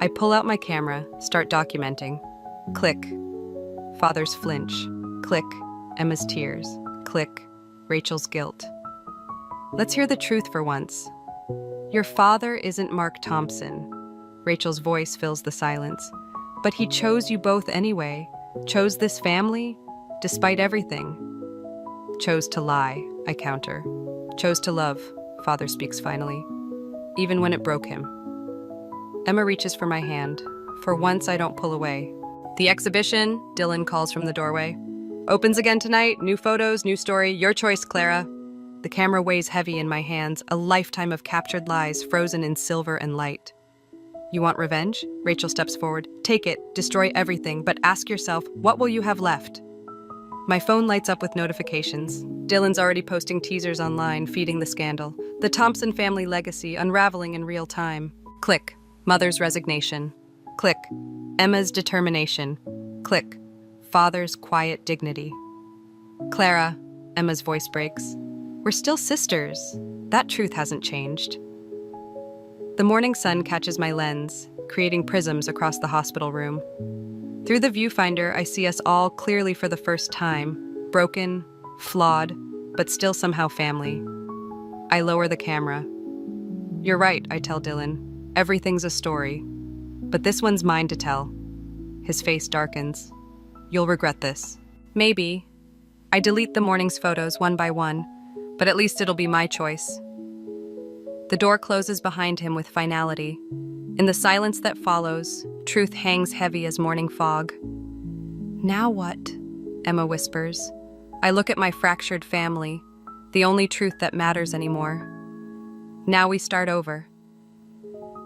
I pull out my camera, start documenting. Click. Father's flinch. Click. Emma's tears. Click. Rachel's guilt. "Let's hear the truth for once. Your father isn't Mark Thompson." Rachel's voice fills the silence. "But he chose you both anyway. Chose this family, despite everything." "Chose to lie," I counter. "Chose to love," Father speaks finally, "even when it broke him." Emma reaches for my hand. For once, I don't pull away. "The exhibition," Dylan calls from the doorway. "Opens again tonight. New photos, new story. Your choice, Clara." The camera weighs heavy in my hands, a lifetime of captured lies frozen in silver and light. "You want revenge?" Rachel steps forward. "Take it, destroy everything, but ask yourself, what will you have left?" My phone lights up with notifications. Dylan's already posting teasers online, feeding the scandal. The Thompson family legacy unraveling in real time. Click. Mother's resignation. Click. Emma's determination. Click. Father's quiet dignity. "Clara," Emma's voice breaks. "We're still sisters. That truth hasn't changed." The morning sun catches my lens, creating prisms across the hospital room. Through the viewfinder, I see us all clearly for the first time, broken, flawed, but still somehow family. I lower the camera. "You're right," I tell Dylan. "Everything's a story. But this one's mine to tell." His face darkens. "You'll regret this." "Maybe." I delete the morning's photos one by one, but at least it'll be my choice. The door closes behind him with finality. In the silence that follows, truth hangs heavy as morning fog. "Now what?" Emma whispers. I look at my fractured family, the only truth that matters anymore. Now we start over.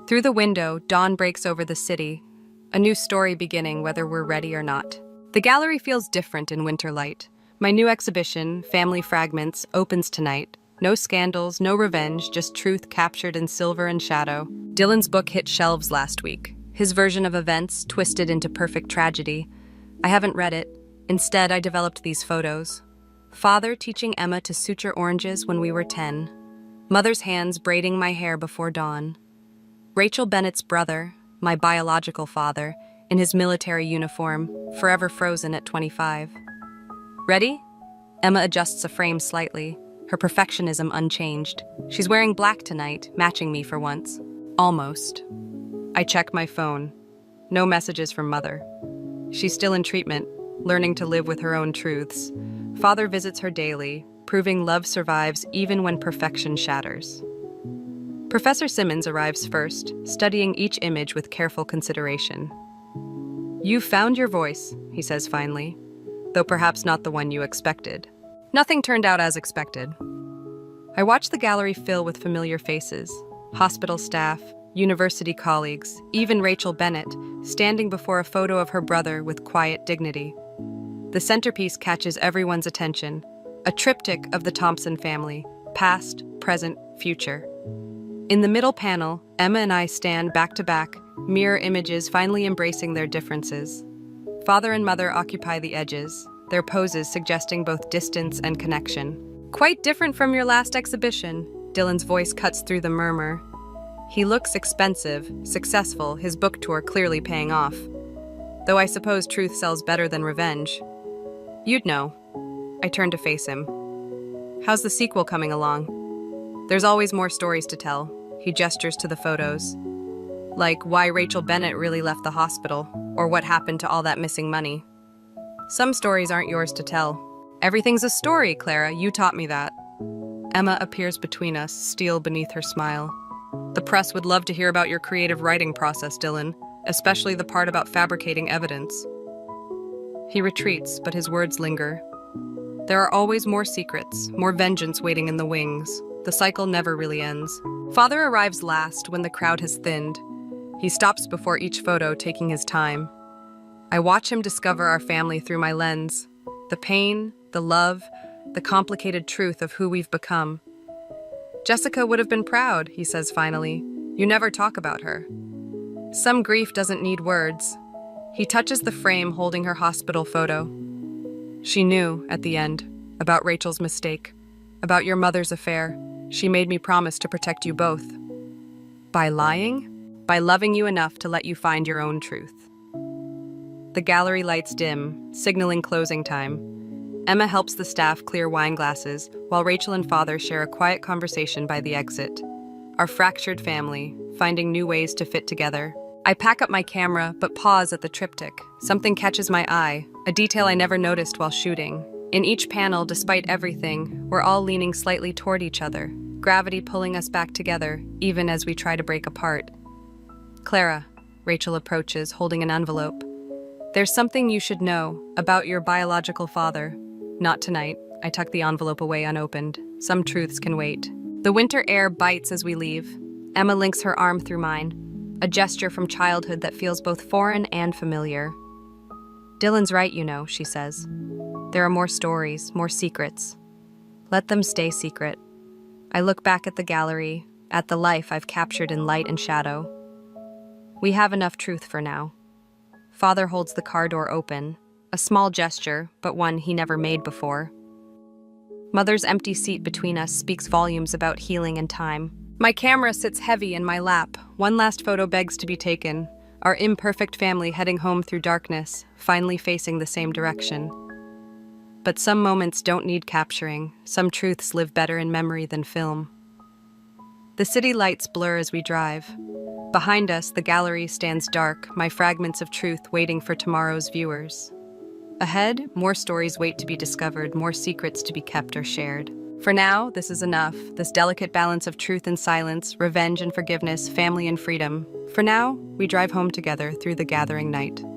Through the window, dawn breaks over the city, a new story beginning whether we're ready or not. The gallery feels different in winter light. My new exhibition, Family Fragments, opens tonight. No scandals, no revenge, just truth captured in silver and shadow. Dylan's book hit shelves last week. His version of events twisted into perfect tragedy. I haven't read it. Instead, I developed these photos. Father teaching Emma to suture oranges when we were 10. Mother's hands braiding my hair before dawn. Rachel Bennett's brother, my biological father, in his military uniform, forever frozen at 25. Ready? Emma adjusts a frame slightly, her perfectionism unchanged. She's wearing black tonight, matching me for once. Almost. I check my phone. No messages from Mother. She's still in treatment, learning to live with her own truths. Father visits her daily, proving love survives even when perfection shatters. Professor Simmons arrives first, studying each image with careful consideration. "You've found your voice," he says finally, though perhaps not the one you expected. Nothing turned out as expected. I watch the gallery fill with familiar faces, hospital staff, university colleagues, even Rachel Bennett, standing before a photo of her brother with quiet dignity. The centerpiece catches everyone's attention, a triptych of the Thompson family, past, present, future. In the middle panel, Emma and I stand back to back, mirror images finally embracing their differences. Father and Mother occupy the edges, their poses suggesting both distance and connection. "Quite different from your last exhibition," Dylan's voice cuts through the murmur. He looks expensive, successful, his book tour clearly paying off. Though I suppose truth sells better than revenge. "You'd know." I turn to face him. "How's the sequel coming along?" "There's always more stories to tell." He gestures to the photos. Like why Rachel Bennett really left the hospital, or what happened to all that missing money. "Some stories aren't yours to tell." "Everything's a story, Clara, you taught me that." Emma appears between us, steel beneath her smile. "The press would love to hear about your creative writing process, Dylan, especially the part about fabricating evidence." He retreats, but his words linger. There are always more secrets, more vengeance waiting in the wings. The cycle never really ends. Father arrives last when the crowd has thinned. He stops before each photo, taking his time. I watch him discover our family through my lens. The pain, the love, the complicated truth of who we've become. "Jessica would have been proud," he says finally. "You never talk about her." Some grief doesn't need words. He touches the frame holding her hospital photo. "She knew, at the end, about Rachel's mistake, about your mother's affair. She made me promise to protect you both." "By lying?" "By loving you enough to let you find your own truth." The gallery lights dim, signaling closing time. Emma helps the staff clear wine glasses, while Rachel and Father share a quiet conversation by the exit. Our fractured family, finding new ways to fit together. I pack up my camera, but pause at the triptych. Something catches my eye, a detail I never noticed while shooting. In each panel, despite everything, we're all leaning slightly toward each other, gravity pulling us back together, even as we try to break apart. "Clara," Rachel approaches, holding an envelope. "There's something you should know about your biological father." "Not tonight." I tuck the envelope away unopened. Some truths can wait. The winter air bites as we leave. Emma links her arm through mine, a gesture from childhood that feels both foreign and familiar. "Dylan's right, you know," she says. "There are more stories, more secrets. Let them stay secret." I look back at the gallery, at the life I've captured in light and shadow. We have enough truth for now. Father holds the car door open, a small gesture, but one he never made before. Mother's empty seat between us speaks volumes about healing and time. My camera sits heavy in my lap. One last photo begs to be taken. Our imperfect family heading home through darkness, finally facing the same direction. But some moments don't need capturing. Some truths live better in memory than film. The city lights blur as we drive. Behind us, the gallery stands dark, my fragments of truth waiting for tomorrow's viewers. Ahead, more stories wait to be discovered, more secrets to be kept or shared. For now, this is enough, this delicate balance of truth and silence, revenge and forgiveness, family and freedom. For now, we drive home together through the gathering night.